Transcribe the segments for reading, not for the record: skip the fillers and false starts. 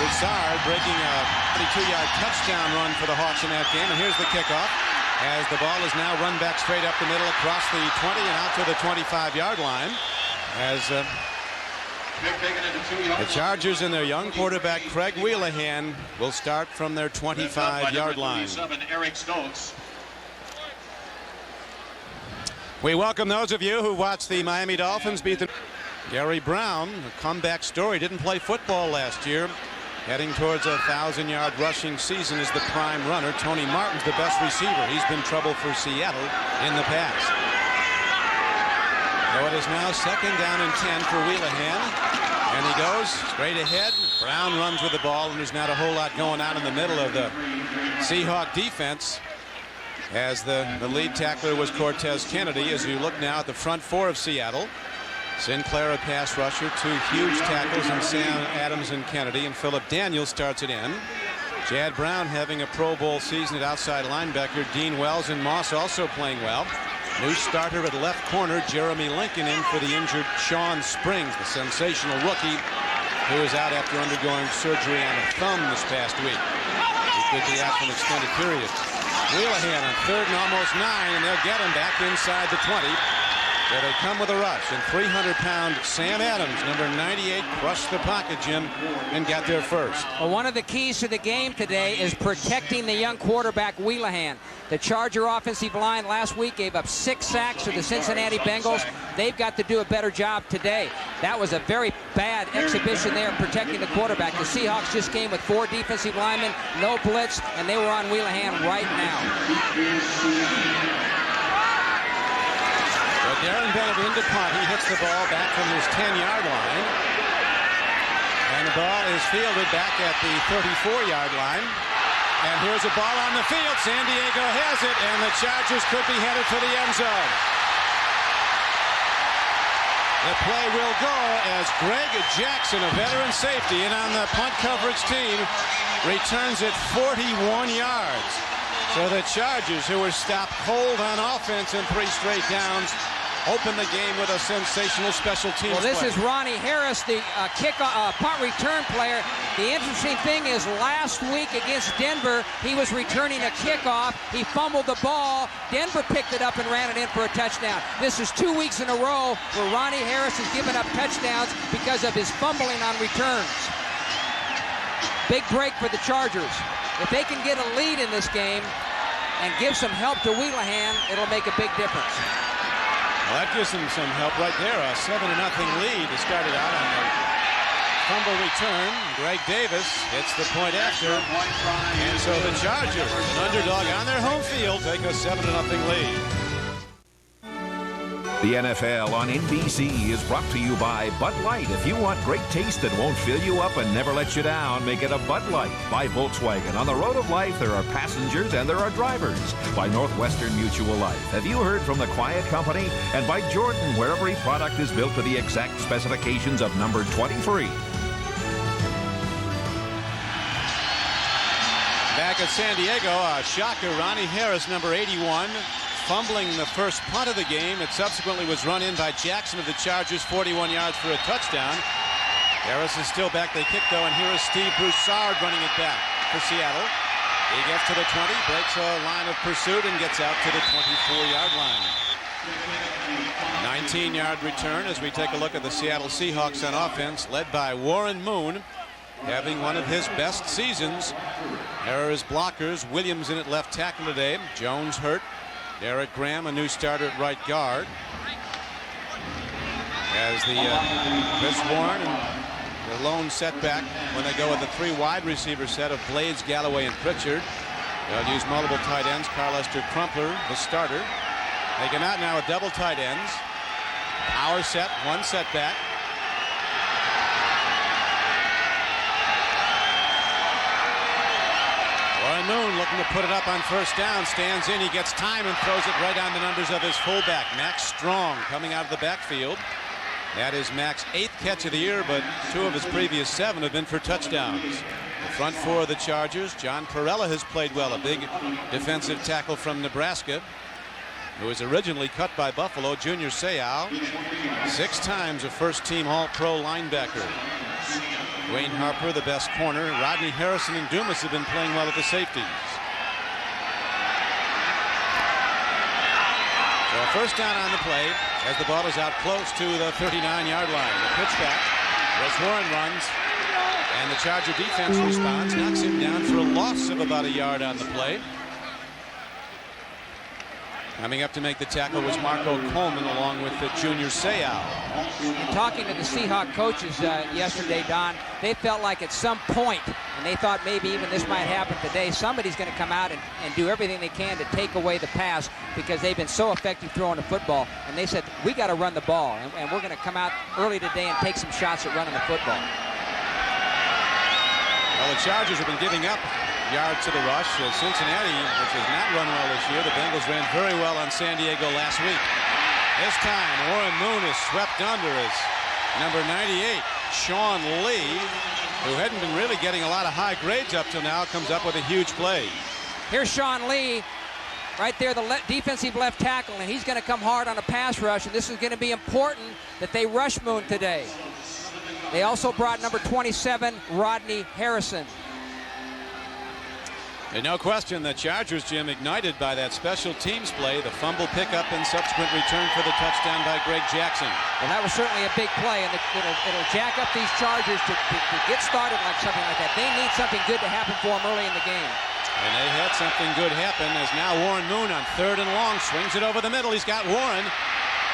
Broussard breaking a 32-yard touchdown run for the Hawks in that game. And here's the kickoff as the ball is now run back straight up the middle across the 20 and out to the 25-yard line. As the Chargers and their young quarterback Craig Wheelahan will start from their 25-yard line. We welcome those of you who watched the Miami Dolphins beat the Gary Brown, a comeback story, didn't play football last year. Heading towards a 1,000-yard rushing season is the prime runner. Tony Martin's the best receiver. He's been trouble for Seattle in the past. So it is now 2nd down and 10 for Wheelahan. And he goes straight ahead. Brown runs with the ball, and there's not a whole lot going on in the middle of the Seahawk defense, as the lead tackler was Cortez Kennedy. As you look now at the front four of Seattle, Sinclair a pass rusher, 2 huge tackles in Sam Adams and Kennedy, and Philip Daniels starts it in. Chad Brown having a Pro Bowl season at outside linebacker. Dean Wells and Moss also playing well. New starter at left corner, Jeremy Lincoln, in for the injured Sean Springs, the sensational rookie who is out after undergoing surgery on a thumb this past week. He could be out for an extended period. Wheelahan on 3rd and almost 9, and they'll get him back inside the 20. So they come with a rush, and 300-pound Sam Adams, number 98, crushed the pocket, Jim, and got there first. Well, one of the keys to the game today is protecting the young quarterback, Wheelahan. The Charger offensive line last week gave up 6 sacks to the Cincinnati Bengals. They've got to do a better job today. That was a very bad exhibition there protecting the quarterback. The Seahawks just came with 4 defensive linemen, no blitz, and they were on Wheelahan right now. Darren Bennett into punt. He hits the ball back from his 10-yard line. And the ball is fielded back at the 34-yard line. And here's a ball on the field. San Diego has it, and the Chargers could be headed for the end zone. The play will go as Greg Jackson, a veteran safety, and on the punt coverage team, returns it 41 yards. So the Chargers, who were stopped cold on offense in 3 straight downs, open the game with a sensational special teams Well, this play. is Ronnie Harris, the punt return player. The interesting thing is last week against Denver, he was returning a kickoff. He fumbled the ball. Denver picked it up and ran it in for a touchdown. This is 2 weeks in a row where Ronnie Harris has given up touchdowns because of his fumbling on returns. Big break for the Chargers. If they can get a lead in this game and give some help to Wheelahan, it'll make a big difference. Well, that gives them some help right there. A 7-0 lead to start it out on the fumble return. Greg Davis hits the point after. And so the Chargers, an underdog on their home field, take a 7-0 lead. The NFL on NBC is brought to you by Bud Light. If you want great taste that won't fill you up and never let you down, make it a Bud Light. By Volkswagen. On the road of life, there are passengers and there are drivers. By Northwestern Mutual Life. Have you heard from the Quiet Company? And by Jordan, where every product is built to the exact specifications of number 23. Back at San Diego, a shocker. Ronnie Harris, number 81. Fumbling the first punt of the game. It subsequently was run in by Jackson of the Chargers, 41 yards for a touchdown. Harris is still back. They kick, though, and here is Steve Broussard running it back for Seattle. He gets to the 20, breaks a line of pursuit, and gets out to the 24-yard line. 19-yard return as we take a look at the Seattle Seahawks on offense, led by Warren Moon, having one of his best seasons. There are his blockers. Williams in at left tackle today. Jones hurt. Derek Graham, a new starter at right guard. As the Chris Warren and the lone setback when they go with the 3 wide receiver set of Blades, Galloway, and Pritchard. They'll use multiple tight ends. Carl Lester Crumpler, the starter. They come out now with double tight ends. Power set, 1 setback. Warren Moon looking to put it up on first down, stands in, he gets time and throws it right on the numbers of his fullback, Max Strong, coming out of the backfield. That is Mac's 8th catch of the year, but 2 of his previous 7 have been for touchdowns. The front 4 of the Chargers, John Perella has played well, a big defensive tackle from Nebraska, who was originally cut by Buffalo. Junior Seau, 6 times a first-team All-Pro linebacker. Dwayne Harper, the best corner. Rodney Harrison and Dumas have been playing well at the safeties. So a first down on the play as the ball is out close to the 39-yard line. The pitch back as Warren runs, and the Charger defense responds, knocks him down for a loss of about a yard on the play. Coming up to make the tackle was Marco Coleman along with the junior Seahawks. And talking to the Seahawks coaches yesterday, Don, they felt like at some point, and they thought maybe even this might happen today, somebody's going to come out and do everything they can to take away the pass because they've been so effective throwing the football. And they said, we got to run the ball, and we're going to come out early today and take some shots at running the football. Well, the Chargers have been giving up yards to the rush. Cincinnati, which has not run well this year, the Bengals ran very well on San Diego last week. This time, Warren Moon is swept under as number 98, Sean Lee, who hadn't been really getting a lot of high grades up till now, comes up with a huge play. Here's Sean Lee, right there, the defensive left tackle, and he's going to come hard on a pass rush, and this is going to be important that they rush Moon today. They also brought number 27, Rodney Harrison. And no question the Chargers, Jim, ignited by that special teams play, the fumble pickup and subsequent return for the touchdown by Greg Jackson. Well, that was certainly a big play, and it'll jack up these Chargers to get started like something like that. They need something good to happen for them early in the game. And they had something good happen as now Warren Moon on 3rd and long swings it over the middle. He's got Warren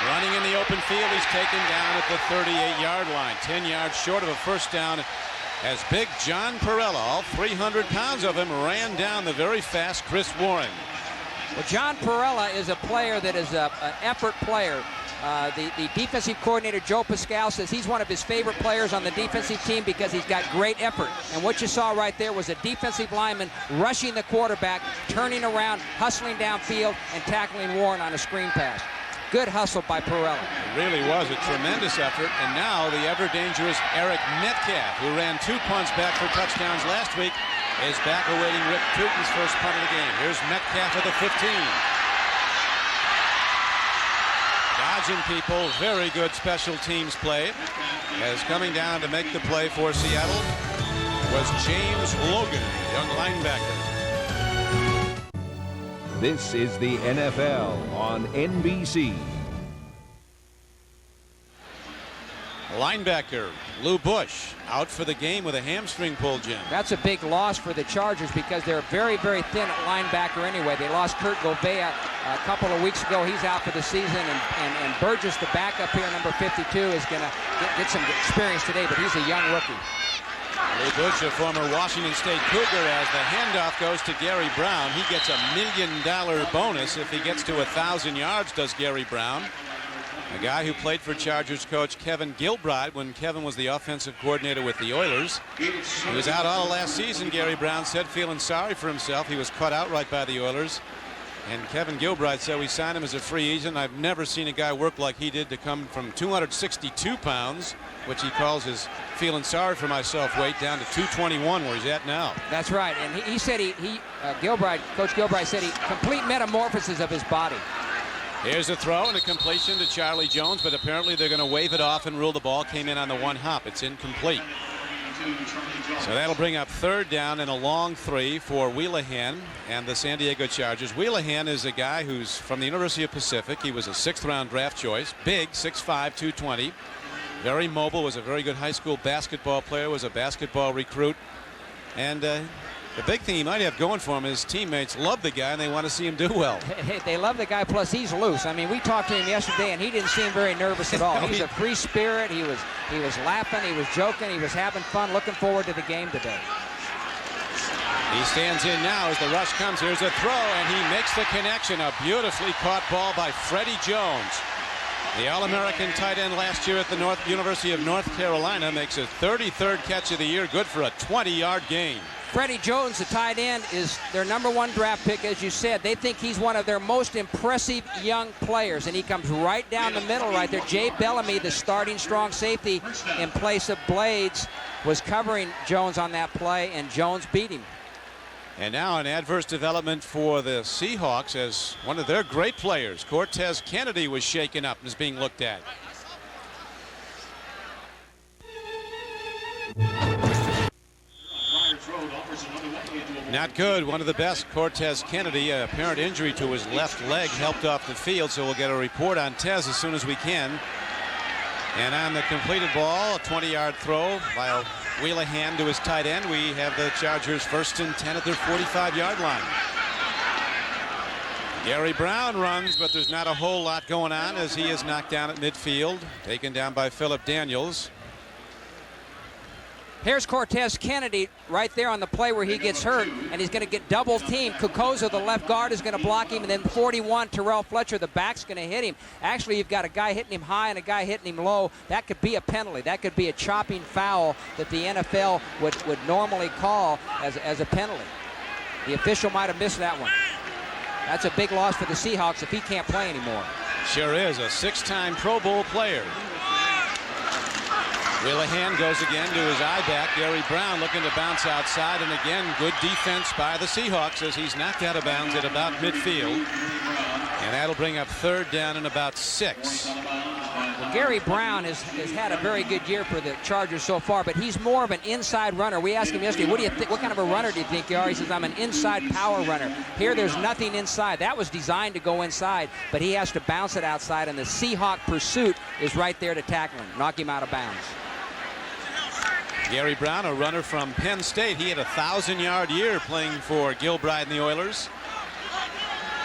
running in the open field. He's taken down at the 38-yard line, 10 yards short of a first down. As big John Perella, all 300 pounds of him, ran down the very fast Chris Warren. Well, John Perella is a player that is an effort player. The defensive coordinator, Joe Pascal, says he's one of his favorite players on the defensive team because he's got great effort. And what you saw right there was a defensive lineman rushing the quarterback, turning around, hustling downfield, and tackling Warren on a screen pass. Good hustle by Perella. It really was a tremendous effort. And now the ever-dangerous Eric Metcalf, who ran 2 punts back for touchdowns last week, is back awaiting Rick Cooten's first punt of the game. Here's Metcalf at the 15. Dodging people, very good special teams play. As coming down to make the play for Seattle was James Logan, young linebacker. This is the NFL on NBC. Linebacker Lou Bush out for the game with a hamstring pull, Jim. That's a big loss for the Chargers because they're very, very thin at linebacker anyway. They lost Kurt Gouveia a couple of weeks ago. He's out for the season, and Burgess, the backup here, number 52, is going to get some experience today, but he's a young rookie. Lou Bush, a former Washington State Cougar, as the handoff goes to Gary Brown. He gets a $1 million bonus if he gets to 1,000 yards, does Gary Brown. A guy who played for Chargers coach Kevin Gilbride when Kevin was the offensive coordinator with the Oilers. He was out all last season, Gary Brown said, feeling sorry for himself. He was cut outright by the Oilers. And Kevin Gilbride said we signed him as a free agent. I've never seen a guy work like he did to come from 262 pounds, which he calls his feeling sorry for myself weight, down to 221 where he's at now. That's right. And he said Coach Gilbride said complete metamorphosis of his body. Here's a throw and a completion to Charlie Jones, but apparently they're going to wave it off and rule the ball came in on the one hop. It's incomplete. So that'll bring up 3rd down and a long 3 for Wheelahan and the San Diego Chargers. Wheelahan is a guy who's from the University of Pacific. He was a 6th-round draft choice. Big, 6'5", 220. Very mobile, was a very good high school basketball player, was a basketball recruit. And the big thing he might have going for him is teammates love the guy and they want to see him do well. They love the guy, plus he's loose. I mean, we talked to him yesterday and he didn't seem very nervous at all. He's a free spirit. He was laughing, he was joking, he was having fun, looking forward to the game today. He stands in now as the rush comes. Here's a throw and he makes the connection. A beautifully caught ball by Freddie Jones. The All-American tight end last year at the University of North Carolina makes a 33rd catch of the year, good for a 20-yard gain. Freddie Jones, the tight end, is their #1 draft pick, as you said. They think he's one of their most impressive young players, and he comes right down the middle right there. Jay Bellamy, the starting strong safety in place of Blades, was covering Jones on that play, and Jones beat him. And now an adverse development for the Seahawks as one of their great players, Cortez Kennedy, was shaken up and is being looked at. Not good. One of the best, Cortez Kennedy, apparent injury to his left leg, helped off the field, so we'll get a report on Tez as soon as we can. And on the completed ball, a 20-yard throw by Wheelahan to his tight end. We have the Chargers 1st and 10 at their 45-yard line. Gary Brown runs, but there's not a whole lot going on as he is knocked down at midfield, taken down by Philip Daniels. Here's Cortez Kennedy right there on the play where he gets hurt, and he's going to get double teamed. Kukoza, the left guard, is going to block him, and then 41, Terrell Fletcher, the back's going to hit him. Actually, you've got a guy hitting him high and a guy hitting him low. That could be a penalty. That could be a chopping foul that the NFL would normally call as a penalty. The official might have missed that one. That's a big loss for the Seahawks if he can't play anymore. Sure is. A 6-time Pro Bowl player. Wheelahan goes again to his eye back. Gary Brown looking to bounce outside, and again, good defense by the Seahawks as he's knocked out of bounds at about midfield. And that'll bring up 3rd down and about 6. Well, Gary Brown has had a very good year for the Chargers so far, but he's more of an inside runner. We asked him yesterday, what kind of a runner do you think you are? He says, I'm an inside power runner. Here, there's nothing inside. That was designed to go inside, but he has to bounce it outside, and the Seahawk pursuit is right there to tackle him, knock him out of bounds. Gary Brown, a runner from Penn State. He had a 1,000-yard year playing for Gilbride and the Oilers.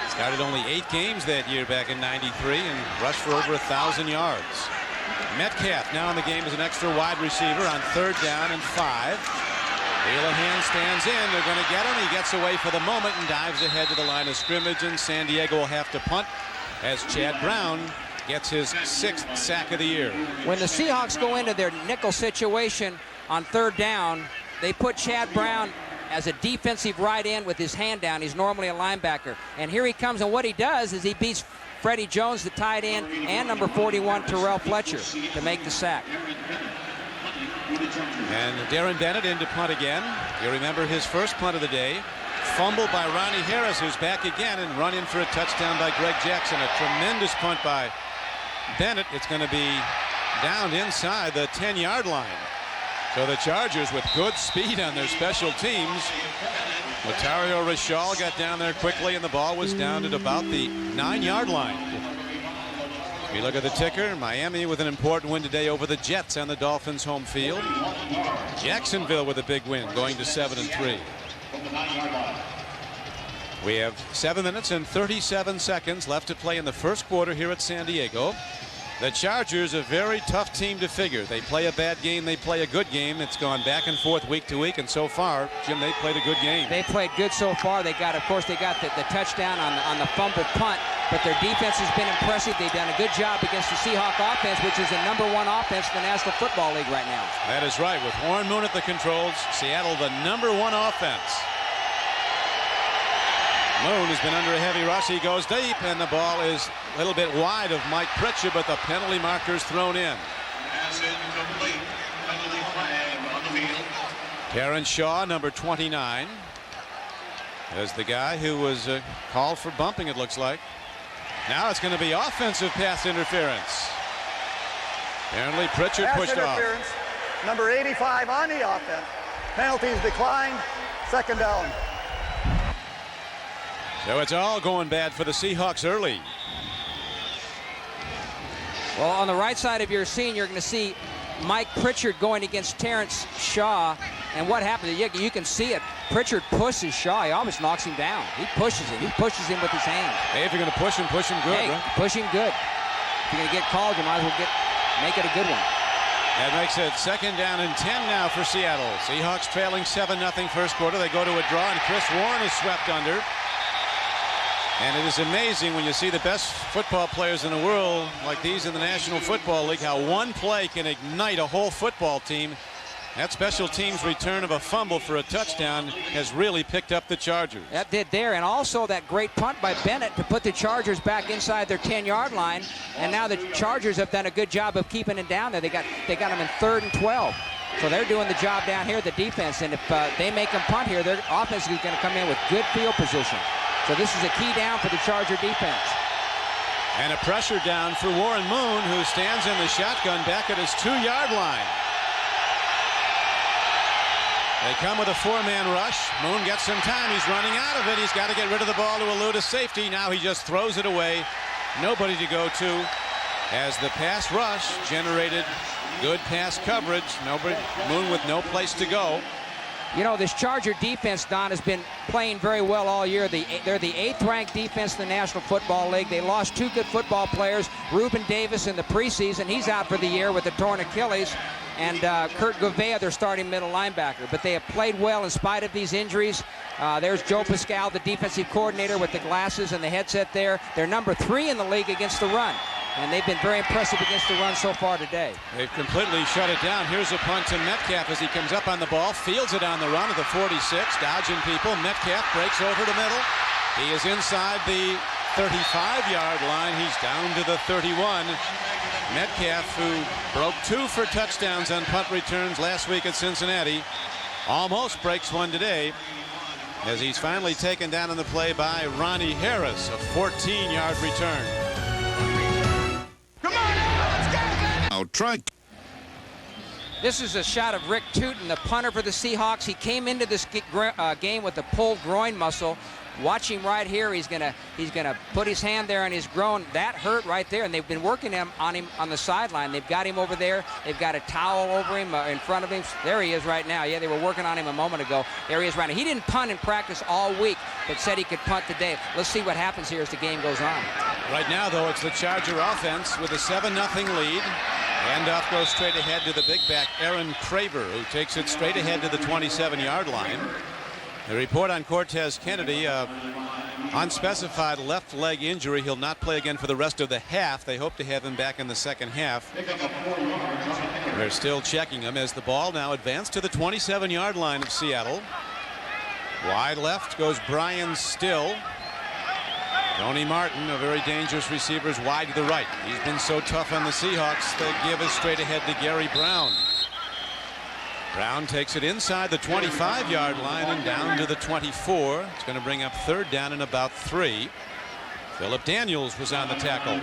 Started only 8 games that year back in '93 and rushed for over 1,000 yards. Metcalf now in the game as an extra wide receiver on 3rd down and 5. Wheelahan stands in. They're going to get him. He gets away for the moment and dives ahead to the line of scrimmage, and San Diego will have to punt as Chad Brown gets his 6th sack of the year. When the Seahawks go into their nickel situation on 3rd down, they put Chad Brown as a defensive right end with his hand down. He's normally a linebacker. And here he comes, and what he does is he beats Freddie Jones, the tight end, and number 41, Terrell Fletcher, to make the sack. And Darren Bennett in to punt again. You remember his first punt of the day. Fumbled by Ronnie Harris, who's back again, and run in for a touchdown by Greg Jackson. A tremendous punt by Bennett. It's going to be downed inside the 10-yard line. So the Chargers with good speed on their special teams. Lotario Rashal got down there quickly, and the ball was down at about the 9-yard line. We look at the ticker. Miami with an important win today over the Jets on the Dolphins' home field. Jacksonville with a big win, going to 7-3. We have 7 minutes and 37 seconds left to play in the first quarter here at San Diego. The Chargers, a very tough team to figure. They play a bad game, they play a good game. It's gone back and forth week to week, and so far, Jim, they played a good game. They played good so far. They got, of course, they got the touchdown on the fumble punt, but their defense has been impressive. They've done a good job against the Seahawk offense, which is the #1 offense in the National Football League right now. That is right. With Warren Moon at the controls, Seattle the #1 offense. Moon has been under a heavy rush. He goes deep, and the ball is a little bit wide of Mike Pritchard, but the penalty marker's thrown in. Karen Shaw, number 29, is the guy who was called for bumping, it looks like. Now it's going to be offensive pass interference. Apparently Pritchard Pass pushed interference, off. number 85 on the offense. Penalties declined. 2nd down. So it's all going bad for the Seahawks early. Well, on the right side of your scene, you're going to see Mike Pritchard going against Terrence Shaw. And what happened? You can see it. Pritchard pushes Shaw. He almost knocks him down. He pushes him. He pushes him with his hand. Hey, if you're going to push him good, hey, right? Push him good. If you're going to get called, you might as well make it a good one. That makes it 2nd down and 10 now for Seattle. Seahawks trailing 7-0 first quarter. They go to a draw, and Chris Warren is swept under. And it is amazing when you see the best football players in the world like these in the National Football League, how one play can ignite a whole football team. That special teams return of a fumble for a touchdown has really picked up the Chargers. That did there, and also that great punt by Bennett to put the Chargers back inside their 10-yard line. And now the Chargers have done a good job of keeping it down there. They got them in 3rd and 12. So they're doing the job down here, the defense. And if they make them punt here, their offense is going to come in with good field position. So this is a key down for the Charger defense. And a pressure down for Warren Moon, who stands in the shotgun back at his 2-yard line. They come with a 4-man rush. Moon gets some time. He's running out of it. He's got to get rid of the ball to elude a safety. Now he just throws it away. Nobody to go to, as the pass rush generated good pass coverage. Moon with no place to go. You know, this Charger defense, Don, has been playing very well all year. They're the 8th-ranked defense in the National Football League. They lost 2 good football players. Reuben Davis in the preseason. He's out for the year with a torn Achilles. And Kurt Gouveia, their starting middle linebacker. But they have played well in spite of these injuries. There's Joe Pascal, the defensive coordinator, with the glasses and the headset there. They're number 3 in the league against the run. And they've been very impressive against the run so far today. They've completely shut it down. Here's a punt to Metcalf as he comes up on the ball, fields it on the run at the 46, dodging people. Metcalf breaks over the middle. He is inside the 35-yard line. He's down to the 31. Metcalf, who broke 2 for touchdowns on punt returns last week at Cincinnati, almost breaks one today as he's finally taken down on the play by Ronnie Harris, a 14-yard return. Try. This is a shot of Rick Tootin, the punter for the Seahawks. He came into this game with a pulled groin muscle. Watch him right here. He's gonna put his hand there on his groin. That hurt right there, and they've been working on him on the sideline. They've got him over there. They've got a towel over him in front of him. There he is right now. Yeah, they were working on him a moment ago. There he is right now. He didn't punt in practice all week, but said he could punt today. Let's see what happens here as the game goes on. Right now, though, it's the Charger offense with a 7-0 lead. Handoff goes straight ahead to the big back, Aaron Craver, who takes it straight ahead to the 27-yard line. The report on Cortez Kennedy, unspecified left leg injury. He'll not play again for the rest of the half. They hope to have him back in the second half. They're still checking him as the ball now advanced to the 27-yard line of Seattle. Wide left goes Brian Still. Tony Martin, a very dangerous receiver, is wide to the right. He's been so tough on the Seahawks, they give it straight ahead to Gary Brown. Brown takes it inside the 25-yard line and down to the 24. It's going to bring up 3rd down and about 3. Philip Daniels was on the tackle.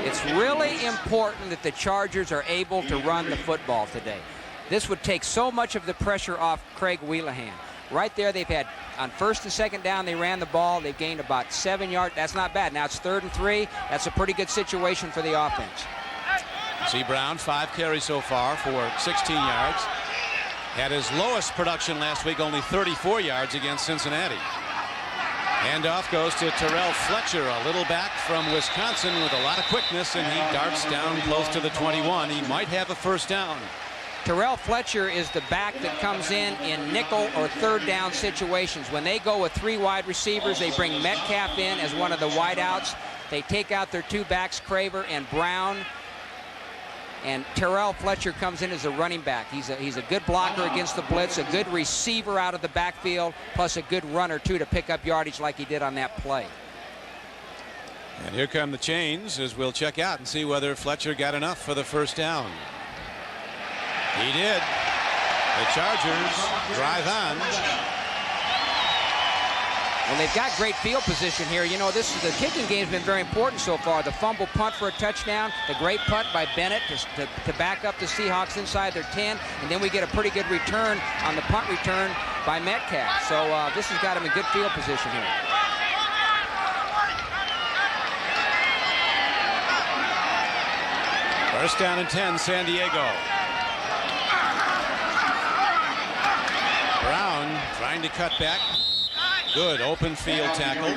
It's really important that the Chargers are able to run the football today. This would take so much of the pressure off Craig Wheelahan. Right there, they've had, on 1st and 2nd down, they ran the ball. They've gained about 7 yards. That's not bad. Now it's 3rd and 3. That's a pretty good situation for the offense. See Brown, 5 carries so far for 16 yards. Had his lowest production last week, only 34 yards against Cincinnati. Handoff goes to Terrell Fletcher, a little back from Wisconsin with a lot of quickness, and he darts down close to the 21. He might have a 1st down. Terrell Fletcher is the back that comes in nickel or 3rd down situations. When they go with 3 wide receivers, they bring Metcalf in as one of the wideouts. They take out their 2 backs, Craver and Brown. And Terrell Fletcher comes in as a running back. He's a good blocker against the blitz, a good receiver out of the backfield, plus a good runner, too, to pick up yardage like he did on that play. And here come the chains as we'll check out and see whether Fletcher got enough for the 1st down. He did. The Chargers drive on. Well, they've got great field position here. You know, the kicking game's been very important so far. The fumble punt for a touchdown, the great punt by Bennett to back up the Seahawks inside their 10, and then we get a pretty good return on the punt return by Metcalf. So this has got him in good field position here. First down and 10, San Diego. Brown trying to cut back. Good open field tackle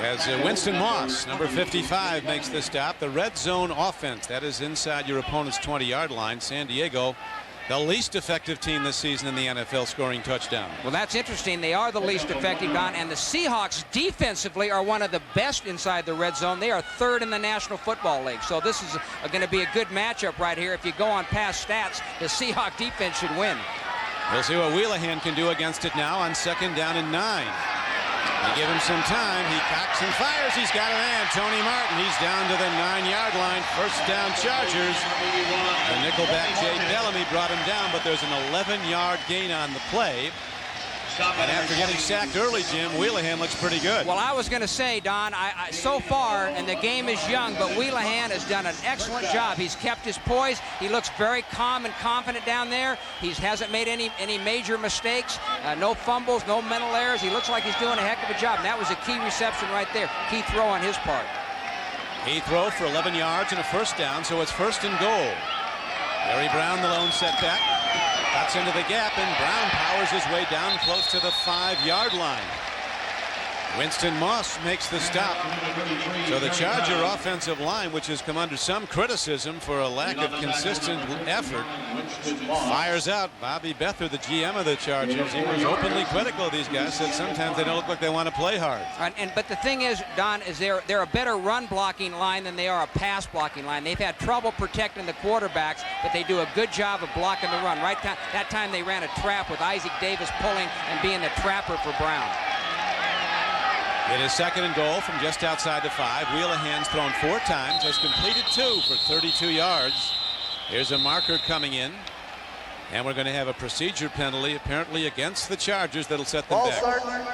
as Winston Moss, number 55, makes the stop. The red zone offense, that is inside your opponent's 20-yard line. San Diego, the least effective team this season in the NFL scoring touchdowns. Well, that's interesting. They are the least effective, Don, and the Seahawks defensively are one of the best inside the red zone. They are 3rd in the National Football League. So this is going to be a good matchup right here. If you go on past stats, the Seahawks defense should win. We'll see what Wheelahan can do against it now on 2nd down and 9. They give him some time. He cocks and fires. He's got a man. Tony Martin. He's down to the 9-yard line. 1st down Chargers. The nickelback Jay Bellamy brought him down, but there's an 11-yard gain on the play. And after getting sacked early, Jim, Wheelahan looks pretty good. Well, I was going to say, Don, so far, and the game is young, but Wheelahan has done an excellent job. He's kept his poise. He looks very calm and confident down there. He hasn't made any major mistakes, no fumbles, no mental errors. He looks like he's doing a heck of a job, and that was a key reception right there, key throw on his part. He throw for 11 yards and a first down, so it's 1st and goal. Larry Brown, the lone setback, cuts into the gap, and Brown powers his way down close to the 5-yard line. Winston Moss makes the stop. So the Charger offensive line, which has come under some criticism for a lack of consistent effort, fires out. Bobby Bether, the GM of the Chargers, he was openly critical of these guys, said sometimes they don't look like they want to play hard. But the thing is, Don, is they're a better run blocking line than they are a pass blocking line. They've had trouble protecting the quarterbacks, but they do a good job of blocking the run. That time they ran a trap with Isaac Davis pulling and being the trapper for Brown. It is 2nd and goal from just outside the 5. Wheelahan's thrown 4 times, has completed 2 for 32 yards. Here's a marker coming in, and we're going to have a procedure penalty apparently against the Chargers that'll set them back. Ball start.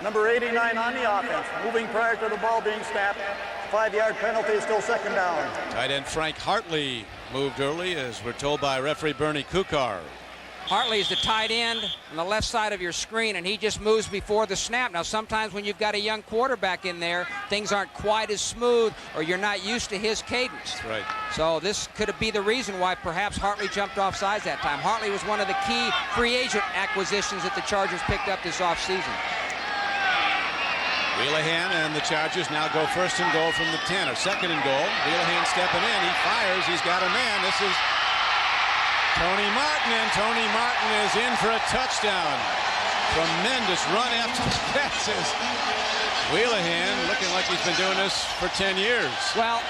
Number 89 on the offense, moving prior to the ball being snapped. 5-yard penalty is still 2nd down. Tight end Frank Hartley moved early, as we're told by referee Bernie Kukar. Hartley is the tight end on the left side of your screen, and he just moves before the snap. Now, sometimes when you've got a young quarterback in there, things aren't quite as smooth, or you're not used to his cadence. That's right. So this could be the reason why perhaps Hartley jumped off sides that time. Hartley was one of the key free agent acquisitions that the Chargers picked up this offseason. Wheelahan and the Chargers now go 1st and goal from the 10, or 2nd and goal. Wheelahan stepping in. He fires. He's got a man. This is Tony Martin, and Tony Martin is in for a touchdown. Tremendous run after catches. Wheelahan looking like he's been doing this for 10 years. Well,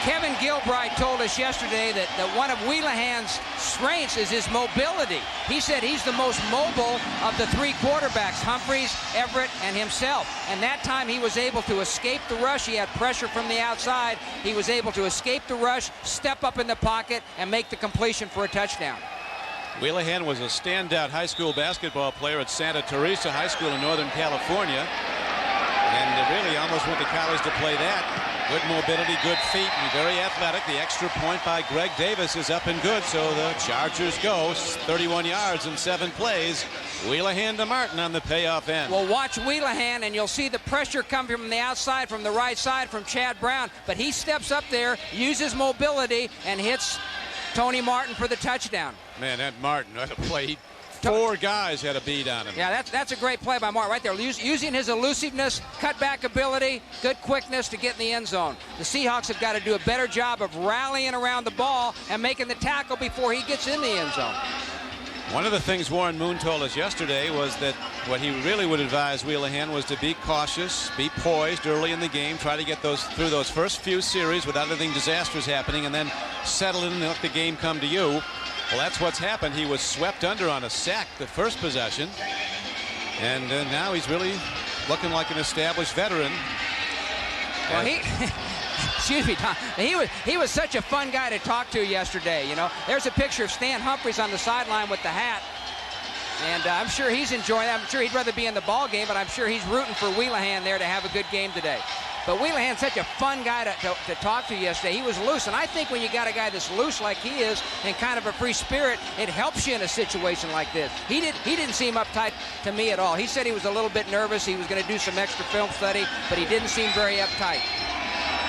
Kevin Gilbride told us yesterday that one of Wheelahan's strengths is his mobility. He said he's the most mobile of the 3 quarterbacks, Humphreys, Everett, and himself. And that time he was able to escape the rush. He had pressure from the outside. He was able to escape the rush, step up in the pocket, and make the completion for a touchdown. Wheelahan was a standout high school basketball player at Santa Teresa High School in Northern California. And really almost went to college to play that. Good mobility, good feet, and very athletic. The extra point by Greg Davis is up and good, so the Chargers go 31 yards in 7 plays. Wheelahan to Martin on the payoff end. Well, watch Wheelahan, and you'll see the pressure come from the outside, from the right side, from Chad Brown. But he steps up there, uses mobility, and hits Tony Martin for the touchdown. Man, that Martin, what a play. 4 guys had a beat on him. Yeah, that's a great play by Mora right there. Using his elusiveness, cutback ability, good quickness to get in the end zone. The Seahawks have got to do a better job of rallying around the ball and making the tackle before he gets in the end zone. One of the things Warren Moon told us yesterday was that what he really would advise Wheelahan was to be cautious, be poised early in the game, try to get through those first few series without anything disastrous happening, and then settle in and let the game come to you. Well, that's what's happened. He was swept under on a sack the first possession, and now he's really looking like an established veteran. Well, excuse me, Tom. He was such a fun guy to talk to yesterday. You know, there's a picture of Stan Humphries on the sideline with the hat, and I'm sure he's enjoying that. I'm sure he'd rather be in the ball game, but I'm sure he's rooting for Wheelahan there to have a good game today. But Wheelahan's such a fun guy to talk to yesterday. He was loose, and I think when you got a guy that's loose like he is and kind of a free spirit, it helps you in a situation like this. He didn't seem uptight to me at all. He said he was a little bit nervous. He was going to do some extra film study, but he didn't seem very uptight.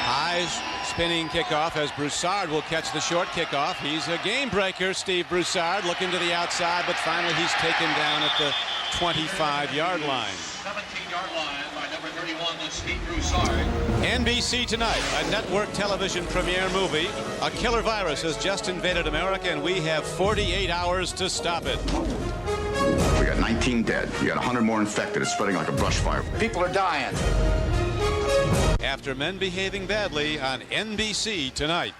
High spinning kickoff as Broussard will catch the short kickoff. He's a game breaker, Steve Broussard, looking to the outside, but finally he's taken down at the 25-yard line. 17-yard line by number 31, Steve Broussard. NBC tonight, a network television premiere movie. A killer virus has just invaded America, and we have 48 hours to stop it. We got 19 dead. We got 100 more infected. It's spreading like a brush fire. People are dying. After men behaving badly on NBC tonight.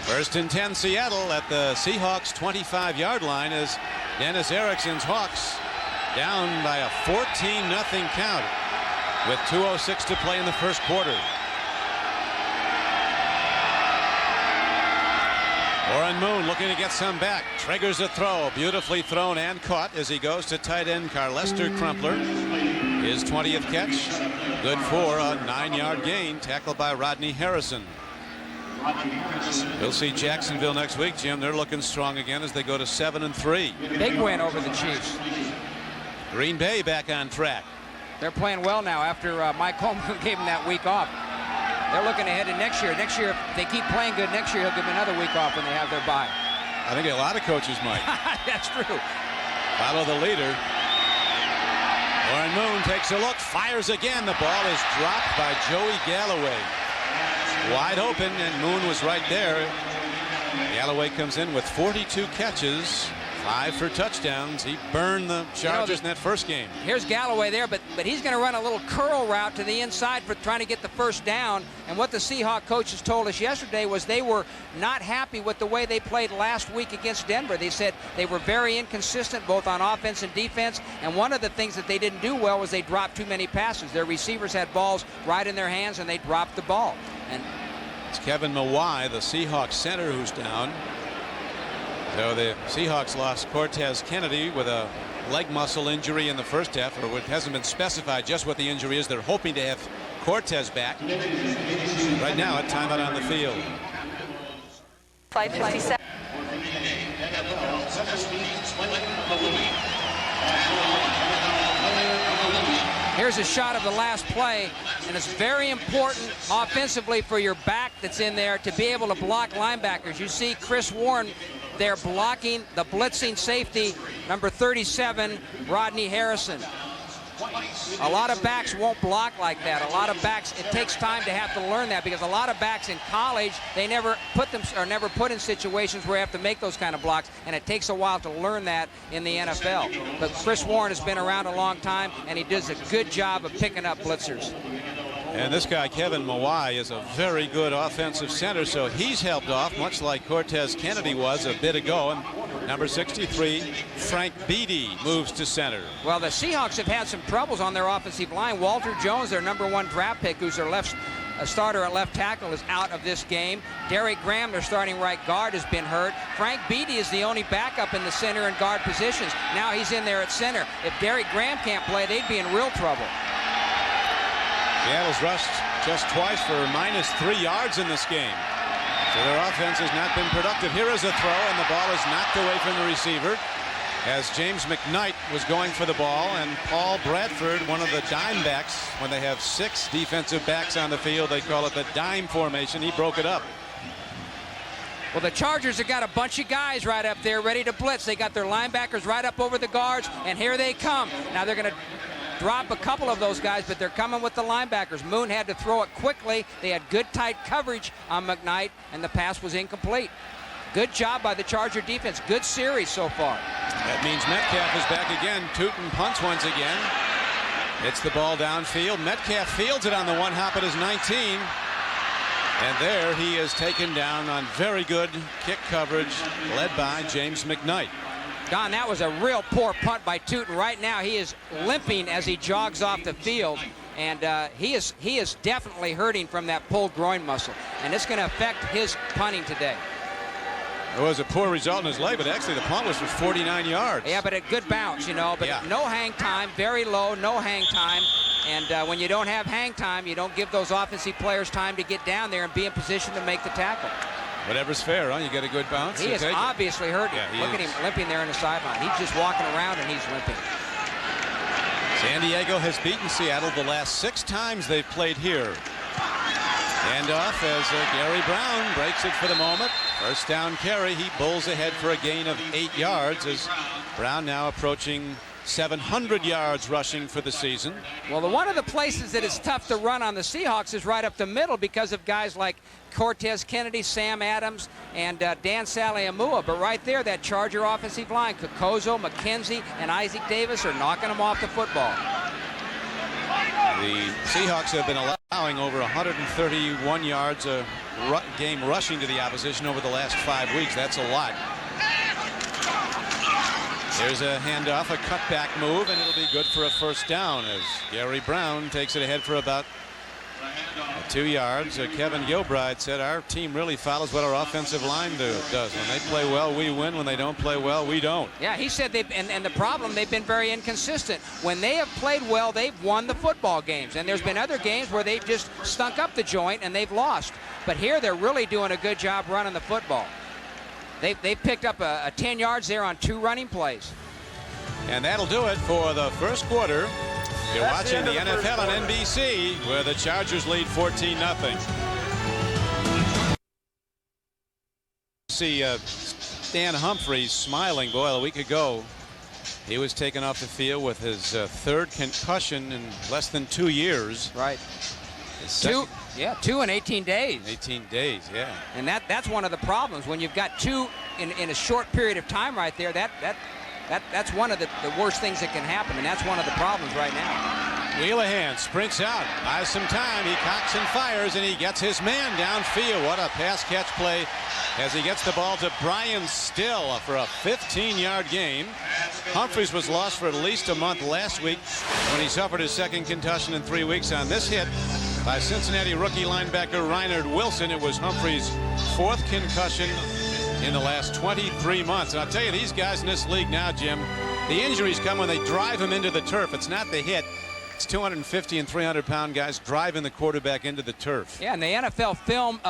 1st and 10 Seattle at the Seahawks 25-yard line as Dennis Erickson's Hawks down by a 14-0 count with 2:06 to play in the first quarter. Warren Moon looking to get some back. Triggers a throw. Beautifully thrown and caught as he goes to tight end Carlester Crumpler. His 20th catch. Good for a 9-yard gain. Tackled by Rodney Harrison. We'll see Jacksonville next week, Jim. They're looking strong again as they go to 7-3. Big win over the Chiefs. Green Bay back on track. They're playing well now after Mike Holmgren gave them that week off. They're looking ahead to next year. Next year, if they keep playing good next year, he'll give them another week off when they have their bye. I think a lot of coaches might. That's true. Follow the leader. Warren Moon takes a look, fires again. The ball is dropped by Joey Galloway. Wide open, and Moon was right there. Galloway comes in with 42 catches, 5 for touchdowns. He burned the Chargers in that first game. Here's Galloway there, but he's going to run a little curl route to the inside for trying to get the first down. And what the Seahawks coaches told us yesterday was they were not happy with the way they played last week against Denver. They said they were very inconsistent both on offense and defense. And one of the things that they didn't do well was they dropped too many passes. Their receivers had balls right in their hands, and they dropped the ball. And it's Kevin Mawai, the Seahawks center, who's down. So the Seahawks lost Cortez Kennedy with a leg muscle injury in the first half, or it hasn't been specified just what the injury is. They're hoping to have Cortez back. Right now, a timeout on the field. 5:57. here's a shot of the last play, and it's very important offensively for your back that's in there to be able to block linebackers. You see Chris Warren there blocking the blitzing safety, number 37, Rodney Harrison. A lot of backs won't block like that. A lot of backs, it takes time to have to learn that, because a lot of backs in college, they never put in situations where you have to make those kind of blocks, and it takes a while to learn that in the NFL. But Chris Warren has been around a long time, and he does a good job of picking up blitzers. And this guy, Kevin Mawai, is a very good offensive center, so he's helped off, much like Cortez Kennedy was a bit ago. And number 63, Frank Beatty, moves to center. Well, the Seahawks have had some troubles on their offensive line. Walter Jones, their #1 draft pick, who's their starter at left tackle, is out of this game. Derek Graham, their starting right guard, has been hurt. Frank Beatty is the only backup in the center and guard positions. Now he's in there at center. If Derek Graham can't play, they'd be in real trouble. Seattle's rushed just twice for -3 yards in this game. So their offense has not been productive. Here is a throw, and the ball is knocked away from the receiver as James McKnight was going for the ball, and Paul Bradford, one of the dime backs, when they have 6 defensive backs on the field, they call it the dime formation. He broke it up. Well, the Chargers have got a bunch of guys right up there ready to blitz. They got their linebackers right up over the guards, and here they come. Now they're going to drop a couple of those guys, but they're coming with the linebackers. Moon had to throw it quickly. They had good tight coverage on McKnight, and the pass was incomplete. Good job by the Charger defense. Good series so far. That means Metcalf is back again. Tootin punts once again. Hits the ball downfield. Metcalf fields it on the one hop at his 19. And there he is taken down on very good kick coverage, led by James McKnight. Don, that was a real poor punt by Tootin. Right now he is limping as he jogs off the field, and he is definitely hurting from that pulled groin muscle, and it's going to affect his punting today. It was a poor result in his leg, but actually the punt was for 49 yards. Yeah, but a good bounce, you know, but yeah. No hang time, very low, no hang time. And when you don't have hang time, you don't give those offensive players time to get down there and be in position to make the tackle. Whatever's fair, huh? You get a good bounce. He is obviously hurting. Yeah, Look at him limping there in the sideline. He's just walking around and he's limping. San Diego has beaten Seattle the last 6 times they've played here. And off as Gary Brown breaks it for the moment. First down carry. He bowls ahead for a gain of 8 yards as Brown now approaching 700 yards rushing for the season. Well, one of the places that is tough to run on the Seahawks is right up the middle because of guys like Cortez Kennedy, Sam Adams, and Dan Saliamua. But right there, that Charger offensive line, Kokozo, McKenzie, and Isaac Davis are knocking them off the football. The Seahawks have been allowing over 131 yards a game rushing to the opposition over the last 5 weeks. That's a lot. There's a handoff, a cutback move, and it'll be good for a first down as Gary Brown takes it ahead for about 2 yards. Kevin Gilbride said our team really follows what our offensive line does. When they play well, we win. When they don't play well, we don't. Yeah, he said and the problem, they've been very inconsistent. When they have played well, they've won the football games. And there's been other games where they've just stunk up the joint and they've lost. But here they're really doing a good job running the football. They picked up a 10 yards there on 2 running plays. And that'll do it for the first quarter. You're watching the NFL on NBC, where the Chargers lead 14-0. See Stan Humphries smiling. Boy, a week ago, he was taken off the field with his 3rd concussion in less than 2 years. Right. 2 in 18 days. 18 days, yeah. And that's one of the problems. When you've got 2 in a short period of time right there, that's one of the worst things that can happen, and that's one of the problems right now. Wheelahan sprints out, buys some time. He cocks and fires, and he gets his man downfield. What a pass-catch play as he gets the ball to Brian Still for a 15-yard gain. Humphries was lost for at least a month last week when he suffered his 2nd concussion in 3 weeks. On this hit by Cincinnati rookie linebacker Reinhard Wilson, it was Humphries' 4th concussion in the last 23 months. And I'll tell you, these guys in this league now, Jim, the injuries come when they drive them into the turf. It's not the hit. It's 250 and 300-pound guys driving the quarterback into the turf. Yeah, and the NFL film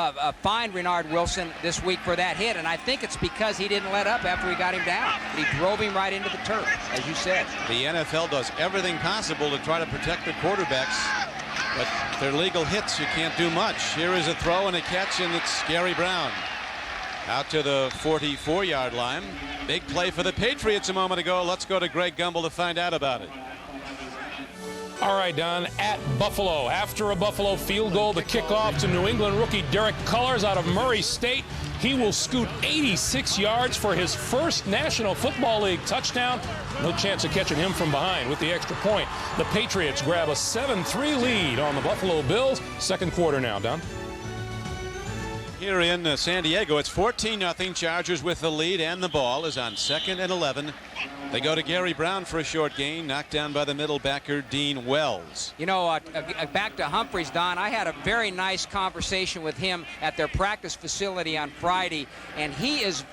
fined Reinhard Wilson this week for that hit, and I think it's because he didn't let up after he got him down. He drove him right into the turf, as you said. The NFL does everything possible to try to protect the quarterbacks, but their legal hits, you can't do much. Here is a throw and a catch, and it's Gary Brown out to the 44-yard line. Big play for the Patriots a moment ago. Let's go to Greg Gumbel to find out about it. All right, Don, at Buffalo. After a Buffalo field goal, the kickoff to New England rookie Derek Cullors out of Murray State. He will scoot 86 yards for his first National Football League touchdown. No chance of catching him from behind with the extra point. The Patriots grab a 7-3 lead on the Buffalo Bills. Second quarter now, Don. Here in San Diego, it's 14-0. Chargers with the lead, and the ball is on 2nd and 11. They go to Gary Brown for a short gain, knocked down by the middle backer Dean Wells. You know, back to Humphries, Don, I had a very nice conversation with him at their practice facility on Friday, and he is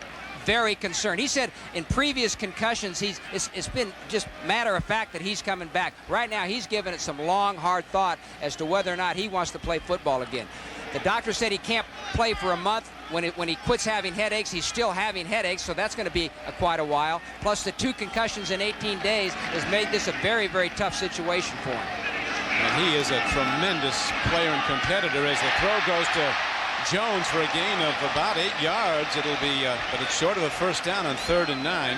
very concerned. He said in previous concussions, it's been just matter of fact that he's coming back. Right now, he's given it some long, hard thought as to whether or not he wants to play football again. The doctor said he can't play for a month. When he quits having headaches, he's still having headaches, so that's going to be quite a while. Plus, the 2 concussions in 18 days has made this a very, very tough situation for him. And he is a tremendous player and competitor as the throw goes to Jones for a gain of about 8 yards. It'll be, but it's short of a first down on 3rd and 9.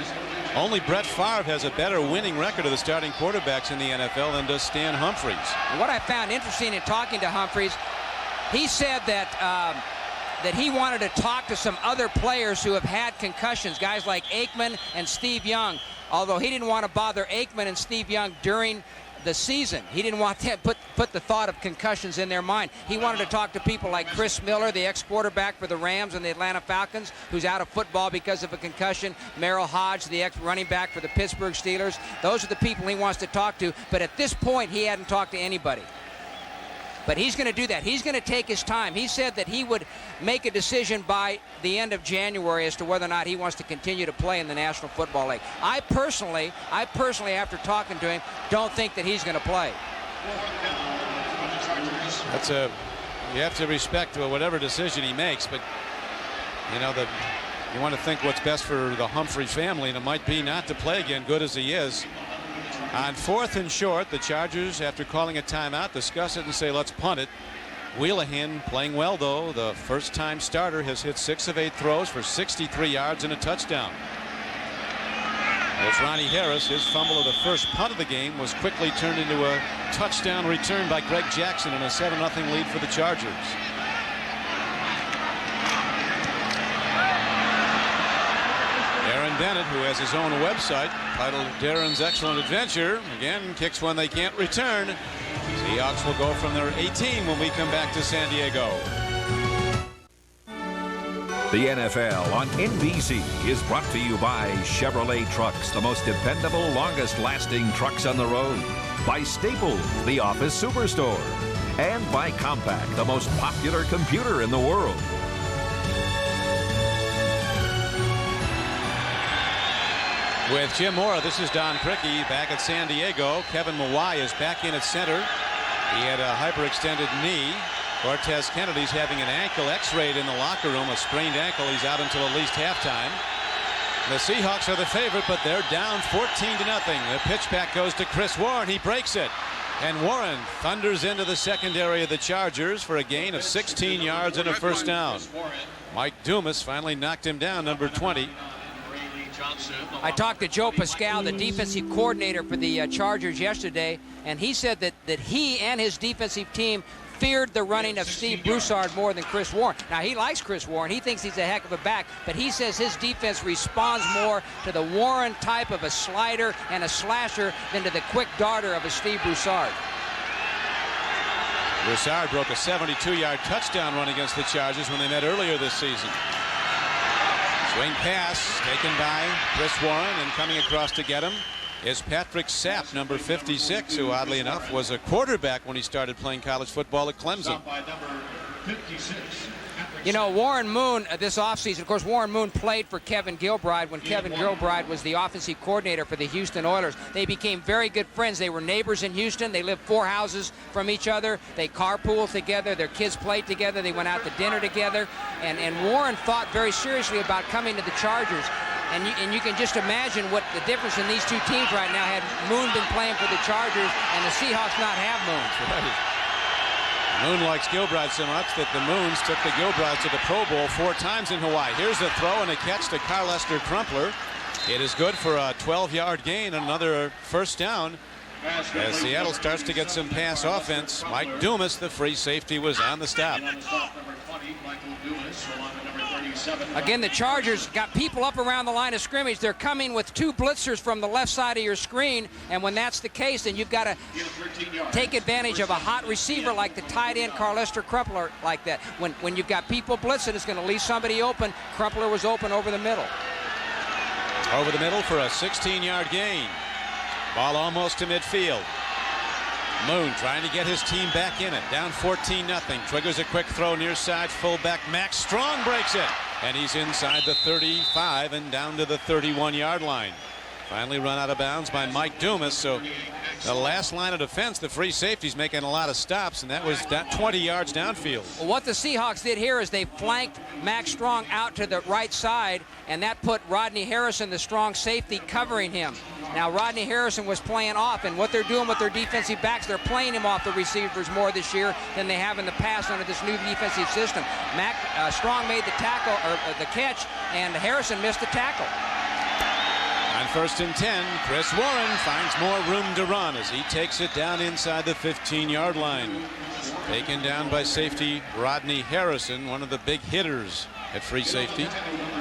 Only Brett Favre has a better winning record of the starting quarterbacks in the NFL than does Stan Humphries. And what I found interesting in talking to Humphries, he said that that he wanted to talk to some other players who have had concussions, guys like Aikman and Steve Young, although he didn't want to bother Aikman and Steve Young during the season. He didn't want to put the thought of concussions in their mind. He wanted to talk to people like Chris Miller, the ex-quarterback for the Rams and the Atlanta Falcons, who's out of football because of a concussion. Merrill Hodge, the ex-running back for the Pittsburgh Steelers. Those are the people he wants to talk to, but at this point, he hadn't talked to anybody. But he's going to do that. He's going to take his time. He said that he would make a decision by the end of January as to whether or not he wants to continue to play in the National Football League. I personally, after talking to him, don't think that he's going to play. You have to respect whatever decision he makes, but you know, you want to think what's best for the Humphrey family, and it might be not to play again, good as he is. On 4th and short, the Chargers, after calling a timeout, discuss it and say, let's punt it. Wheelahan playing well, though. The first-time starter has hit 6 of 8 throws for 63 yards and a touchdown. There's Ronnie Harris. His fumble of the first punt of the game was quickly turned into a touchdown return by Greg Jackson and a 7-0 lead for the Chargers. Darren Bennett, who has his own website titled Darren's Excellent Adventure, again kicks when they can't return. Seahawks will go from their 18 when we come back to San Diego. The NFL on NBC is brought to you by Chevrolet Trucks, the most dependable, longest-lasting trucks on the road. By Staples, the office superstore. and by Compaq, the most popular computer in the world. With Jim Mora, this is Don Criqui back at San Diego. Kevin Mawai is back in at center. He had a hyperextended knee. Cortez Kennedy's having an ankle x-rayed in the locker room, a sprained ankle. He's out until at least halftime. The Seahawks are the favorite, but they're down 14-0. The pitch back goes to Chris Warren. He breaks it. And Warren thunders into the secondary of the Chargers for a gain of 16 yards and a first down. Mike Dumas finally knocked him down, number 20. I talked to Joe Pascal, the defensive coordinator for the Chargers yesterday, and he said that he and his defensive team feared the running of Steve Broussard more than Chris Warren. Now, he likes Chris Warren. He thinks he's a heck of a back, but he says his defense responds more to the Warren type of a slider and a slasher than to the quick darter of a Steve Broussard. Broussard broke a 72-yard touchdown run against the Chargers when they met earlier this season. Swing pass taken by Chris Warren, and coming across to get him is Patrick Sapp, number 56, who oddly enough was a quarterback when he started playing college football at Clemson. You know, Warren Moon this offseason, of course, Warren Moon played for Kevin Gilbride when Kevin Gilbride was the offensive coordinator for the Houston Oilers. They became very good friends. They were neighbors in Houston. They lived 4 houses from each other. They carpooled together. Their kids played together. They went out to dinner together. And Warren thought very seriously about coming to the Chargers. And you can just imagine what the difference in these two teams right now had Moon been playing for the Chargers and the Seahawks not have Moon. Moon likes Gilbride so much that the Moons took the Gilbrides to the Pro Bowl 4 times in Hawaii. Here's a throw and a catch to Carlester Crumpler. It is good for a 12-yard gain, another first down. As Seattle starts to get some pass offense, Mike Dumas, the free safety, was on the stop. Again, the Chargers got people up around the line of scrimmage. They're coming with 2 blitzers from the left side of your screen, and when that's the case, then you've got to take advantage of a hot receiver like the tight end Carlester Crumpler like that. When you've got people blitzing, it's going to leave somebody open. Crumpler was open over the middle. Over the middle for a 16-yard gain. Ball almost to midfield. Moon trying to get his team back in it. Down 14-0. Triggers a quick throw near side. Fullback Max Strong breaks it. And he's inside the 35 and down to the 31-yard line. Finally run out of bounds by Mike Dumas. So the last line of defense, the free safety's making a lot of stops, and that was 20 yards downfield. Well, what the Seahawks did here is they flanked Max Strong out to the right side, and that put Rodney Harrison, the strong safety, covering him. Now, Rodney Harrison was playing off, and what they're doing with their defensive backs, they're playing him off the receivers more this year than they have in the past under this new defensive system. Strong made the tackle, or the catch, and Harrison missed the tackle. On 1st and 10, Chris Warren finds more room to run as he takes it down inside the 15-yard line. Taken down by safety Rodney Harrison, one of the big hitters at free safety.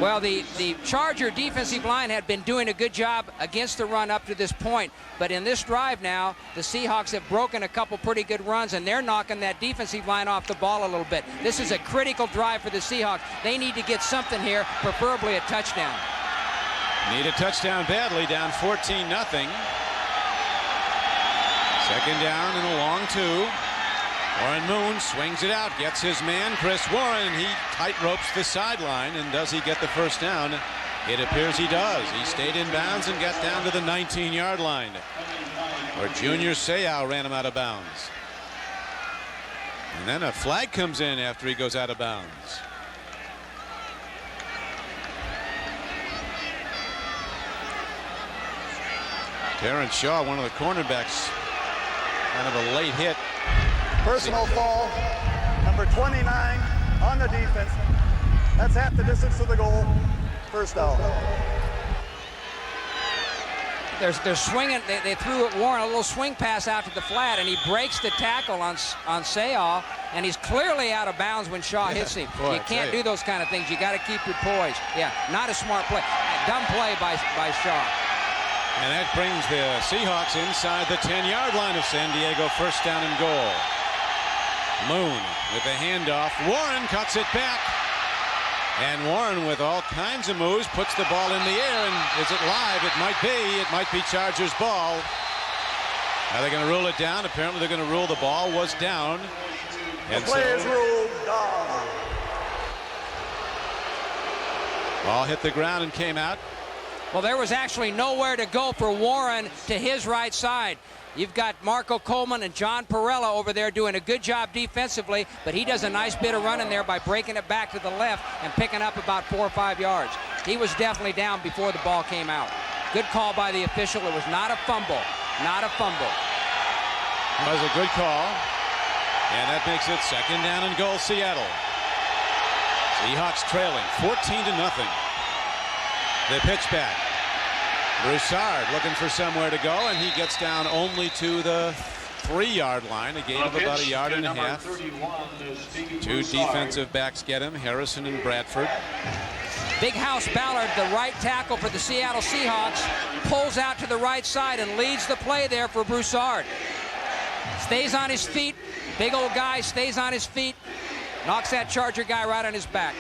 Well, the Charger defensive line had been doing a good job against the run up to this point, but in this drive now, the Seahawks have broken a couple pretty good runs, and they're knocking that defensive line off the ball a little bit. This is a critical drive for the Seahawks. They need to get something here, preferably a touchdown. Need a touchdown badly, down 14-0. Second down and a long 2. Warren Moon swings it out, gets his man, Chris Warren. He tight ropes the sideline, and does he get the first down? It appears he does. He stayed in bounds and got down to the 19-yard line, where Junior Seau ran him out of bounds. And then a flag comes in after he goes out of bounds. Terrence Shaw, one of the cornerbacks, kind of a late hit. Personal foul, number 29 on the defense. That's half the distance to the goal. First down. They're swinging. They threw at Warren a little swing pass out to the flat, and he breaks the tackle on Seau, and he's clearly out of bounds when Shaw hits him. Boy, you can't do those kind of things. You got to keep your poise. Yeah, not a smart play. A dumb play by Shaw. And that brings the Seahawks inside the 10-yard line of San Diego. First down and goal. Moon with the handoff. Warren cuts it back. And Warren, with all kinds of moves, puts the ball in the air. And is it live? It might be. It might be Chargers ball. Are they going to rule it down? Apparently they're going to rule the ball was down. And the play is ruled down. Ball hit the ground and came out. Well, there was actually nowhere to go for Warren to his right side. You've got Marco Coleman and John Perella over there doing a good job defensively, but he does a nice bit of running there by breaking it back to the left and picking up about 4 or 5 yards. He was definitely down before the ball came out. Good call by the official. It was not a fumble. Not a fumble. That was a good call. And that makes it 2nd down and goal, Seattle. Seahawks trailing 14-0. The pitch back. Broussard looking for somewhere to go, and he gets down only to the 3-yard line, a gain of about 1.5 yards. 2 defensive backs get him, Harrison and Bradford. Big House Ballard, the right tackle for the Seattle Seahawks, pulls out to the right side and leads the play there for Broussard. Stays on his feet. Big old guy stays on his feet. Knocks that Charger guy right on his back.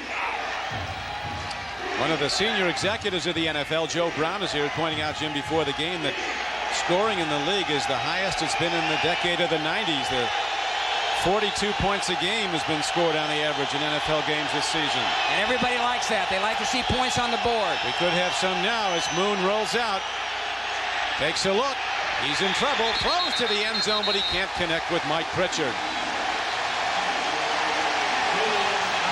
One of the senior executives of the NFL, Joe Brown, is here pointing out, Jim, before the game that scoring in the league is the highest it's been in the decade of the 90s. The 42 points a game has been scored on the average in NFL games this season. And everybody likes that. They like to see points on the board. We could have some now as Moon rolls out. Takes a look. He's in trouble. Throws to the end zone, but he can't connect with Mike Pritchard.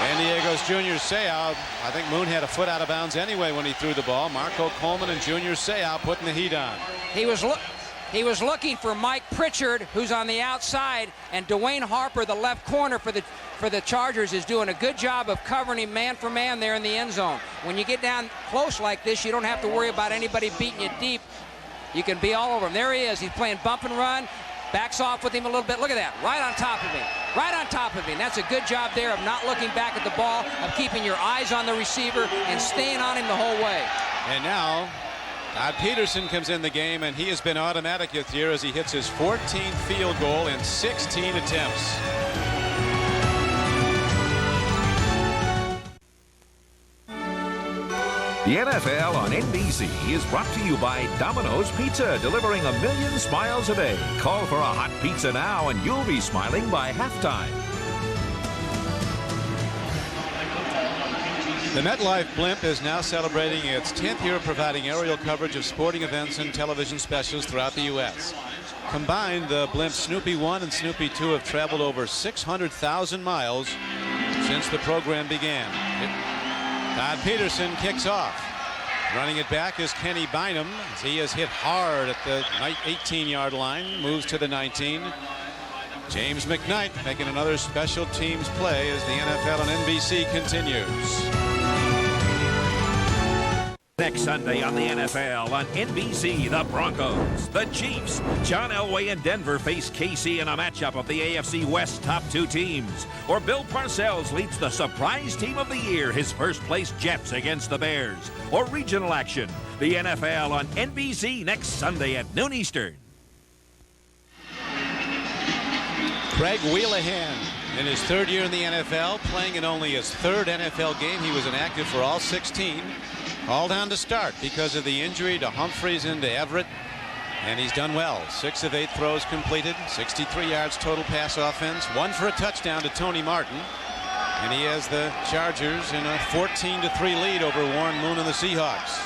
San Diego's Junior Seau, I think Moon had a foot out of bounds anyway when he threw the ball. Marco Coleman and Junior Seau putting the heat on. He was looking for Mike Pritchard, who's on the outside, and Dwayne Harper, the left corner for the Chargers, is doing a good job of covering him man for man there in the end zone. When you get down close like this, you don't have to worry about anybody beating you deep. You can be all over him. There he is. He's playing bump and run. Backs off with him a little bit. Look at that. Right on top of him. Right on top of him. That's a good job there of not looking back at the ball, of keeping your eyes on the receiver and staying on him the whole way. And now Todd Peterson comes in the game, and he has been automatic this year as he hits his 14th field goal in 16 attempts. The NFL on NBC is brought to you by Domino's Pizza, delivering 1 million smiles a day. Call for a hot pizza now and you'll be smiling by halftime. The MetLife blimp is now celebrating its 10th year of providing aerial coverage of sporting events and television specials throughout the U.S. Combined, the blimps Snoopy 1 and Snoopy 2 have traveled over 600,000 miles since the program began. Todd Peterson kicks off. Running it back is Kenny Bynum, as he is hit hard at the 18-yard line, moves to the 19. James McKnight making another special teams play as the NFL on NBC continues. Next Sunday on the NFL on NBC, the Broncos, the Chiefs. John Elway and Denver face KC in a matchup of the AFC West top 2 teams. Or Bill Parcells leads the surprise team of the year, his first-place Jets against the Bears. Or regional action, the NFL on NBC next Sunday at noon Eastern. Craig Wheelahan in his 3rd year in the NFL, playing in only his 3rd NFL game. He was inactive for all 16. Called down to start because of the injury to Humphreys and to Everett, and he's done well. 6 of 8 throws completed, 63 yards total pass offense, 1 for a touchdown to Tony Martin, and he has the Chargers in a 14-3 lead over Warren Moon and the Seahawks.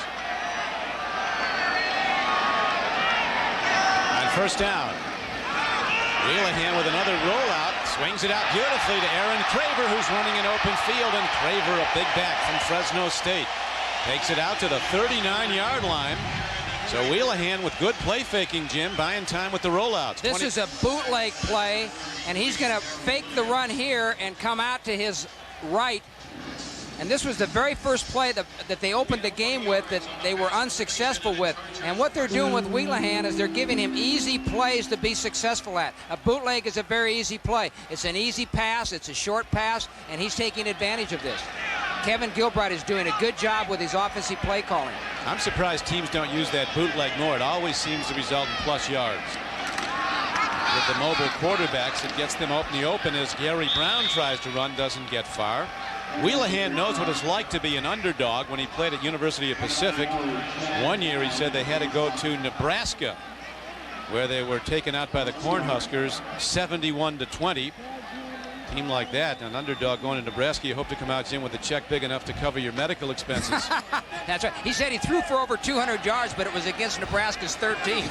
On first down, Wheelahan with another rollout, swings it out beautifully to Aaron Craver, who's running an open field, and Craver, a big back from Fresno State, takes it out to the 39-yard line. So Wheelahan with good play faking, Jim, buying time with the rollouts. This is a bootleg play, and he's going to fake the run here and come out to his right. And this was the very first play that they opened the game with that they were unsuccessful with. And what they're doing with Wheelahan is they're giving him easy plays to be successful at. A bootleg is a very easy play. It's an easy pass, it's a short pass, and he's taking advantage of this. Kevin Gilbride is doing a good job with his offensive play calling. I'm surprised teams don't use that bootleg more. It always seems to result in plus yards. With the mobile quarterbacks, it gets them out in the open as Gary Brown tries to run, doesn't get far. Wheelahan knows what it's like to be an underdog. When he played at University of Pacific, one year he said they had to go to Nebraska where they were taken out by the Cornhuskers 71-20. Team like that, an underdog going to Nebraska, you hope to come out, Jim, with a check big enough to cover your medical expenses. That's right. He said he threw for over 200 yards, but it was against Nebraska's 13.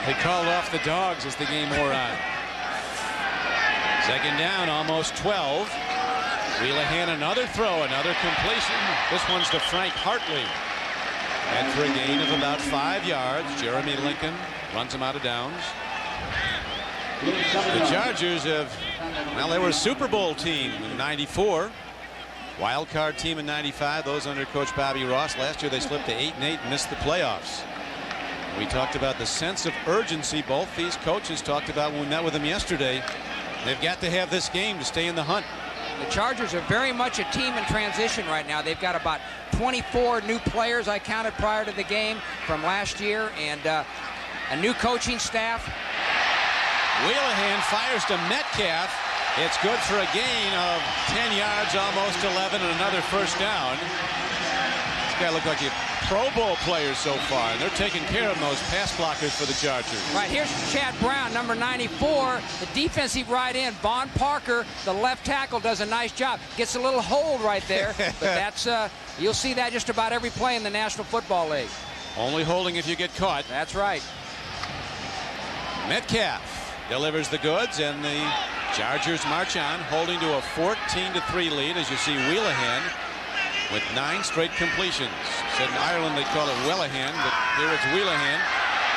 They called off the dogs as the game wore on. Second down, almost 12. Wheelahan, another throw, another completion. This one's to Frank Hartley. And for a gain of about 5 yards, Jeremy Lincoln runs him out of downs. The Chargers have, well, they were a Super Bowl team in '94. Wild card team in '95. Those under Coach Bobby Ross. Last year they slipped to 8-8 and missed the playoffs. We talked about the sense of urgency both these coaches talked about when we met with them yesterday. They've got to have this game to stay in the hunt. The Chargers are very much a team in transition right now. They've got about 24 new players I counted prior to the game from last year, and a new coaching staff. Wheelahan fires to Metcalf. It's good for a gain of 10 yards, almost 11, and another first down. This guy looked like a Pro Bowl player so far, and they're taking care of those pass blockers for the Chargers. Right, here's Chad Brown, number 94. The defensive right end, Von Parker, the left tackle, does a nice job. Gets a little hold right there, but that's you'll see that just about every play in the National Football League. Only holding if you get caught. That's right. Metcalf delivers the goods, and the Chargers march on, holding to a 14-3 lead as you see Wheelahan with 9 straight completions. Said in Ireland they call it Wheelahan, but here it's Wheelahan.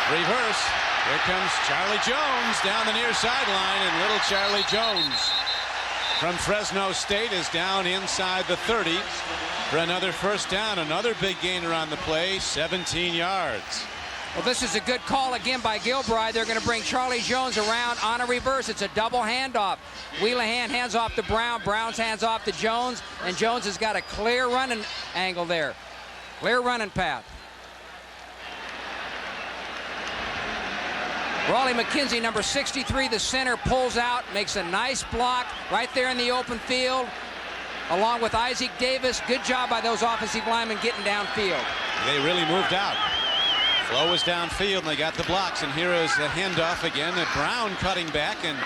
Reverse. Here comes Charlie Jones down the near sideline, and little Charlie Jones from Fresno State is down inside the 30 for another first down. Another big gainer on the play, 17 yards. Well, this is a good call again by Gilbride. They're going to bring Charlie Jones around on a reverse. It's a double handoff. Wheelahan hands off to Brown. Brown's hands off to Jones. And Jones has got a clear running angle there. Clear running path. Raleigh McKenzie, number 63, the center, pulls out, makes a nice block right there in the open field, along with Isaac Davis. Good job by those offensive linemen getting downfield. They really moved out. Flo was downfield, and they got the blocks, and here is the handoff again. And Brown cutting back, and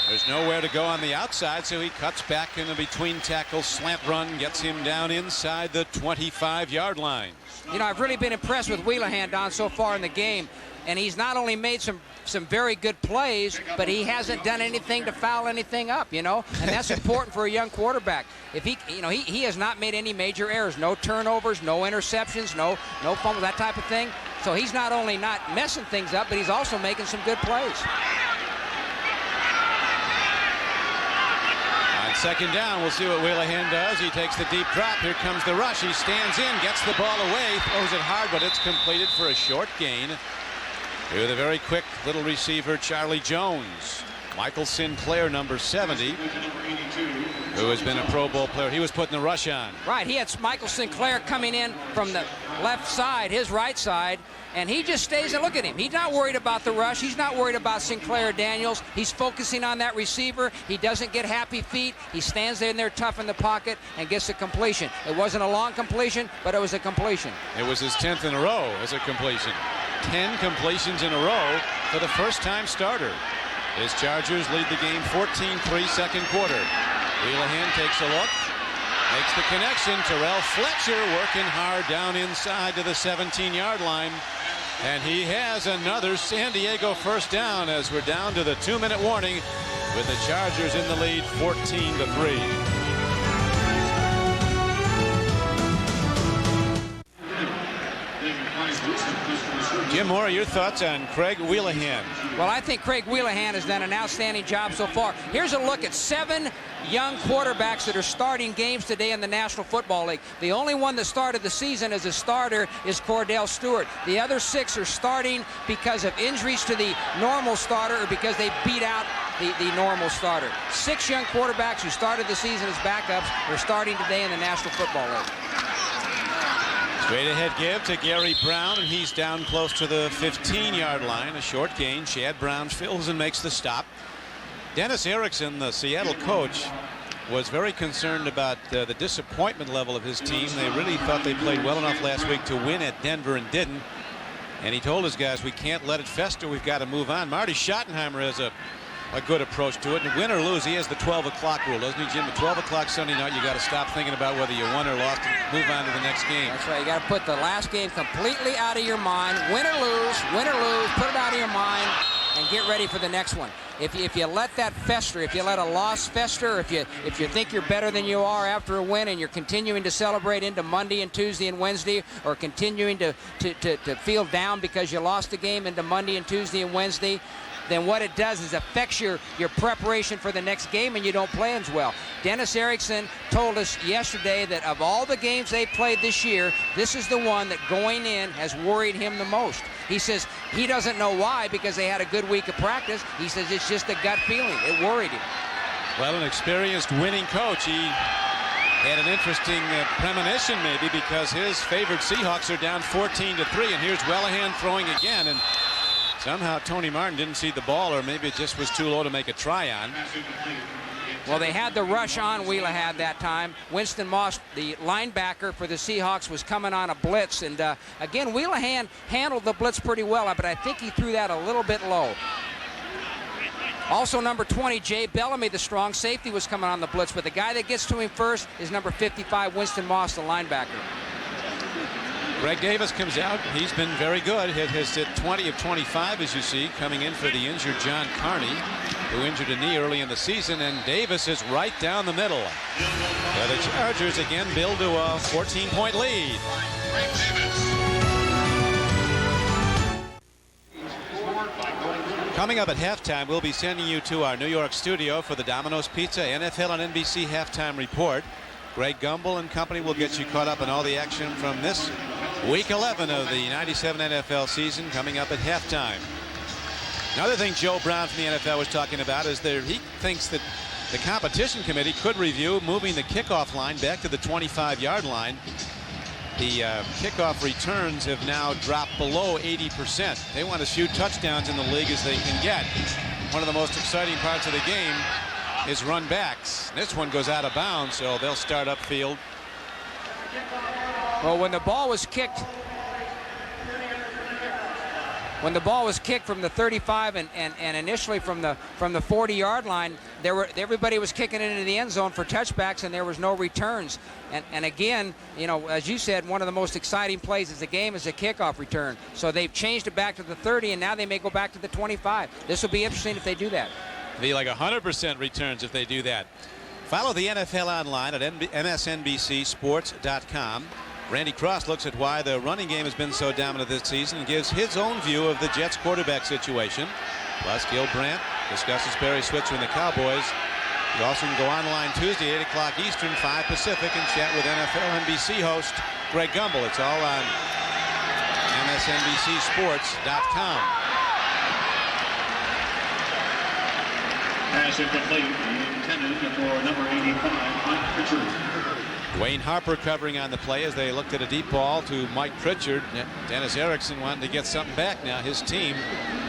there's nowhere to go on the outside, so he cuts back in a between tackles slant run, gets him down inside the 25-yard line. You know, I've really been impressed with Wheelahan, Don, so far in the game, and he's not only made some very good plays, but he hasn't done anything to foul anything up, you know, and that's important for a young quarterback. If he, you know, he has not made any major errors, no turnovers, no interceptions, no fumbles, that type of thing. So he's not only not messing things up, but he's also making some good plays. On second down, we'll see what Wheelahan does. He takes the deep drop. Here comes the rush. He stands in, gets the ball away, throws it hard, but it's completed for a short gain to the very quick little receiver, Charlie Jones. Michael Sinclair, number 70, who has been a Pro Bowl player. He was putting the rush on. Right, he had Michael Sinclair coming in from the left side, his right side, and he just stays and look at him. He's not worried about the rush. He's not worried about Sinclair Daniels. He's focusing on that receiver. He doesn't get happy feet. He stands there tough in the pocket and gets a completion. It wasn't a long completion, but it was a completion. It was his 10th in a row as a completion. 10 completions in a row for the first-time starter. His Chargers lead the game 14-3 second quarter. Wheelahan takes a look, makes the connection. Terrell Fletcher working hard down inside to the 17-yard line. And he has another San Diego first down as we're down to the 2-minute warning with the Chargers in the lead 14-3. Jim Mora, your thoughts on Craig Wheelahan? Well, I think Craig Wheelahan has done an outstanding job so far. Here's a look at 7 young quarterbacks that are starting games today in the National Football League. The only one that started the season as a starter is Cordell Stewart. The other 6 are starting because of injuries to the normal starter or because they beat out the normal starter. 6 young quarterbacks who started the season as backups are starting today in the National Football League. Straight ahead give to Gary Brown, and he's down close to the 15-yard line. A short gain. Chad Brown fills and makes the stop. Dennis Erickson, the Seattle coach, was very concerned about the disappointment level of his team. They really thought they played well enough last week to win at Denver and didn't. And he told his guys, we can't let it fester. We've got to move on. Marty Schottenheimer has a good approach to it. And win or lose, he has the 12 o'clock rule, doesn't he, Jim? At 12 o'clock Sunday night, you got to stop thinking about whether you won or lost and move on to the next game. That's right. You got to put the last game completely out of your mind. Win or lose, put it out of your mind, and get ready for the next one. If you let that fester, if you let a loss fester, if you think you're better than you are after a win, and you're continuing to celebrate into Monday and Tuesday and Wednesday, or continuing to feel down because you lost the game into Monday and Tuesday and Wednesday, then what it does is affects your preparation for the next game, and you don't play as well. Dennis Erickson told us yesterday that of all the games they played this year, this is the one that going in has worried him the most. He says he doesn't know why, because they had a good week of practice. He says it's just a gut feeling. It worried him. Well, an experienced winning coach. He had an interesting premonition maybe, because his favorite Seahawks are down 14-3, and here's Wheelahan throwing again, and somehow Tony Martin didn't see the ball, or maybe it just was too low to make a try on. Well, they had the rush on Wheelahan that time. Winston Moss, the linebacker for the Seahawks, was coming on a blitz. And again, Wheelahan handled the blitz pretty well, but I think he threw that a little bit low. Also, number 20, Jay Bellamy, the strong safety, was coming on the blitz, but the guy that gets to him first is number 55, Winston Moss, the linebacker. Greg Davis comes out. He's been very good. Has hit 20 of 25, as you see, coming in for the injured John Carney, who injured a knee early in the season, and Davis is right down the middle. The Chargers again build to a 14-point lead. Coming up at halftime, we'll be sending you to our New York studio for the Domino's Pizza NFL on NBC halftime report. Greg Gumbel and company will get you caught up on all the action from this Week 11 of the 97 NFL season, coming up at halftime. Another thing Joe Brown from the NFL was talking about is that he thinks that the competition committee could review moving the kickoff line back to the 25-yard line. The kickoff returns have now dropped below 80%. They want as few touchdowns in the league as they can get. One of the most exciting parts of the game is run backs. This one goes out of bounds, so they'll start upfield. Well, when the ball was kicked from the 35 and initially from the 40-yard line, everybody was kicking it into the end zone for touchbacks, and there was no returns. And again, you know, as you said, one of the most exciting plays of the game is a kickoff return. So they've changed it back to the 30, and now they may go back to the 25. This will be interesting if they do that. It'll be like 100% returns if they do that. Follow the NFL online at MSNBCSports.com. Randy Cross looks at why the running game has been so dominant this season and gives his own view of the Jets quarterback situation. Plus, Gil Brandt discusses Barry Switzer and the Cowboys. You also can go online Tuesday, 8 o'clock Eastern, 5 Pacific, and chat with NFL NBC host Greg Gumbel. It's all on MSNBCSports.com. Pass incomplete, intended for number 85, Mike Pritchard. Wayne Harper covering on the play as they looked at a deep ball to Mike Pritchard. Dennis Erickson wanting to get something back now. His team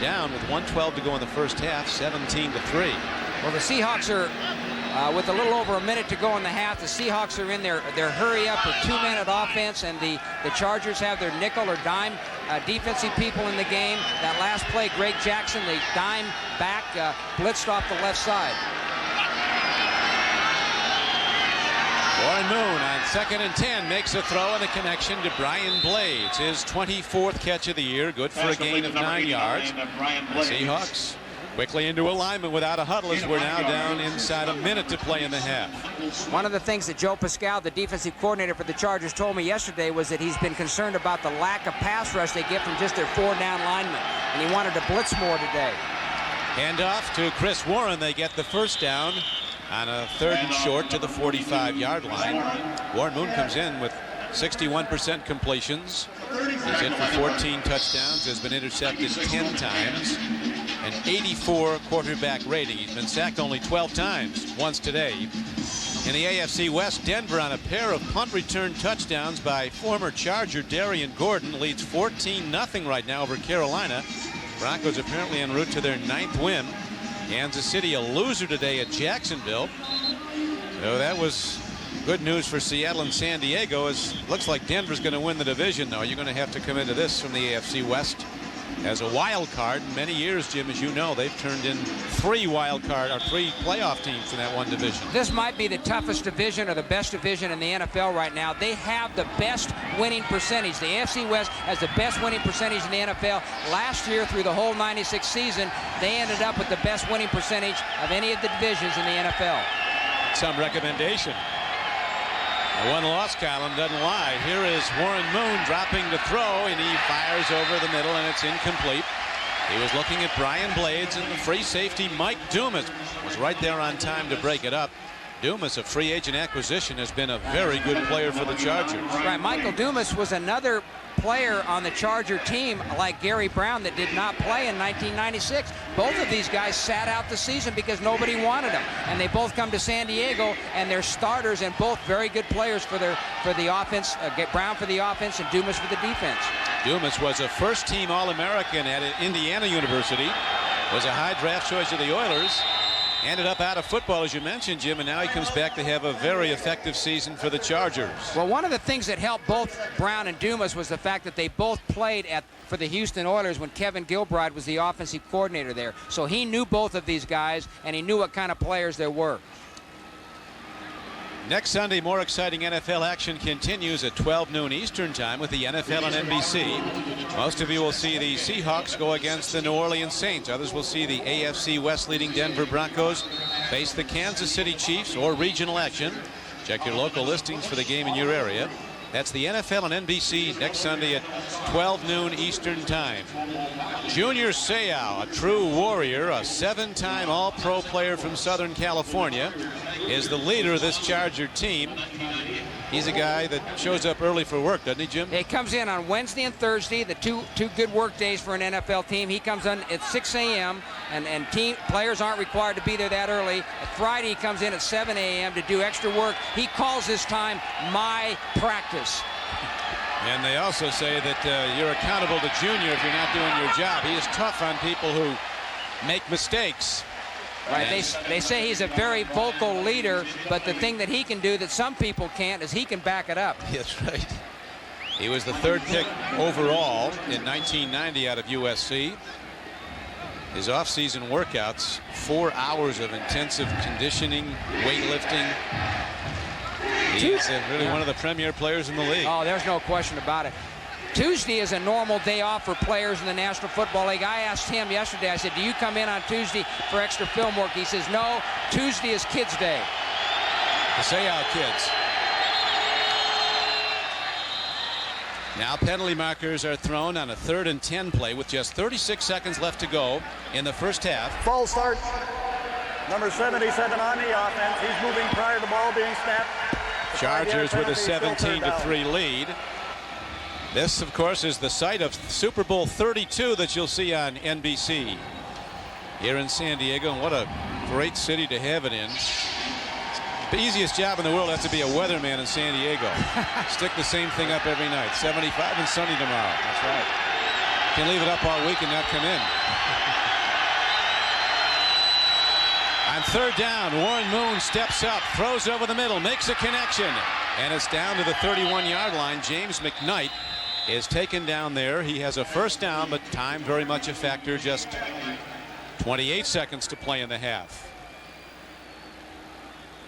down with 1:12 to go in the first half, 17-3. Well, the Seahawks are, with a little over a minute to go in the half, the Seahawks are in their hurry-up or two-minute offense, and the Chargers have their nickel or dime defensive people in the game. That last play, Greg Jackson, the dime back, blitzed off the left side. Warren Moon on 2nd and 10 makes a throw and a connection to Brian Blades. His 24th catch of the year, good for a gain of 9 yards. The Seahawks quickly into alignment without a huddle as we're now down inside a minute to play in the half. One of the things that Joe Pascal, the defensive coordinator for the Chargers, told me yesterday was that he's been concerned about the lack of pass rush they get from just their 4-down linemen, and he wanted to blitz more today. Handoff to Chris Warren. They get the first down on a 3rd and short to the 45-yard line. Warren Moon comes in with 61% completions. He's in for 14 touchdowns, has been intercepted 10 times, an 84 quarterback rating. He's been sacked only 12 times, once today. In the AFC West, Denver on a pair of punt return touchdowns by former Charger Darian Gordon leads 14-0 right now over Carolina. Broncos apparently en route to their 9th win. Kansas City a loser today at Jacksonville. So that was Good news for Seattle and San Diego is looks like Denver's going to win the division, though. You're going to have to come into this from the AFC West as a wild card. In many years, Jim, as you know, they've turned in 3 playoff teams in that one division. This might be the toughest division or the best division in the NFL right now. They have the best winning percentage. The AFC West has the best winning percentage in the NFL. Last year, through the whole 96 season, they ended up with the best winning percentage of any of the divisions in the NFL. Some recommendation. The one-loss column doesn't lie. Here is Warren Moon dropping to throw, and he fires over the middle, and it's incomplete. He was looking at Brian Blades, and the free safety Mike Dumas was right there on time to break it up. Dumas, a free agent acquisition, has been a very good player for the Chargers. Right, Michael Dumas was another player on the Charger team like Gary Brown that did not play in 1996. Both of these guys sat out the season because nobody wanted them, and they both come to San Diego, and they're starters and both very good players for the offense. Brown for the offense and Dumas for the defense. Dumas was a first-team All-American at Indiana University, was a high draft choice of the Oilers. Ended up out of football, as you mentioned, Jim, and now he comes back to have a very effective season for the Chargers. Well, one of the things that helped both Brown and Dumas was the fact that they both played for the Houston Oilers when Kevin Gilbride was the offensive coordinator there. So he knew both of these guys, and he knew what kind of players there were. Next Sunday, more exciting NFL action continues at 12 noon Eastern time with the NFL on NBC. Most of you will see the Seahawks go against the New Orleans Saints. Others will see the AFC West leading Denver Broncos face the Kansas City Chiefs or regional action. Check your local listings for the game in your area. That's the NFL on NBC next Sunday at 12 noon Eastern time. Junior Seau, a true warrior, a 7-time All-Pro player from Southern California, is the leader of this Charger team. He's a guy that shows up early for work, doesn't he, Jim? He comes in on Wednesday and Thursday, the two good work days for an NFL team. He comes in at 6 a.m. and team players aren't required to be there that early. At Friday, he comes in at 7 a.m. to do extra work. He calls this time my practice. And they also say that you're accountable to Junior if you're not doing your job. He is tough on people who make mistakes. Right, they say he's a very vocal leader, but the thing that he can do that some people can't is he can back it up. That's right. He was the 3rd pick overall in 1990 out of USC. His off-season workouts, 4 hours of intensive conditioning, weightlifting. He's really one of the premier players in the league. Oh, there's no question about it. Tuesday is a normal day off for players in the National Football League. I asked him yesterday, I said, do you come in on Tuesday for extra film work? He says, no, Tuesday is Kids Day. The Seau kids. Now penalty markers are thrown on a 3rd and 10 play with just 36 seconds left to go in the first half. False start. Number 77 on the offense. He's moving prior to the ball being snapped. Chargers with a 17-3 lead. This, of course, is the site of Super Bowl 32 that you'll see on NBC here in San Diego. And what a great city to have it in. The easiest job in the world has to be a weatherman in San Diego. Stick the same thing up every night. 75 and sunny tomorrow. That's right. Can leave it up all week and not come in. On 3rd down, Warren Moon steps up, throws over the middle, makes a connection, and it's down to the 31-yard line. James McKnight is taken down there. He has a first down, but time very much a factor. Just 28 seconds to play in the half.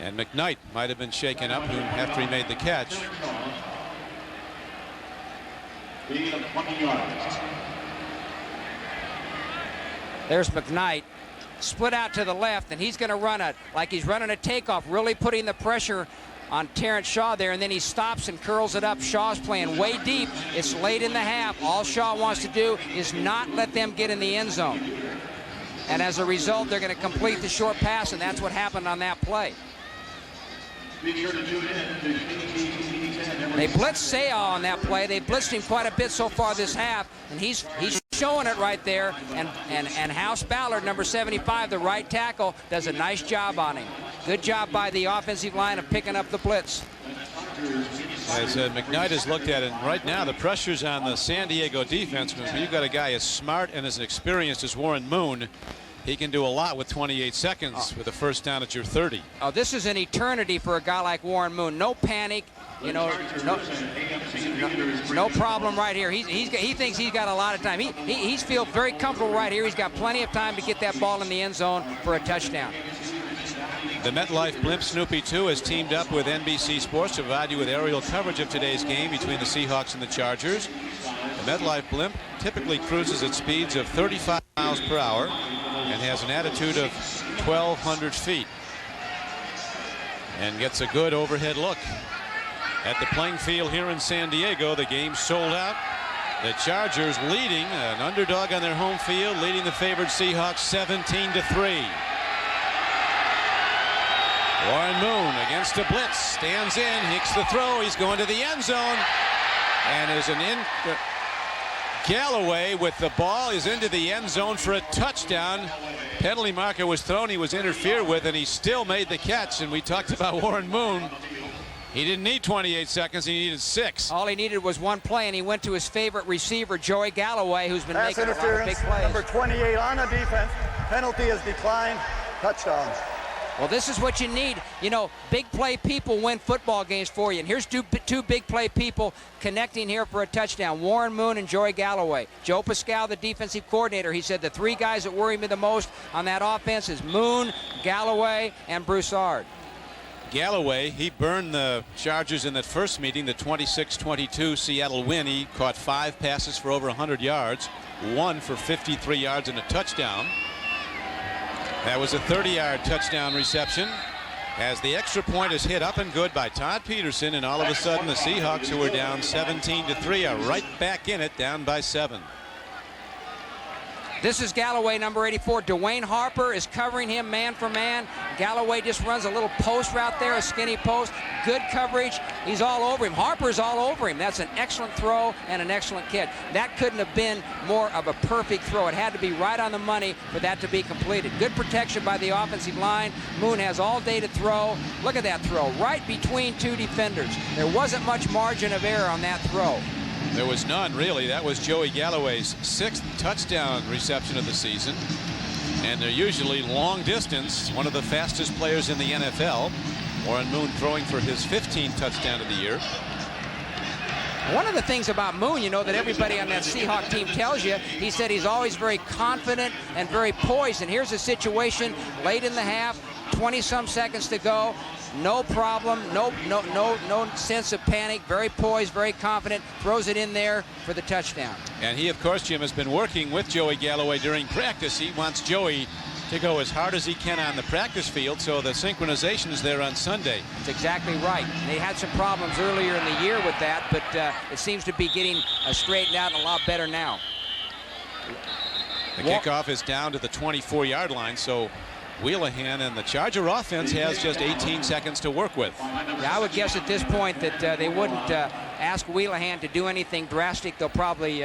And McKnight might have been shaken up after he made the catch. There's McKnight. Split out to the left, and he's going to run it like he's running a takeoff, really putting the pressure on Terrence Shaw there, and then he stops and curls it up. Shaw's playing way deep. It's late in the half. All Shaw wants to do is not let them get in the end zone. And as a result, they're going to complete the short pass, and that's what happened on that play. They blitzed Seau on that play. They blitzed him quite a bit so far this half, and he's showing it right there. And House Ballard, number 75, the right tackle, does a nice job on him. Good job by the offensive line of picking up the blitz. As McKnight has looked at it, right now the pressure's on the San Diego defense. But you've got a guy as smart and as experienced as Warren Moon. he can do a lot with 28 seconds with a first down at your 30. Oh, this is an eternity for a guy like Warren Moon. No panic, you know, no problem right here. He thinks he's got a lot of time. He's feel very comfortable right here. He's got plenty of time to get that ball in the end zone for a touchdown. The MetLife Blimp Snoopy 2 has teamed up with NBC Sports to provide you with aerial coverage of today's game between the Seahawks and the Chargers. The MetLife Blimp typically cruises at speeds of 35 miles per hour and has an altitude of 1,200 feet and gets a good overhead look at the playing field here in San Diego. The game's sold out. The Chargers leading, an underdog on their home field, leading the favored Seahawks 17-3. Warren Moon against a blitz, stands in, hits the throw, he's going to the end zone, and is Galloway with the ball is into the end zone for a touchdown. Penalty marker was thrown, he was interfered with, and he still made the catch. And we talked about Warren Moon. He didn't need 28 seconds, he needed 6. All he needed was one play, and he went to his favorite receiver, Joey Galloway, who's been making a lot of big plays. Number 28 on the defense. Penalty is declined. Touchdown. Well, this is what you need. You know, big play people win football games for you. And here's two big play people connecting here for a touchdown. Warren Moon and Joey Galloway. Joe Pascal, the defensive coordinator, he said the 3 guys that worry me the most on that offense is Moon, Galloway, and Broussard. Galloway, he burned the Chargers in that first meeting, the 26-22 Seattle win. He caught 5 passes for over 100 yards, 1 for 53 yards and a touchdown. That was a 30-yard touchdown reception as the extra point is hit up and good by Todd Peterson, and all of a sudden the Seahawks, who were down 17-3, are right back in it, down by 7. This is Galloway, number 84. Dwayne Harper is covering him man for man. Galloway just runs a little post route there, a skinny post. Good coverage. He's all over him. Harper's all over him. That's an excellent throw and an excellent catch. That couldn't have been more of a perfect throw. It had to be right on the money for that to be completed. Good protection by the offensive line. Moon has all day to throw. Look at that throw, right between 2 defenders. There wasn't much margin of error on that throw. There was none, really. That was Joey Galloway's 6th touchdown reception of the season. And they're usually long distance, one of the fastest players in the NFL. Warren Moon throwing for his 15th touchdown of the year. One of the things about Moon, you know, that everybody on that Seahawk team tells you, he said he's always very confident and very poised. And here's a situation late in the half, 20-some seconds to go. No problem, no sense of panic, very poised, very confident, throws it in there for the touchdown. And he, of course, Jim, has been working with Joey Galloway during practice. He wants Joey to go as hard as he can on the practice field, so the synchronization is there on Sunday. That's exactly right. They had some problems earlier in the year with that, but it seems to be getting straightened out and a lot better now. The kickoff is down to the 24-yard line, so Wheelahan and the Charger offense has just 18 seconds to work with. Yeah, I would guess at this point that they wouldn't ask Wheelahan to do anything drastic. They'll probably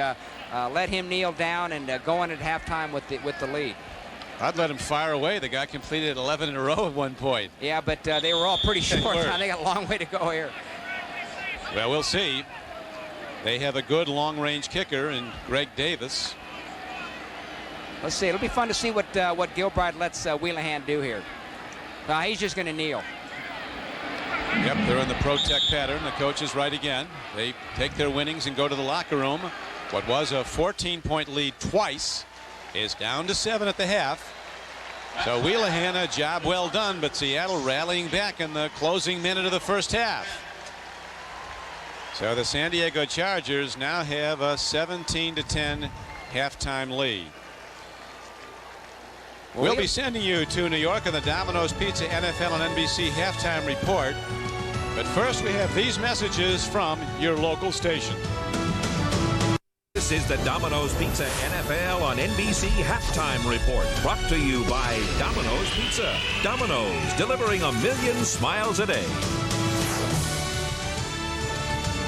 let him kneel down and go in at halftime with the lead. I'd let him fire away. The guy completed 11 in a row at one point. Yeah, but they were all pretty short. They got a long way to go here. Well, we'll see. They have a good long-range kicker in Greg Davis. Let's see. It'll be fun to see what Gilbride lets Wheelahan do here. He's just going to kneel. Yep, they're in the protect pattern. The coach is right again. They take their winnings and go to the locker room. What was a 14-point lead twice is down to 7 at the half. So Wheelahan, a job well done, but Seattle rallying back in the closing minute of the first half. So the San Diego Chargers now have a 17-10 halftime lead. We'll be sending you to New York on the Domino's Pizza NFL and NBC halftime report. But first, we have these messages from your local station. This is the Domino's Pizza NFL on NBC halftime report, brought to you by Domino's Pizza. Domino's, delivering 1 million smiles a day.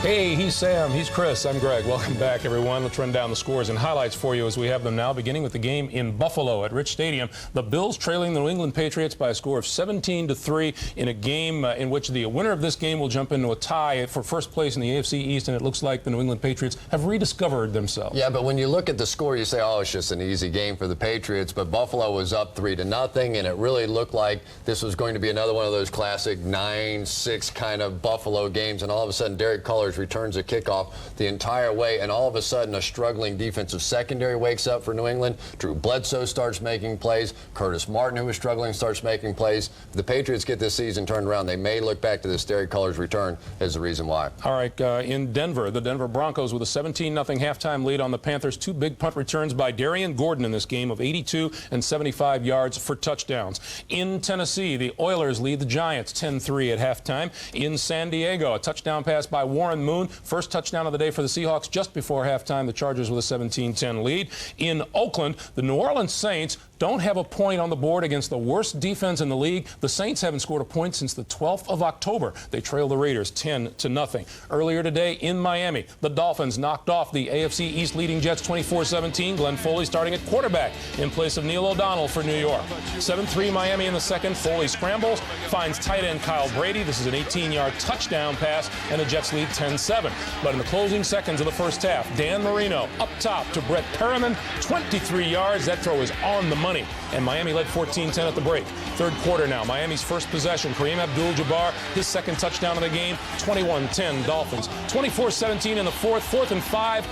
Hey, he's Sam, he's Chris, I'm Greg. Welcome back, everyone. Let's run down the scores and highlights for you as we have them now, beginning with the game in Buffalo at Rich Stadium. The Bills trailing the New England Patriots by a score of 17-3 in a game in which the winner of this game will jump into a tie for first place in the AFC East, and it looks like the New England Patriots have rediscovered themselves. Yeah, but when you look at the score, you say, oh, it's just an easy game for the Patriots, but Buffalo was up 3-0, and it really looked like this was going to be another one of those classic 9-6 kind of Buffalo games, and all of a sudden Derek Cullors returns a kickoff the entire way, and all of a sudden a struggling defensive secondary wakes up for New England. Drew Bledsoe starts making plays. Curtis Martin, who was struggling, starts making plays. If the Patriots get this season turned around, they may look back to this Derek Cullors return as the reason why. All right, in Denver, the Denver Broncos with a 17-0 halftime lead on the Panthers. Two big punt returns by Darian Gordon in this game of 82 and 75 yards for touchdowns. In Tennessee, the Oilers lead the Giants 10-3 at halftime. In San Diego, a touchdown pass by Warren Moon. First touchdown of the day for the Seahawks just before halftime. The Chargers with a 17-10 lead. In Oakland, the New Orleans Saints don't have a point on the board against the worst defense in the league. The Saints haven't scored a point since the 12th of October. They trail the Raiders 10-0. Earlier today in Miami, the Dolphins knocked off the AFC East leading Jets 24-17. Glenn Foley starting at quarterback in place of Neil O'Donnell for New York. 7-3 Miami in the second. Foley scrambles, finds tight end Kyle Brady. This is an 18-yard touchdown pass, and the Jets lead 10-7. But in the closing seconds of the first half, Dan Marino up top to Brett Perriman, 23 yards. That throw is on the money, and Miami led 14-10 at the break. Third quarter now, Miami's first possession. Kareem Abdul-Jabbar, his second touchdown of the game, 21-10 Dolphins. 24-17 in the fourth, 4th and 5.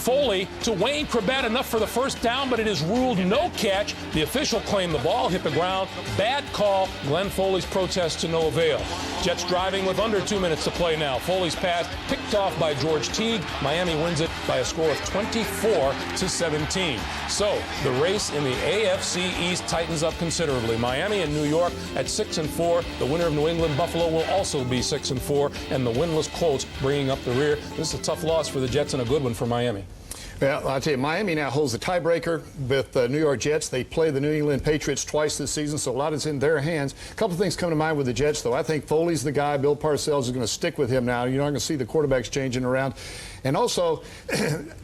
Foley to Wayne Krebet, enough for the first down, but it is ruled no catch. The official claimed the ball hit the ground. Bad call. Glenn Foley's protest to no avail. Jets driving with under 2 minutes to play now. Foley's pass picked off by George Teague. Miami wins it by a score of 24-17. So the race in the AFC East tightens up considerably. Miami and New York at 6-4. The winner of New England Buffalo will also be 6-4, and the winless Colts bringing up the rear. This is a tough loss for the Jets and a good one for Miami. Well, I'll tell you, Miami now holds the tiebreaker with the New York Jets. They play the New England Patriots twice this season, so a lot is in their hands. A couple of things come to mind with the Jets, though. I think Foley's the guy. Bill Parcells is going to stick with him now. You're not going to see the quarterbacks changing around. And also,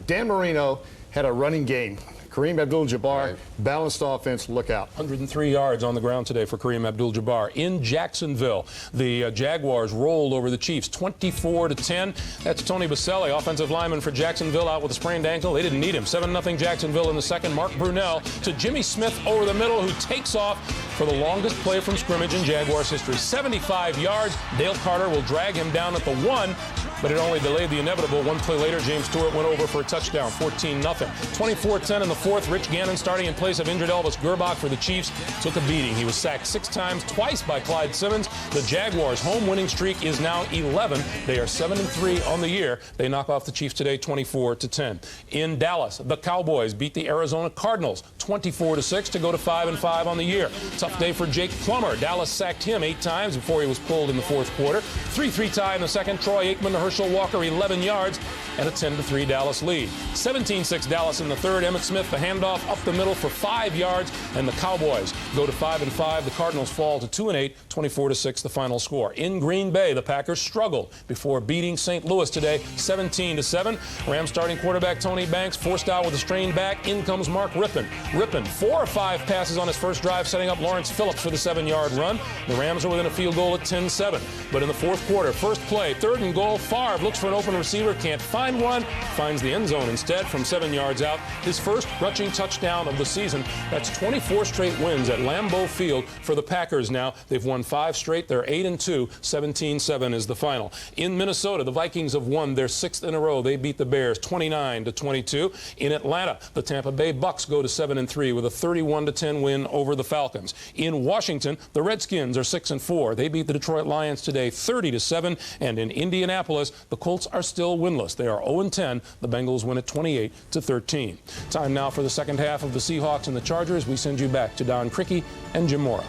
Dan Marino had a running game. Kareem Abdul-Jabbar, balanced offense, look out. 103 yards on the ground today for Kareem Abdul-Jabbar. In Jacksonville, the Jaguars rolled over the Chiefs 24-10. That's Tony Baselli, offensive lineman for Jacksonville, out with a sprained ankle. They didn't need him. 7-0 Jacksonville in the second. Mark Brunell to Jimmy Smith over the middle, who takes off for the longest play from scrimmage in Jaguars history. 75 yards. Dale Carter will drag him down at the 1, but it only delayed the inevitable. One play later, James Stewart went over for a touchdown, 14-0. 24-10 in the fourth. Rich Gannon starting in place of injured Elvis Gerbach for the Chiefs took a beating. He was sacked 6 times, twice by Clyde Simmons. The Jaguars' home winning streak is now 11. They are 7-3 on the year. They knock off the Chiefs today 24-10. In Dallas, the Cowboys beat the Arizona Cardinals 24-6 to go to 5-5 on the year. Tough day for Jake Plummer. Dallas sacked him 8 times before he was pulled in the fourth quarter. 3-3 tie in the second. Troy Aikman to Herschel Walker, 11 yards, and a 10-3 Dallas lead. 17-6 Dallas in the third. Emmett Smith, the handoff up the middle for 5 yards, and the Cowboys go to 5-5. The Cardinals fall to 2-8, 24-6 the final score. In Green Bay, the Packers struggled before beating St. Louis today 17-7. Rams starting quarterback Tony Banks forced out with a strained back. In comes Mark Rippon. Rippon, 4 or 5 passes on his first drive, setting up Lawrence Phillips for the 7-yard run. The Rams are within a field goal at 10-7. But in the fourth quarter, first play, 3rd and goal, Favre looks for an open receiver, can't find one, finds the end zone instead from 7 yards out. His first rushing touchdown of the season. That's 24 straight wins at Lambeau Field for the Packers now. They've won 5 straight. They're 8-2. 17-7 is the final. In Minnesota, the Vikings have won their 6th in a row. They beat the Bears 29-22. In Atlanta, the Tampa Bay Bucks go to 7-3 with a 31-10 win over the Falcons. In Washington, the Redskins are 6-4. They beat the Detroit Lions today 30-7. And in Indianapolis, the Colts are still winless. They are 0-10. The Bengals win at 28-13. Time now for the second half of the Seahawks and the Chargers. We send you back to Don Criqui and Jim Mora.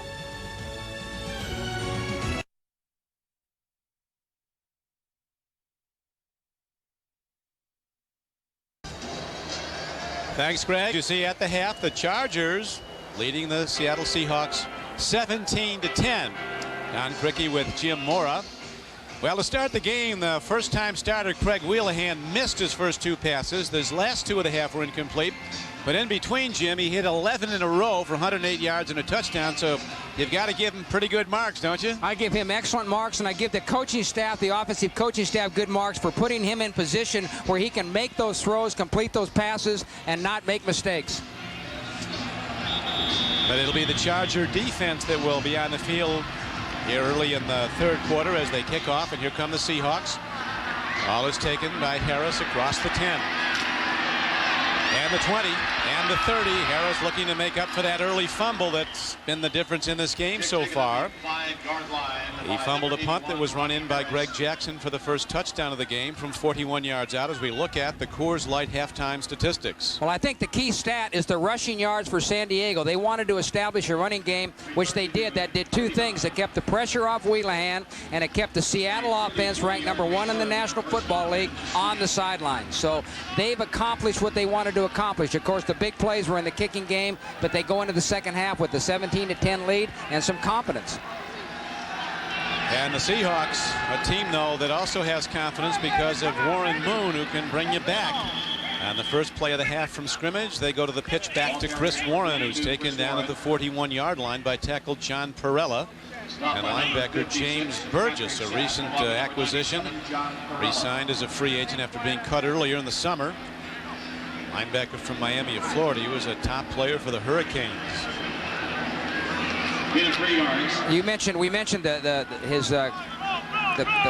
Thanks, Greg. You see at the half, the Chargers leading the Seattle Seahawks 17-10. Don Criqui with Jim Mora. Well, to start the game, the first-time starter Craig Wheelahan missed his first 2 passes. His last 2.5 were incomplete. But in between, Jim, he hit 11 in a row for 108 yards and a touchdown. So you've got to give him pretty good marks, don't you? I give him excellent marks, and I give the coaching staff, the offensive coaching staff, good marks for putting him in position where he can make those throws, complete those passes, and not make mistakes. But it'll be the Charger defense that will be on the field here early in the 3rd quarter as they kick off. And here come the Seahawks. Ball is taken by Harris across the 10. And the 20 and the 30. Harris looking to make up for that early fumble that's been the difference in this game so far. He fumbled a punt that was run in by Greg Jackson for the first touchdown of the game from 41 yards out as we look at the Coors Light halftime statistics. Well, I think the key stat is the rushing yards for San Diego. They wanted to establish a running game, which they did. That did 2 things. It kept the pressure off Wheelahan, and it kept the Seattle offense, ranked #1 in the National Football League, on the sidelines. So they've accomplished what they wanted to accomplish. Of course, the big plays were in the kicking game, but they go into the second half with the 17-10 lead and some confidence. And the Seahawks, a team, though, that also has confidence because of Warren Moon, who can bring you back. On the first play of the half from scrimmage, they go to the pitch back to Chris Warren, who's taken down at the 41-yard line by tackle John Perella. And linebacker James Burgess, a recent acquisition, re-signed as a free agent after being cut earlier in the summer. Linebacker from Miami of Florida. He was a top player for the Hurricanes. We mentioned the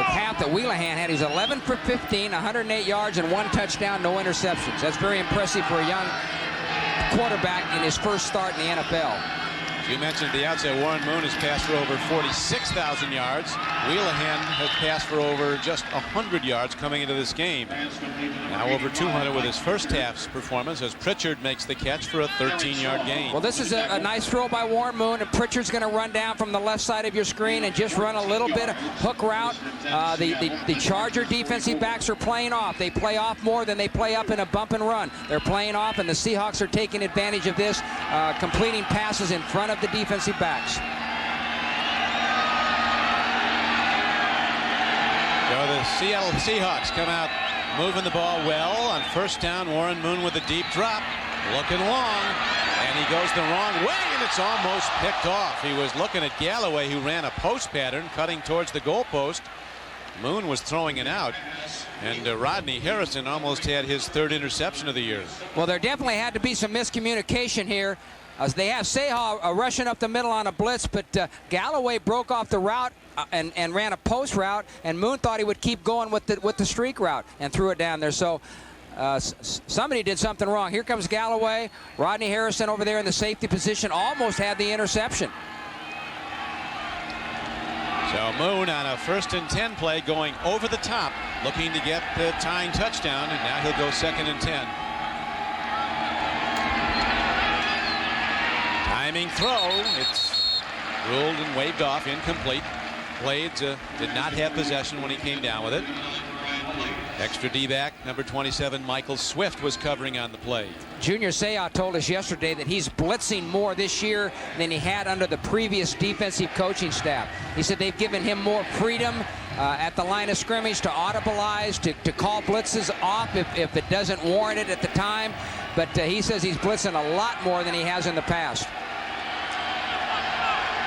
half that Wheelahan had. He's 11 for 15, 108 yards and 1 touchdown, no interceptions. That's very impressive for a young quarterback in his first start in the NFL. You mentioned at the outset, Warren Moon has passed for over 46,000 yards. Wheelahan has passed for over just 100 yards coming into this game. Now over 200 with his first half's performance as Pritchard makes the catch for a 13-yard gain. Well, this is a nice throw by Warren Moon, and Pritchard's going to run down from the left side of your screen and just run a little bit of hook route. The Charger defensive backs are playing off. They play off more than they play up in a bump and run. They're playing off, and the Seahawks are taking advantage of this, completing passes in front of the defensive backs. So the Seattle Seahawks come out moving the ball well. On first down, Warren Moon with a deep drop, looking long, and he goes the wrong way, and it's almost picked off. He was looking at Galloway, who ran a post pattern, cutting towards the goalpost. Moon was throwing it out, and Rodney Harrison almost had his 3rd interception of the year. Well, there definitely had to be some miscommunication here. As they have Seha rushing up the middle on a blitz, but Galloway broke off the route and ran a post route, and Moon thought he would keep going with the streak route and threw it down there. So somebody did something wrong. Here comes Galloway. Rodney Harrison over there in the safety position almost had the interception. So Moon on a 1st and 10 play going over the top, looking to get the tying touchdown, and now he'll go 2nd and 10. Timing throw. It's ruled and waved off, incomplete. Blades did not have possession when he came down with it. Extra D-back, number 27, Michael Swift, was covering on the play. Junior Seah told us yesterday that he's blitzing more this year than he had under the previous defensive coaching staff. He said they've given him more freedom at the line of scrimmage to audibilize, to call blitzes off if it doesn't warrant it at the time. But he says he's blitzing a lot more than he has in the past.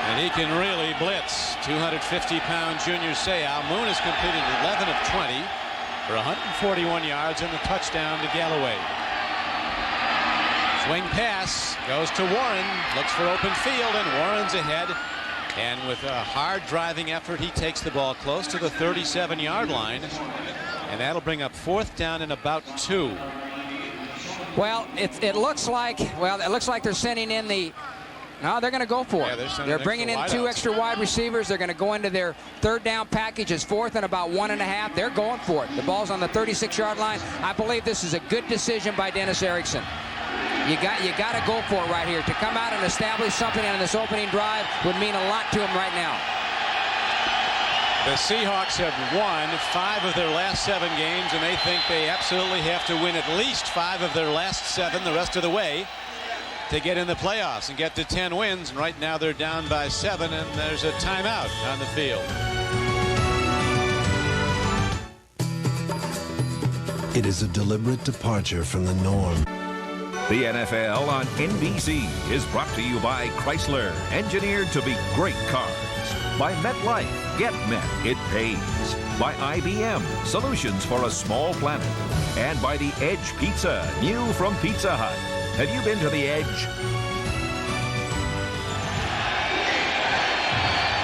And he can really blitz. 250-pound Junior Seah. Moon has completed 11 of 20 for 141 yards and the touchdown to Galloway. Swing pass goes to Warren. Looks for open field, and Warren's ahead. And with a hard driving effort, he takes the ball close to the 37-yard line. And that'll bring up 4th down and about 2. Well, it looks like they're sending in the. No, they're going to go for it. They're bringing in 2 extra wide receivers. They're going to go into their 3rd down package. It's 4th and about 1.5. They're going for it. The ball's on the 36-yard line. I believe this is a good decision by Dennis Erickson. You got to go for it right here. To come out and establish something in this opening drive would mean a lot to him right now. The Seahawks have won 5 of their last 7 games, and they think they absolutely have to win at least 5 of their last 7 the rest of the way to get in the playoffs and get to 10 wins. And right now they're down by 7, and there's a timeout on the field. It is a deliberate departure from the norm. The NFL on NBC is brought to you by Chrysler, engineered to be great cars. By MetLife, get Met, it pays. By IBM, solutions for a small planet. And by the Edge Pizza, new from Pizza Hut. Have you been to the Edge?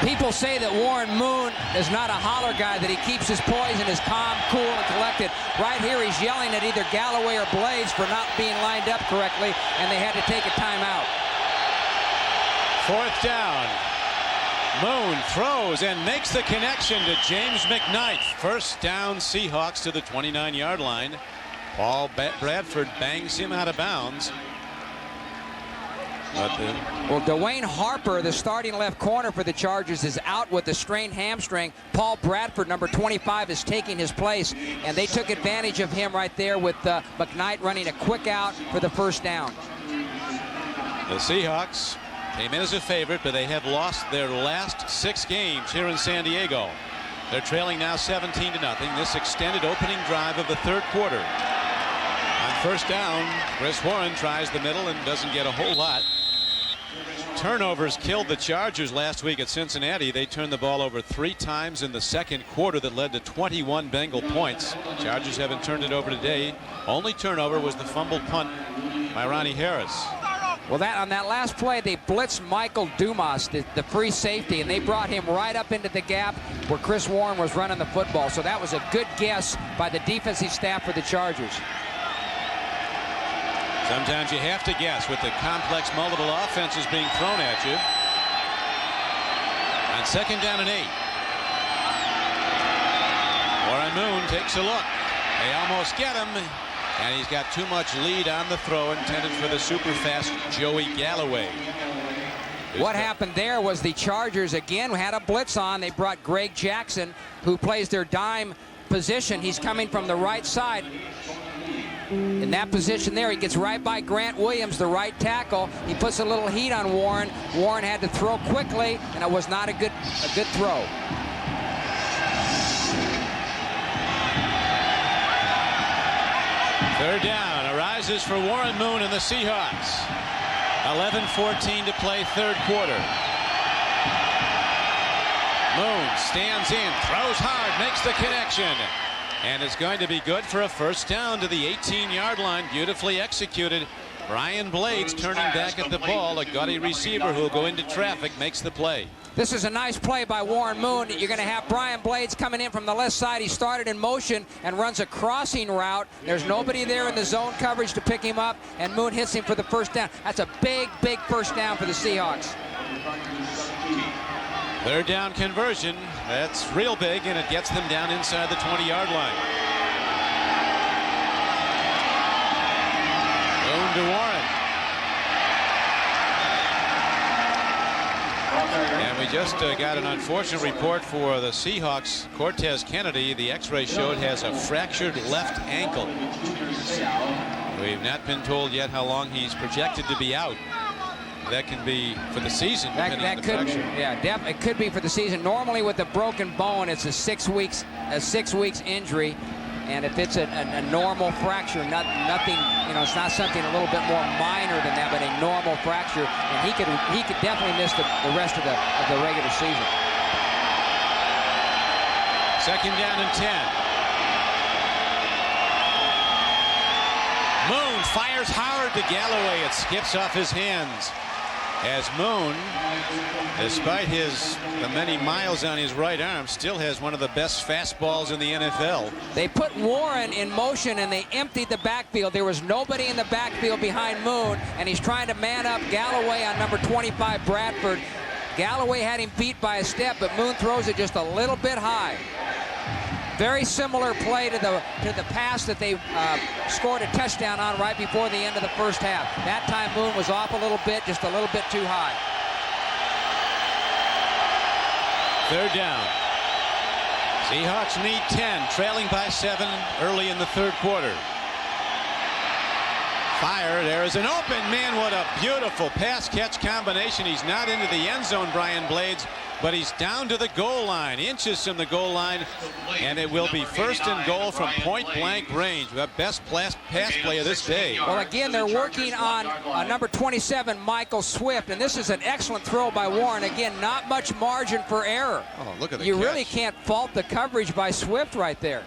People say that Warren Moon is not a holler guy, that he keeps his poise and is calm, cool, and collected. Right here, he's yelling at either Galloway or Blades for not being lined up correctly, and they had to take a timeout. 4th down. Moon throws and makes the connection to James McKnight. 1st down, Seahawks to the 29-yard line. Paul Bradford bangs him out of bounds. Well, Dwayne Harper, the starting left corner for the Chargers, is out with a strained hamstring. Paul Bradford, number 25, is taking his place, and they took advantage of him right there with McKnight running a quick out for the 1st down. The Seahawks came in as a favorite, but they have lost their last 6 games here in San Diego. They're trailing now 17-0. This extended opening drive of the 3rd quarter. On 1st down, Chris Warren tries the middle and doesn't get a whole lot. Turnovers killed the Chargers last week at Cincinnati. They turned the ball over 3 times in the 2nd quarter that led to 21 Bengal points. Chargers haven't turned it over today. Only turnover was the fumbled punt by Ronnie Harris. Well, on that last play, they blitzed Michael Dumas, the free safety, and they brought him right up into the gap where Chris Warren was running the football. So that was a good guess by the defensive staff for the Chargers. Sometimes you have to guess with the complex multiple offenses being thrown at you. On 2nd down and 8. Warren Moon takes a look. They almost get him, and he's got too much lead on the throw intended for the super fast Joey Galloway. What happened there was the Chargers again had a blitz on. They brought Greg Jackson, who plays their dime position. He's coming from the right side. In that position there, he gets right by Grant Williams, the right tackle. He puts a little heat on Warren. Warren had to throw quickly, and it was not a good throw. Third down arises for Warren Moon and the Seahawks. 11:14 to play, 3rd quarter. Moon stands in, throws hard, makes the connection. And it's going to be good for a 1st down to the 18-yard line. Beautifully executed. Brian Blades turning back at the ball. A gutty receiver who will go into traffic makes the play. This is a nice play by Warren Moon. You're going to have Brian Blades coming in from the left side. He started in motion and runs a crossing route. There's nobody there in the zone coverage to pick him up, and Moon hits him for the 1st down. That's a big, big 1st down for the Seahawks. 3rd down conversion. That's real big, and it gets them down inside the 20-yard line. Moon to Warren. And we just got an unfortunate report for the Seahawks. Cortez Kennedy, the x-ray showed, has a fractured left ankle. We've not been told yet how long he's projected to be out. That can be for the season. That could, yeah, it could be for the season. Normally, with a broken bone, it's a 6 weeks injury, and if it's a normal fracture, nothing, it's not something a little bit more minor than that, but a normal fracture, and he could definitely miss the rest of the regular season. 2nd down and 10. Moon fires hard to Galloway. It skips off his hands. As Moon, despite the many miles on his right arm, still has one of the best fastballs in the NFL. They put Warren in motion and they emptied the backfield. There was nobody in the backfield behind Moon, and he's trying to man up Galloway on number 25, Bradford. Galloway had him beat by a step, but Moon throws it just a little bit high. Very similar play to the pass that they scored a touchdown on right before the end of the 1st half. That time Moon was off a little bit, just a little bit too high. 3rd down. Seahawks need 10, trailing by 7 early in the 3rd quarter. Fire. There is an open man. What a beautiful pass-catch combination. He's not into the end zone, Brian Blades, but he's down to the goal line, inches from the goal line, and it will be first and goal from point-blank range. The best pass play of this day. Well, again, they're working on number 27, Michael Swift, and this is an excellent throw by Warren. Again, not much margin for error. Oh, look at the You catch. really can't fault the coverage by Swift right there.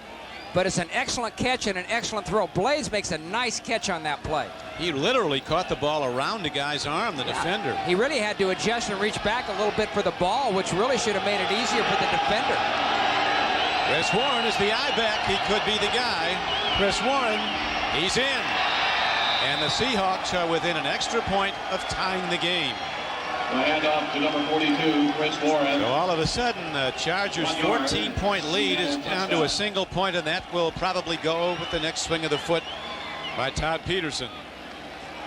But it's an excellent catch and an excellent throw. Blades makes a nice catch on that play. He literally caught the ball around the guy's arm, the defender. He really had to adjust and reach back a little bit for the ball, which really should have made it easier for the defender. Chris Warren is the I-back. He could be the guy. Chris Warren, he's in. And the Seahawks are within an extra point of tying the game. The handoff to number 42, Chris Warren. So all of a sudden, the Chargers' 14-point lead is down to a single point, and that will probably go with the next swing of the foot by Todd Peterson.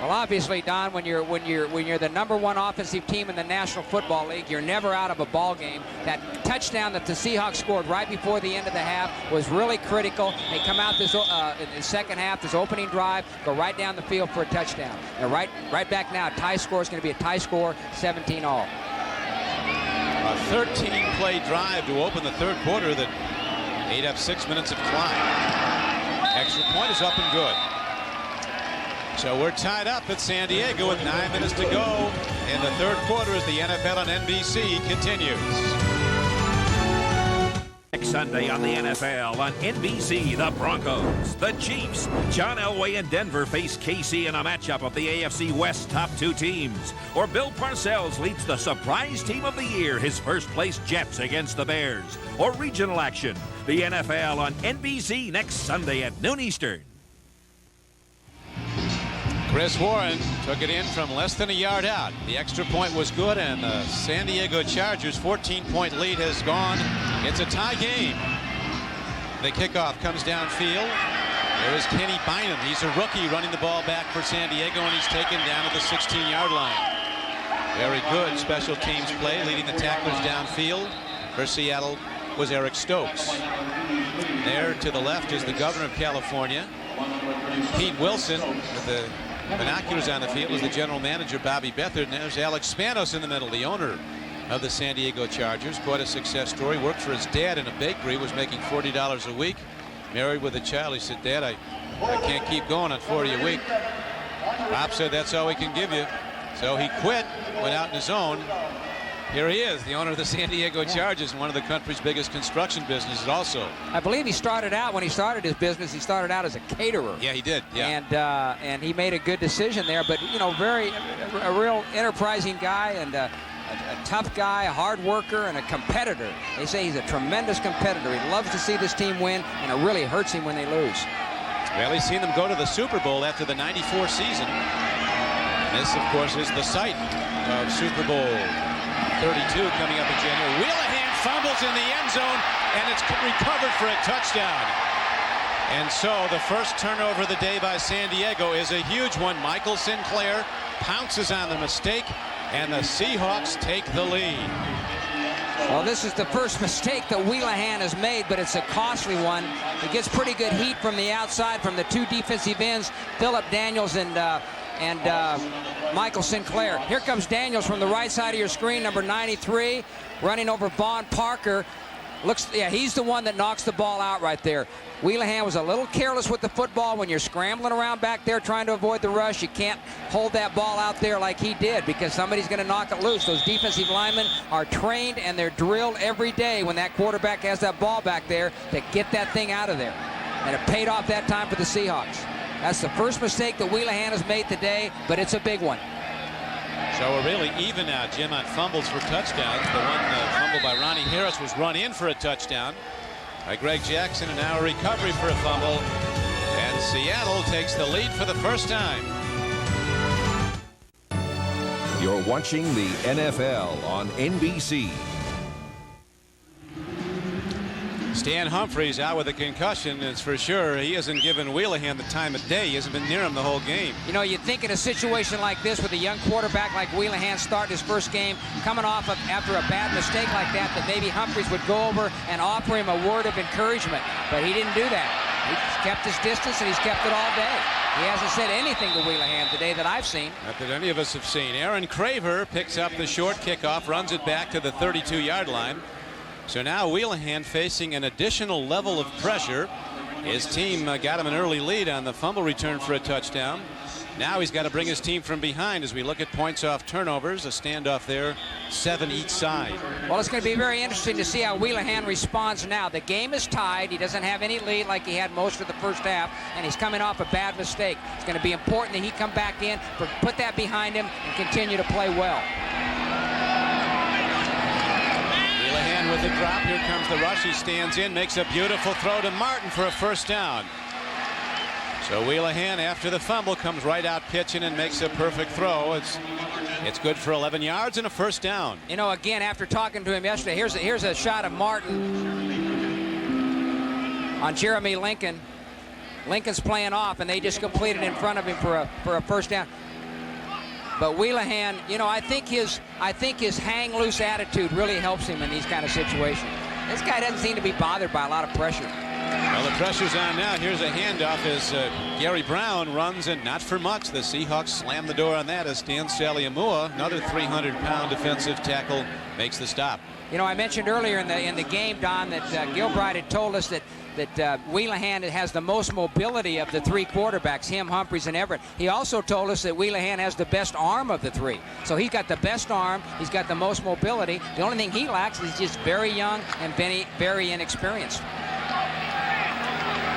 Well, obviously, Don, when you're the #1 offensive team in the National Football League, you're never out of a ball game. That touchdown that the Seahawks scored right before the end of the half was really critical. They come out this in the second half, this opening drive, go right down the field for a touchdown. And right back now, tie score is going to be a tie score, 17-all. A 13-play drive to open the third quarter that ate up 6 minutes of clock. Extra point is up and good. So we're tied up at San Diego with 9 minutes to go in the third quarter as the NFL on NBC continues. Next Sunday on the NFL on NBC, the Broncos, the Chiefs, John Elway and Denver face KC in a matchup of the AFC West top 2 teams. Or Bill Parcells leads the surprise team of the year, his first place Jets against the Bears. Or regional action, the NFL on NBC next Sunday at noon Eastern. Chris Warren took it in from less than a yard out. The extra point was good, and the San Diego Chargers' 14-point lead has gone. It's a tie game. The kickoff comes downfield. There is Kenny Bynum. He's a rookie running the ball back for San Diego, and he's taken down at the 16-yard line. Very good special teams play, leading the tacklers downfield. For Seattle was Eric Stokes. There to the left is the governor of California, Pete Wilson, with the binoculars on the field, is the general manager, Bobby Beathard. And there's Alex Spanos in the middle, the owner of the San Diego Chargers. Quite a success story. Worked for his dad in a bakery, was making $40 a week. Married with a child. He said, Dad, I can't keep going on $40 a week. Bob said, that's all we can give you. So he quit, went out on his own. Here he is, the owner of the San Diego Chargers, one of the country's biggest construction businesses also. I believe he started out, when he started his business, he started out as a caterer. Yeah, he did. Yeah. And he made a good decision there. But, you know, a real enterprising guy and a tough guy, a hard worker, and a competitor. They say he's a tremendous competitor. He loves to see this team win, and it really hurts him when they lose. Well, he's seen them go to the Super Bowl after the '94 season. And this, of course, is the site of Super Bowl 32 coming up in January. Wheelahan fumbles in the end zone, and it's recovered for a touchdown. And so the first turnover of the day by San Diego is a huge one. Michael Sinclair pounces on the mistake, and the Seahawks take the lead. Well, this is the first mistake that Wheelahan has made, but it's a costly one. He gets pretty good heat from the outside from the two defensive ends, Phillip Daniels and Michael Sinclair. Here comes Daniels from the right side of your screen, number 93, running over Vaughn Parker. He's the one that knocks the ball out right there. Wheelahan was a little careless with the football. When you're scrambling around back there trying to avoid the rush, you can't hold that ball out there like he did, because somebody's going to knock it loose. Those defensive linemen are trained and they're drilled every day when that quarterback has that ball back there to get that thing out of there. And it paid off that time for the Seahawks. That's the first mistake that Wheelahan has made today, but it's a big one. So we're really even now, Jim, on fumbles for touchdowns. The one fumble by Ronnie Harris was run in for a touchdown by Greg Jackson, and now a recovery for a fumble. And Seattle takes the lead for the first time. You're watching the NFL on NBC. Stan Humphries out with a concussion. It's for sure. He hasn't given Wheelahan the time of day. He hasn't been near him the whole game. You know, you'd think in a situation like this with a young quarterback like Wheelahan starting his first game, coming off of after a bad mistake like that maybe Humphries would go over and offer him a word of encouragement. But he didn't do that. He's kept his distance, and he's kept it all day. He hasn't said anything to Wheelahan today that I've seen. Not that any of us have seen. Aaron Craver picks up the short kickoff, runs it back to the 32-yard line. So now Wheelahan facing an additional level of pressure. His team got him an early lead on the fumble return for a touchdown. Now he's got to bring his team from behind as we look at points off turnovers. A standoff there, 7 each side. Well, it's going to be very interesting to see how Wheelahan responds now. The game is tied. He doesn't have any lead like he had most of the first half, and he's coming off a bad mistake. It's going to be important that he come back in, put that behind him, and continue to play well. Wheelahan with the drop. Here comes the rush. He stands in, makes a beautiful throw to Martin for a first down. So Wheelahan, after the fumble, comes right out pitching and makes a perfect throw. It's good for 11 yards and a first down. You know, again, after talking to him yesterday, here's a shot of Martin on Jeremy Lincoln. Lincoln's playing off, and they just completed in front of him for a first down. But Wheelahan, you know, I think his hang loose attitude really helps him in these kind of situations. This guy doesn't seem to be bothered by a lot of pressure. Well, the pressure's on now. Here's a handoff as Gary Brown runs, and not for much. The Seahawks slam the door on that as Dan Saliamua, another 300-pound defensive tackle, makes the stop. You know, I mentioned earlier in the game, Don, that Gilbride had told us that Wheelahan has the most mobility of the three quarterbacks, him, Humphreys, and Everett. He also told us that Wheelahan has the best arm of the three. So he's got the best arm, he's got the most mobility. The only thing he lacks is just very young and very inexperienced.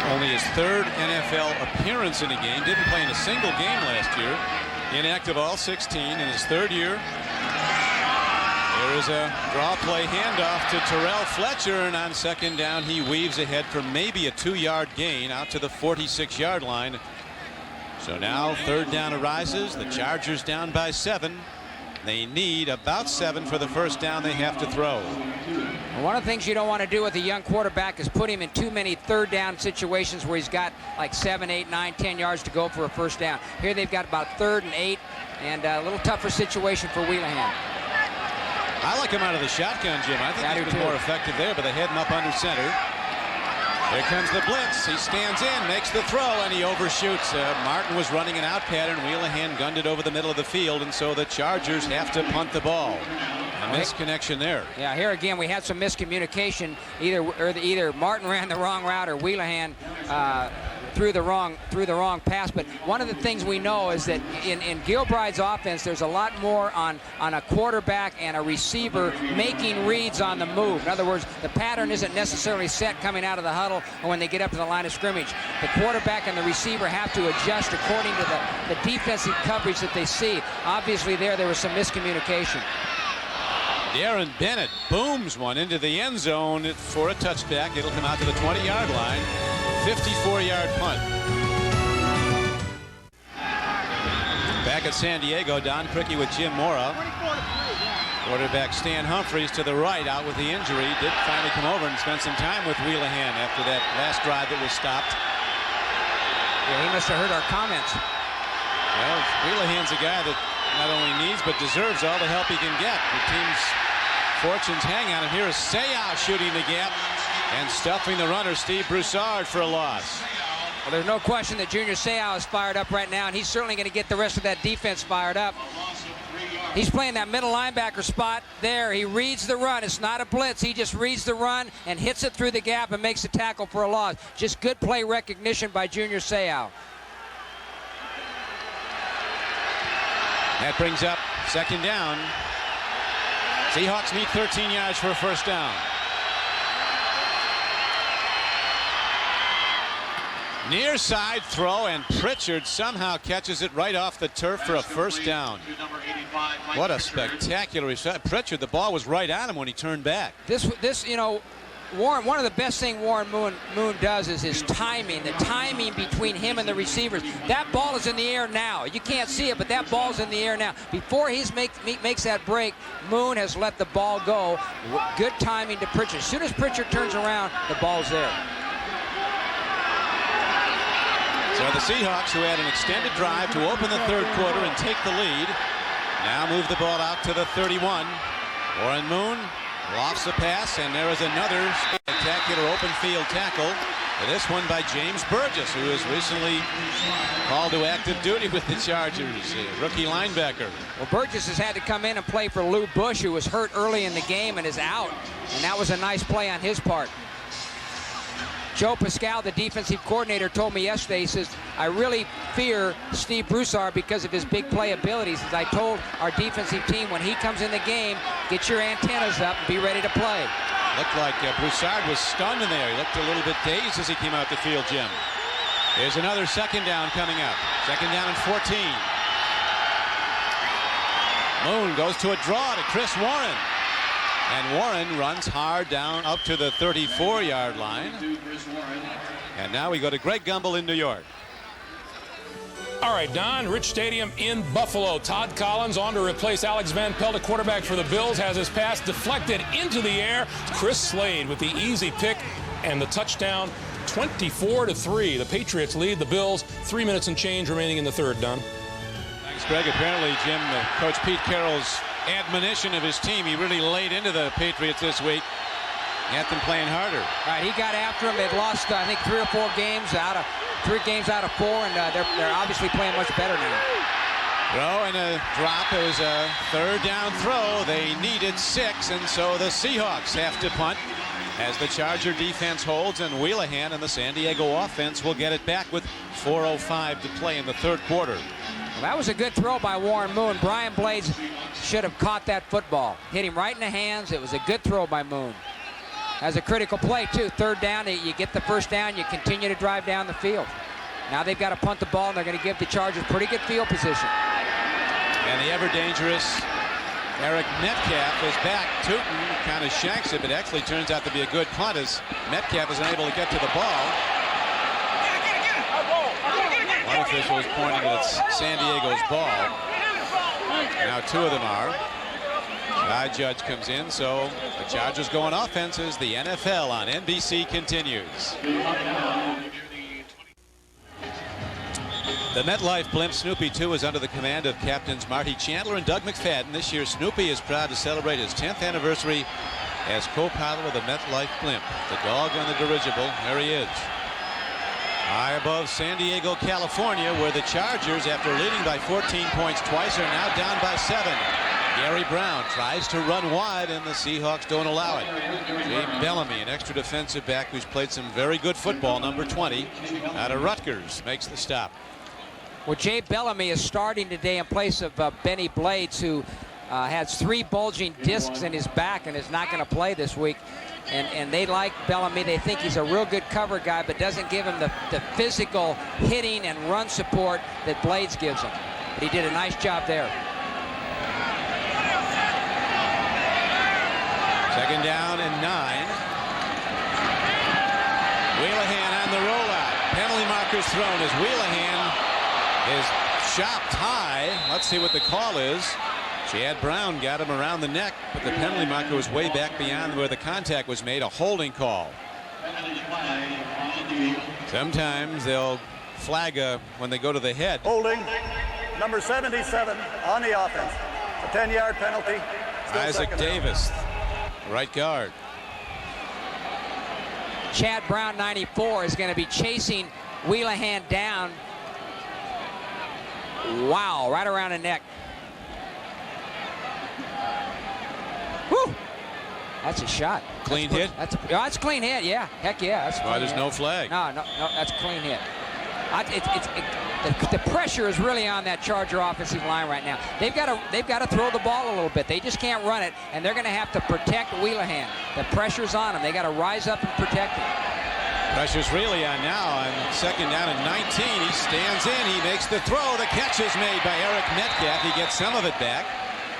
Only his third NFL appearance in a game. Didn't play in a single game last year. Inactive all 16 in his third year. There is a draw play handoff to Terrell Fletcher, and on second down he weaves ahead for maybe a 2-yard gain out to the 46-yard line. So now third down arises. The Chargers down by 7. They need about 7 for the first down they have to throw. One of the things you don't want to do with a young quarterback is put him in too many third down situations where he's got like 7, 8, 9, 10 yards to go for a first down. Here they've got about 3rd and 8, and a little tougher situation for Wheelahan. I like him out of the shotgun, Jim. I think he's been more effective there, but they head him up under center. Here comes the blitz. He stands in, makes the throw, and he overshoots. Martin was running an out pattern. Wheelahan gunned it over the middle of the field, and so the Chargers have to punt the ball. A misconnection there. Yeah, here again we had some miscommunication. Either Martin ran the wrong route or Wheelahan threw the wrong pass. But one of the things we know is that in Gilbride's offense, there's a lot more on a quarterback and a receiver making reads on the move. In other words, the pattern isn't necessarily set coming out of the huddle or when they get up to the line of scrimmage. The quarterback and the receiver have to adjust according to the defensive coverage that they see. Obviously there was some miscommunication. Darren Bennett booms one into the end zone for a touchback. It'll come out to the 20-yard line. 54-yard punt. Back at San Diego, Don Criqui with Jim Mora. Quarterback Stan Humphreys to the right, out with the injury. Did finally come over and spend some time with Wheelahan after that last drive that was stopped. Yeah, he must have heard our comments. Well, Wheelahan's a guy that not only needs but deserves all the help he can get. The team's fortunes hang on him. Here is Seahawks shooting the gap and stuffing the runner, Steve Broussard, for a loss. Well, there's no question that Junior Seau is fired up right now, and he's certainly going to get the rest of that defense fired up. He's playing that middle linebacker spot there. He reads the run. It's not a blitz. He just reads the run and hits it through the gap and makes a tackle for a loss. Just good play recognition by Junior Seau. That brings up second down. Seahawks need 13 yards for a first down. Near side throw, and Pritchard somehow catches it right off the turf for a first down. What a spectacular shot. Pritchard, the ball was right on him when he turned back. This, you know, Warren, one of the best things Warren Moon does is his timing, the timing between him and the receivers. That ball is in the air now. You can't see it, but that ball's in the air now. Before he makes that break, Moon has let the ball go. Good timing to Pritchard. As soon as Pritchard turns around, the ball's there. So the Seahawks, who had an extended drive to open the third quarter and take the lead, now move the ball out to the 31. Warren Moon lofts the pass, and there is another spectacular open field tackle And this one by James Burgess, who was recently called to active duty with the Chargers, rookie linebacker. Well, Burgess has had to come in and play for Lou Bush, who was hurt early in the game and is out. And that was a nice play on his part. Joe Pascal, the defensive coordinator, told me yesterday, he says, I really fear Steve Broussard because of his big play abilities. As I told our defensive team, when he comes in the game, get your antennas up and be ready to play. Looked like Broussard was stunned in there. He looked a little bit dazed as he came out the field, Jim. Here's another second down coming up. Second down and 14. Moon goes to a draw to Chris Warren. And Warren runs hard down up to the 34-yard line. And now we go to Greg Gumbel in New York. All right, Don, Rich Stadium in Buffalo. Todd Collins on to replace Alex Van Pelt, the quarterback for the Bills, has his pass deflected into the air. Chris Slade with the easy pick and the touchdown, 24-3. The Patriots lead the Bills. 3 minutes and change remaining in the third, Don. Thanks, Greg. Apparently, Jim, Coach Pete Carroll's admonition of his team, he really laid into the Patriots this week. Got them playing harder. All right, he got after them. They've lost, I think, 3 or 4 games out of 3 games out of 4, and they're obviously playing much better now. Throw and a drop. It was a third down throw. They needed 6, and so the Seahawks have to punt as the Charger defense holds, and Wheelahan and the San Diego offense will get it back with 4:05 to play in the third quarter. Well, that was a good throw by Warren Moon. Brian Blades should have caught that football. Hit him right in the hands. It was a good throw by Moon. Has a critical play, too. Third down, you get the first down, you continue to drive down the field. Now they've got to punt the ball, and they're going to give the Chargers pretty good field position. And the ever-dangerous Eric Metcalf is back. Tootin kind of shanks it, but actually turns out to be a good punt as Metcalf is unable to get to the ball. One official is pointing that it's San Diego's ball. Now 2 of them are. Guy Judge comes in, so the Chargers go on offenses. The NFL on NBC continues. The MetLife blimp Snoopy 2 is under the command of Captains Marty Chandler and Doug McFadden. This year, Snoopy is proud to celebrate his 10th anniversary as co-pilot of the MetLife blimp. The dog on the dirigible, there he is. High above San Diego, California, where the Chargers, after leading by 14 points twice, are now down by 7. Gary Brown tries to run wide, and the Seahawks don't allow it. Jay Bellamy, an extra defensive back who's played some very good football, number 20, out of Rutgers, makes the stop. Well, Jay Bellamy is starting today in place of Benny Blades, who has 3 bulging discs in his back and is not going to play this week. And they like Bellamy. They think he's a real good cover guy, but doesn't give him the physical hitting and run support that Blades gives him. But he did a nice job there. Second down and 9. Wheelahan on the rollout. Penalty markers thrown as Wheelahan is chopped high. Let's see what the call is. Chad Brown got him around the neck, but the penalty marker was way back beyond where the contact was made. A holding call. Sometimes they'll flag when they go to the head. Holding, number 77 on the offense. A 10-yard penalty. Still Isaac Davis, right guard. Chad Brown, 94, is going to be chasing Wheelahan down. Wow, right around the neck. Whew. That's a shot. Clean hit? That's a clean hit, yeah. Heck yeah. That's why there's no flag. No, that's a clean hit. The pressure is really on that Charger offensive line right now. They've got to throw the ball a little bit. They just can't run it, and they're going to have to protect Wheelahan. The pressure's on them. They got to rise up and protect him. Pressure's really on now. On second down and 19, he stands in. He makes the throw. The catch is made by Eric Metcalf. He gets some of it back.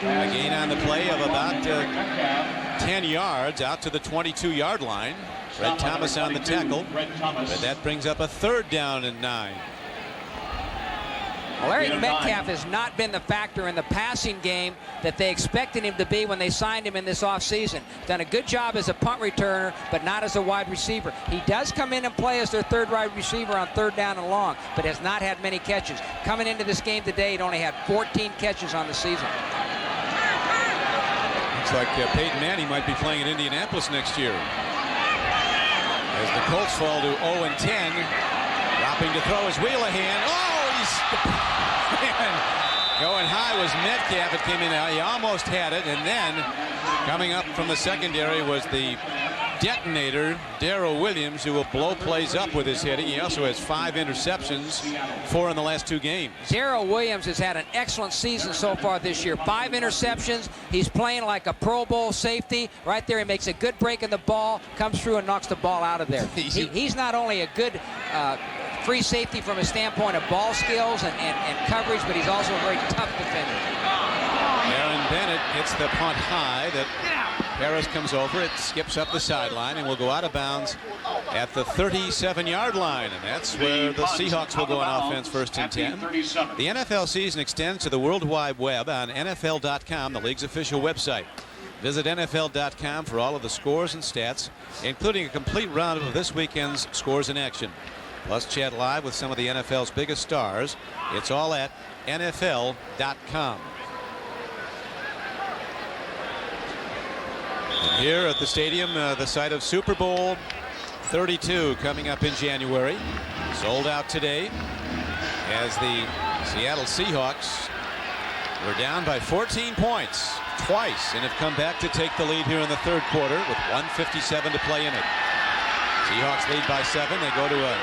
A gain on the play of about 10 yards out to the 22-yard line. Fred Thomas on the tackle, but that brings up a third down and 9. Well, Eric Metcalf has not been the factor in the passing game that they expected him to be when they signed him in this offseason. Done a good job as a punt returner, but not as a wide receiver. He does come in and play as their third wide receiver on third down and long, but has not had many catches. Coming into this game today, he'd only had 14 catches on the season. Looks like Peyton Manning might be playing in Indianapolis next year. As the Colts fall to 0-10. Dropping to throw is Wheelahan. Oh, he's going high was Metcalf. It came in. He almost had it. And then coming up from the secondary was the detonator, Darrell Williams, who will blow plays up with his hitting. He also has 5 interceptions, 4 in the last 2 games. Darrell Williams has had an excellent season so far this year. 5 interceptions. He's playing like a Pro Bowl safety. Right there, he makes a good break in the ball, comes through and knocks the ball out of there. He's not only a good free safety from a standpoint of ball skills and coverage, but he's also a very tough defender. Aaron Bennett hits the punt high. That Harris comes over. It skips up the sideline and will go out of bounds at the 37-yard line. And that's where the Seahawks will go on offense, 1st and 10. The NFL season extends to the World Wide Web on NFL.com, the league's official website. Visit NFL.com for all of the scores and stats, including a complete roundup of this weekend's scores in action. Plus chat live with some of the NFL's biggest stars. It's all at NFL.com. And here at the stadium, the site of Super Bowl 32 coming up in January. Sold out today as the Seattle Seahawks were down by 14 points twice and have come back to take the lead here in the 3rd quarter with 1:57 to play in it. Seahawks lead by 7. They go to a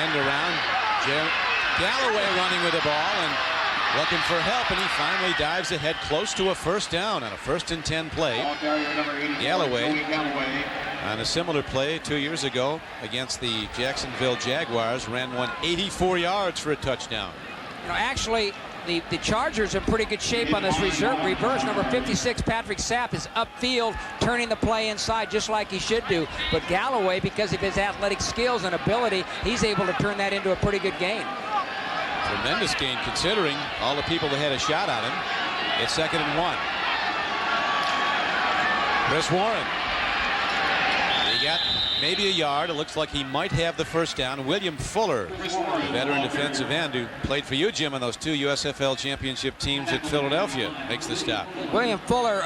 end around. Galloway running with the ball and looking for help, and he finally dives ahead close to a 1st down on a 1st and 10 play. Galloway on a similar play 2 years ago against the Jacksonville Jaguars ran one 84 yards for a touchdown. You know, actually, the Chargers are in pretty good shape on this reverse. Number 56, Patrick Sapp, is upfield, turning the play inside just like he should do. But Galloway, because of his athletic skills and ability, he's able to turn that into a pretty good gain. Tremendous gain considering all the people that had a shot on him. It's 2nd and 1. Chris Warren. He got maybe a yard. It looks like he might have the 1st down. William Fuller, the veteran defensive end who played for you, Jim, on those 2 USFL championship teams at Philadelphia, makes the stop. William Fuller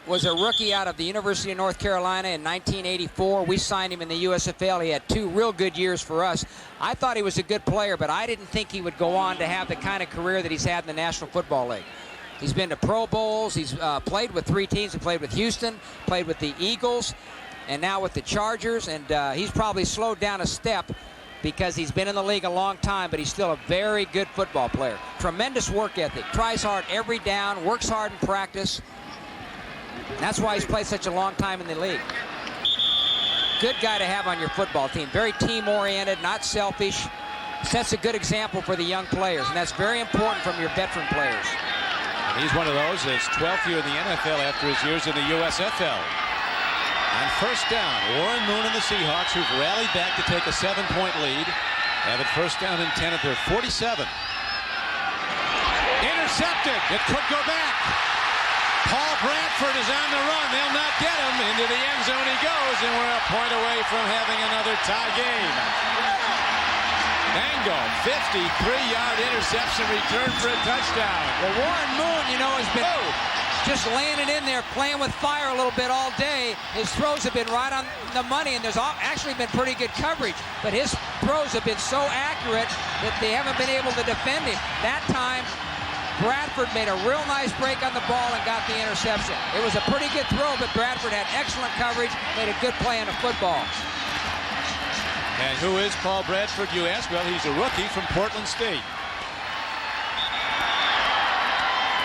was a rookie out of the University of North Carolina in 1984. We signed him in the USFL. He had 2 real good years for us. I thought he was a good player, but I didn't think he would go on to have the kind of career that he's had in the National Football League. He's been to Pro Bowls. He's played with 3 teams. He played with Houston, played with the Eagles, and now with the Chargers. And he's probably slowed down a step because he's been in the league a long time, but he's still a very good football player. Tremendous work ethic. Tries hard every down, works hard in practice. That's why he's played such a long time in the league. Good guy to have on your football team. Very team-oriented, not selfish. Sets a good example for the young players, and that's very important from your veteran players. And he's one of those. His 12th year in the NFL after his years in the USFL. On 1st down, Warren Moon and the Seahawks, who've rallied back to take a 7-point lead, have it 1st down and 10 at their 47. Intercepted. It could go back. Paul Bradford is on the run. They'll not get him. Into the end zone he goes, and we're a point away from having another tie game. Mango, 53-yard interception return for a touchdown. Well, Warren Moon, you know, has been just laying it in there, playing with fire a little bit all day. His throws have been right on the money, and there's actually been pretty good coverage. But his throws have been so accurate that they haven't been able to defend him. That time, Bradford made a real nice break on the ball and got the interception. It was a pretty good throw, but Bradford had excellent coverage, made a good play on the football. And who is Paul Bradford, you ask? Well, he's a rookie from Portland State.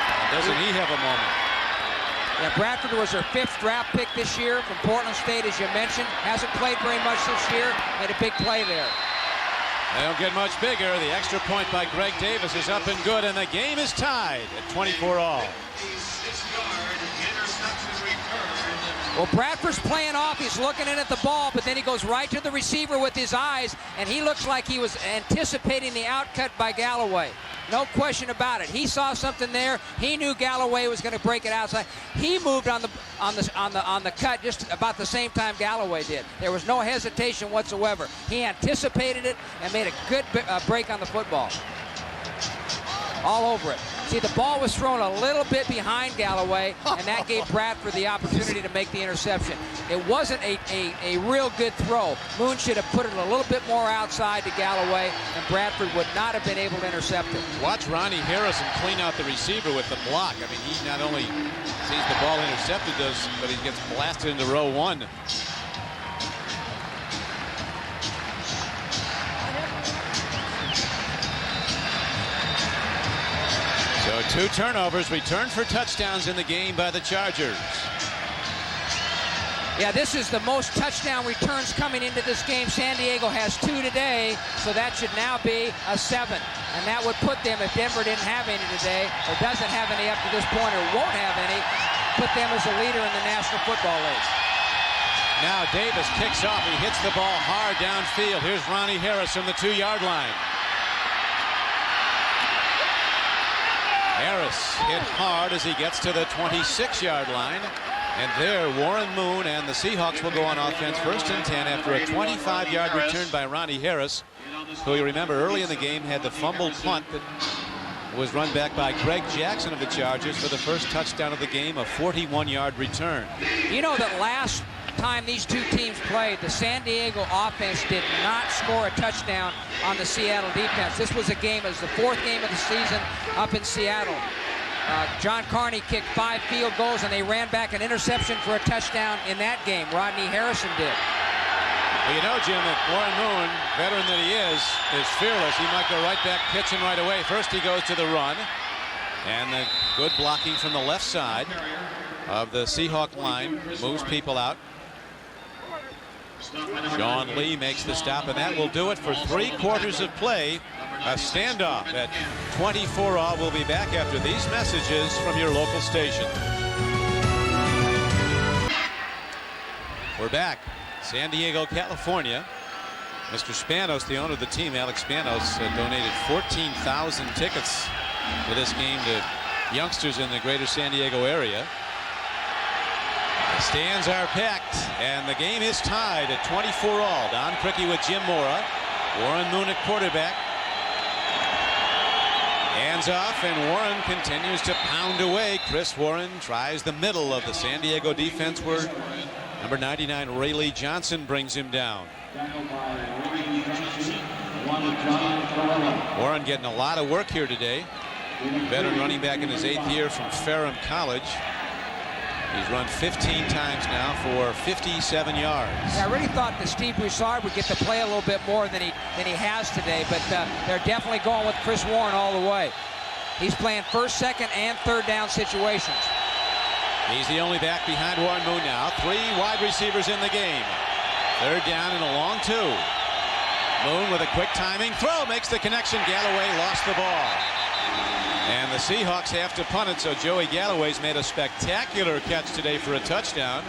And doesn't he have a moment? Yeah, Bradford was their 5th draft pick this year from Portland State, as you mentioned. Hasn't played very much this year. Made a big play there. They don't get much bigger. The extra point by Greg Davis is up and good, and the game is tied at 24 all. Well, Bradford's playing off. He's looking in at the ball, but then he goes right to the receiver with his eyes, and he looks like he was anticipating the outcut by Galloway. No question about it. He saw something there. He knew Galloway was going to break it outside. He moved on the cut just about the same time Galloway did. There was no hesitation whatsoever. He anticipated it and made a good break on the football. All over it. See, the ball was thrown a little bit behind Galloway, and that gave Bradford the opportunity to make the interception. It wasn't a real good throw. Moon should have put it a little bit more outside to Galloway, and Bradford would not have been able to intercept it. Watch Ronnie Harrison clean out the receiver with the block. I mean, he not only sees the ball intercepted, but he gets blasted into row one. So 2 turnovers returned for touchdowns in the game by the Chargers. Yeah, this is the most touchdown returns coming into this game. San Diego has 2 today, so that should now be a 7. And that would put them, if Denver didn't have any today, or doesn't have any up to this point, or won't have any, put them as a leader in the National Football League. Now Davis kicks off. He hits the ball hard downfield. Here's Ronnie Harris from the 2-yard line. Harris hit hard as he gets to the 26-yard line. And there, Warren Moon and the Seahawks will go on offense 1st and 10 after a 25-yard return by Ronnie Harris, who you remember early in the game had the fumbled punt that was run back by Greg Jackson of the Chargers for the first touchdown of the game, a 41-yard return. You know that last time these two teams played, the San Diego offense did not score a touchdown on the Seattle defense. This was a game, it was the 4th game of the season up in Seattle. John Carney kicked 5 field goals, and they ran back an interception for a touchdown in that game. Rodney Harrison did. Well, you know, Jim, that Warren Moon, veteran that he is fearless. He might go right back pitching right away. First he goes to the run, and the good blocking from the left side of the Seahawk line moves people out. Sean Lee makes the stop, and that will do it for 3 quarters of play. A standoff at 24-all. We'll be back after these messages from your local station. We're back. San Diego, California. Mr. Spanos, the owner of the team, Alex Spanos, donated 14,000 tickets for this game to youngsters in the greater San Diego area. The stands are packed, and the game is tied at 24-all. Don Criqui with Jim Mora. Warren Moon at quarterback. Hands off, and Warren continues to pound away. Chris Warren tries the middle of the San Diego defense, where number 99 Rayleigh Johnson brings him down. Warren getting a lot of work here today. Veteran running back in his 8th year from Ferrum College. He's run 15 times now for 57 yards. Yeah, I really thought that Steve Broussard would get to play a little bit more than he has today, but they're definitely going with Chris Warren all the way. He's playing 1st, 2nd, and 3rd down situations. He's the only back behind Warren Moon now. 3 wide receivers in the game. 3rd down and a long 2. Moon with a quick timing throw makes the connection. Galloway lost the ball. And the Seahawks have to punt it, so Joey Galloway's made a spectacular catch today for a touchdown.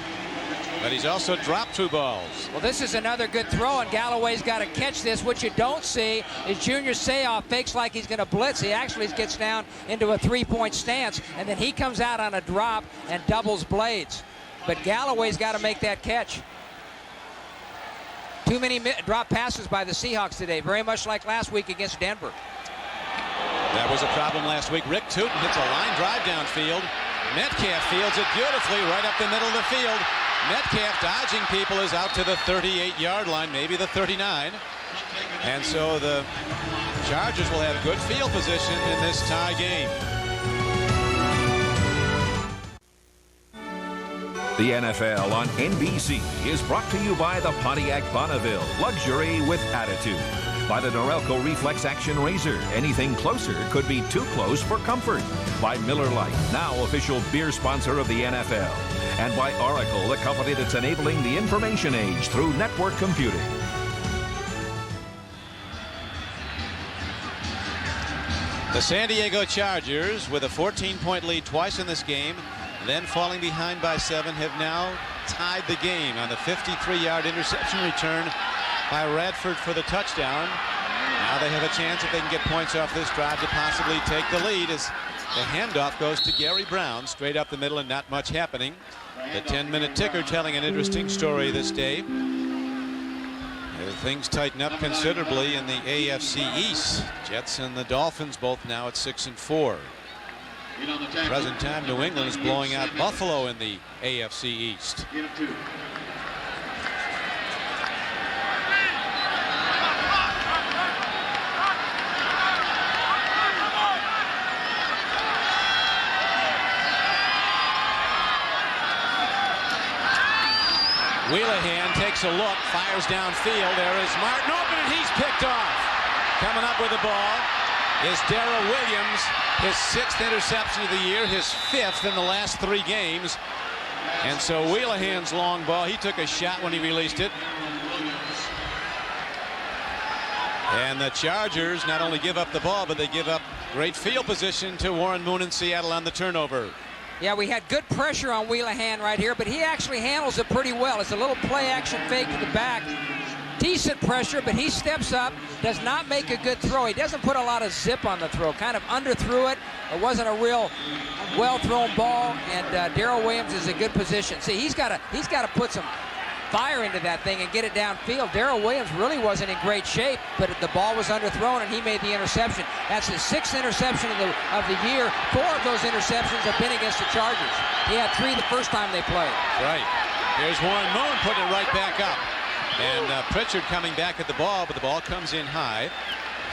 But he's also dropped 2 balls. Well, this is another good throw, and Galloway's got to catch this. What you don't see is Junior Seau fakes like he's going to blitz. He actually gets down into a 3-point stance, and then he comes out on a drop and doubles blades. But Galloway's got to make that catch. Too many drop passes by the Seahawks today, very much like last week against Denver. That was a problem last week. Rick Tootin hits a line drive downfield. Metcalf fields it beautifully right up the middle of the field. Metcalf dodging people is out to the 38-yard line, maybe the 39. And so the Chargers will have good field position in this tie game. The NFL on NBC is brought to you by the Pontiac Bonneville. Luxury with attitude. By the Norelco Reflex Action Razor. Anything closer could be too close for comfort. By Miller Lite, now official beer sponsor of the NFL. And by Oracle, the company that's enabling the information age through network computing. The San Diego Chargers, with a 14-point lead twice in this game, then falling behind by 7, have now tied the game on the 53-yard interception return by Radford for the touchdown. Now they have a chance, if they can get points off this drive, to possibly take the lead as the handoff goes to Gary Brown, straight up the middle and not much happening. The 10-minute ticker telling an interesting story this day. Things tighten up considerably in the AFC East. Jets and the Dolphins both now at 6-4. Present time, New England is blowing out Buffalo in the AFC East. Wheelahan takes a look, fires downfield. There is Martin open, and he's picked off. Coming up with the ball is Darrell Williams, his 6th interception of the year, his 5th in the last 3 games. And so Wheelahan's long ball, he took a shot when he released it. And the Chargers not only give up the ball, but they give up great field position to Warren Moon in Seattle on the turnover. Yeah, we had good pressure on Wheelahan right here, but he actually handles it pretty well. It's a little play-action fake to the back. Decent pressure, but he steps up, does not make a good throw. He doesn't put a lot of zip on the throw, kind of underthrew it. It wasn't a real well-thrown ball, and Darrell Williams is in good position. See, he's got to put some fire into that thing and get it downfield. Darrell Williams really wasn't in great shape, but the ball was underthrown, and he made the interception. That's his 6th interception of the year. 4 of those interceptions have been against the Chargers. He had 3 the first time they played. Right. Here's Warren Moon putting it right back up. And Pritchard coming back at the ball, but the ball comes in high.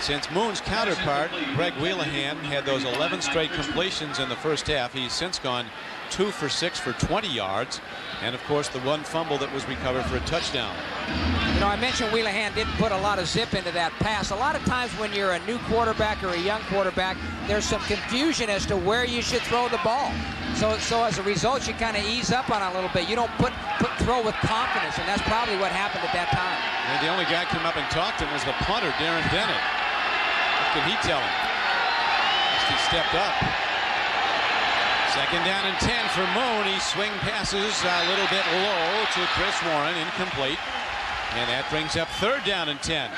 Since Moon's counterpart, Greg Wheelahan, had those 11 straight completions in the first half, he's since gone 2 for 6 for 20 yards. And, of course, the 1 fumble that was recovered for a touchdown. You know, I mentioned Wheelahan didn't put a lot of zip into that pass. A lot of times when you're a new quarterback or a young quarterback, there's some confusion as to where you should throw the ball. So as a result, you kind of ease up on it a little bit. You don't throw with confidence, and that's probably what happened at that time. And the only guy who came up and talked to him was the punter, Darren Bennett. What could he tell him? He stepped up. 2nd down and 10 for Moon. He swing passes a little bit low to Chris Warren, incomplete. And that brings up 3rd down and 10.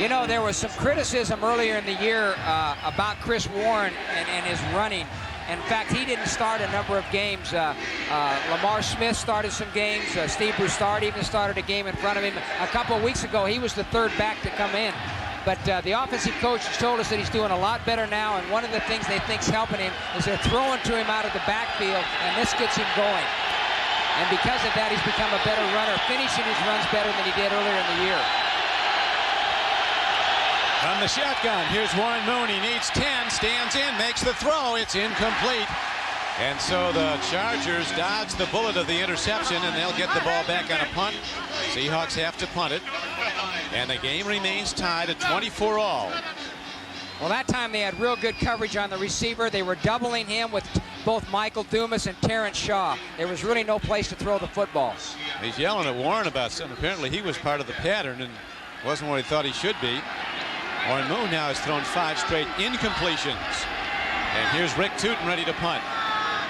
You know, there was some criticism earlier in the year about Chris Warren and his running. In fact, he didn't start a number of games. Lamar Smith started some games. Steve Broussard even started a game in front of him. A couple of weeks ago, he was the 3rd back to come in. But the offensive coach has told us that he's doing a lot better now, and one of the things they think's helping him is they're throwing to him out of the backfield, and this gets him going. And because of that, he's become a better runner, finishing his runs better than he did earlier in the year. From the shotgun, here's Warren Moon. He needs 10, stands in, makes the throw. It's incomplete. And so the Chargers dodge the bullet of the interception, and they'll get the ball back on a punt. Seahawks have to punt it. And the game remains tied at 24-all. Well, that time they had real good coverage on the receiver. They were doubling him with both Michael Dumas and Terrence Shaw. There was really no place to throw the football. He's yelling at Warren about something. Apparently he was part of the pattern and wasn't what he thought he should be. Warren Moon now has thrown 5 straight incompletions. And here's Rick Tootin ready to punt.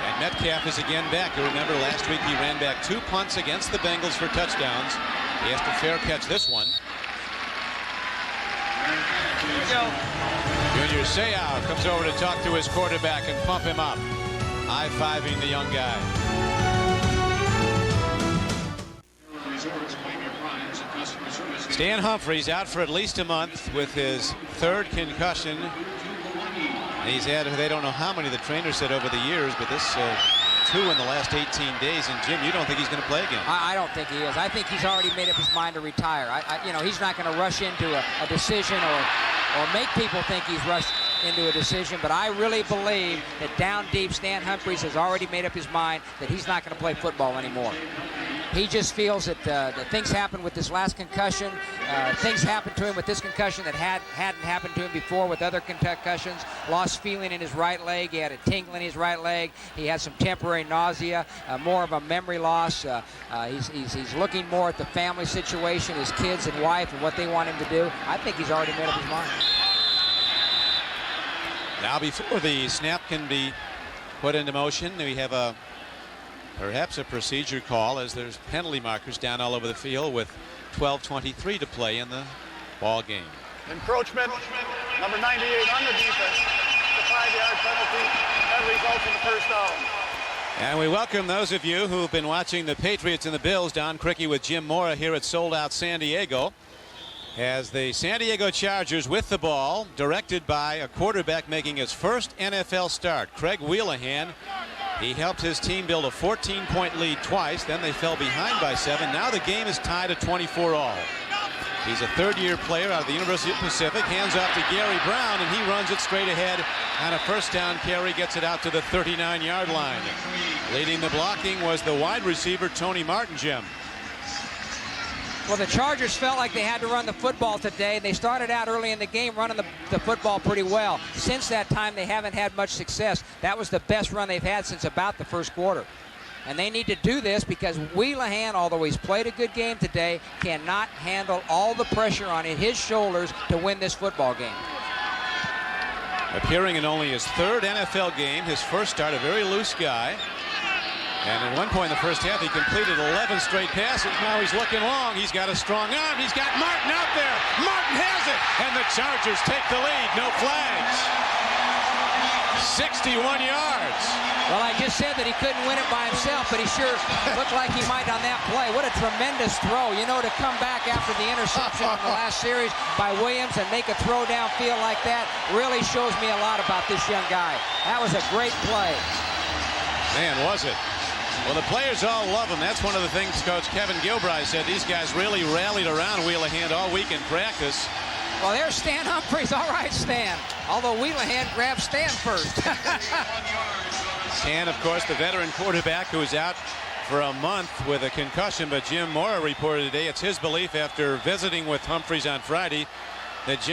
And Metcalf is again back. You remember last week he ran back 2 punts against the Bengals for touchdowns. He has to fair catch this one. Junior Seau comes over to talk to his quarterback and pump him up. High-fiving the young guy. Stan Humphries out for at least a month with his 3rd concussion. He's had, they don't know how many the trainer said over the years, but this 2 in the last 18 days. And Jim, you don't think he's going to play again? I don't think he is. I think he's already made up his mind to retire. You know, he's not going to rush into a decision or make people think he's rushed into a decision, but I really believe that down deep, Stan Humphries has already made up his mind that he's not going to play football anymore. He just feels that things happened with this last concussion. Things happened to him with this concussion that hadn't happened to him before with other concussions. Lost feeling in his right leg. He had a tingle in his right leg. He had some temporary nausea, more of a memory loss. He's looking more at the family situation, his kids and wife, and what they want him to do. I think he's already made up his mind. Now before the snap can be put into motion, we have perhaps a procedure call as there's penalty markers down all over the field with 12:23 to play in the ball game. Encroachment, number 98 on the defense. The 5-yard penalty. That results in the 1st down. And we welcome those of you who've been watching the Patriots and the Bills. Don Criqui with Jim Mora here at Sold Out San Diego. as the San Diego Chargers with the ball, directed by a quarterback making his first NFL start, Craig Wheelahan. He helped his team build a 14-point lead twice. Then they fell behind by 7. Now the game is tied at 24-all. He's a third-year player out of the University of Pacific. Hands off to Gary Brown, and he runs it straight ahead. On a first down carry, gets it out to the 39-yard line. Leading the blocking was the wide receiver, Tony Martin, Jim. Well, the Chargers felt like they had to run the football today. They started out early in the game running the football pretty well. Since that time, they haven't had much success. That was the best run they've had since about the first quarter. And they need to do this because Wheelahan, although he's played a good game today, cannot handle all the pressure on his shoulders to win this football game. Appearing in only his third NFL game, his first start, a very loose guy. And at one point in the first half, he completed 11 straight passes. Now he's looking long. He's got a strong arm. He's got Martin out there. Martin has it. And the Chargers take the lead. No flags. 61 yards. Well, I just said that he couldn't win it by himself, but he sure looked like he might on that play. What a tremendous throw. You know, to come back after the interception in the last series by Williams and make a throw downfield like that really shows me a lot about this young guy. That was a great play. Man, was it. Well, the players all love him. That's one of the things Coach Kevin Gilbride said. These guys really rallied around Wheelahan all week in practice. Well, there's Stan Humphries. All right, Stan. Although Wheelahan grabbed Stan first. Stan, of course, the veteran quarterback who was out for a month with a concussion. But Jim Mora reported today it's his belief after visiting with Humphries on Friday that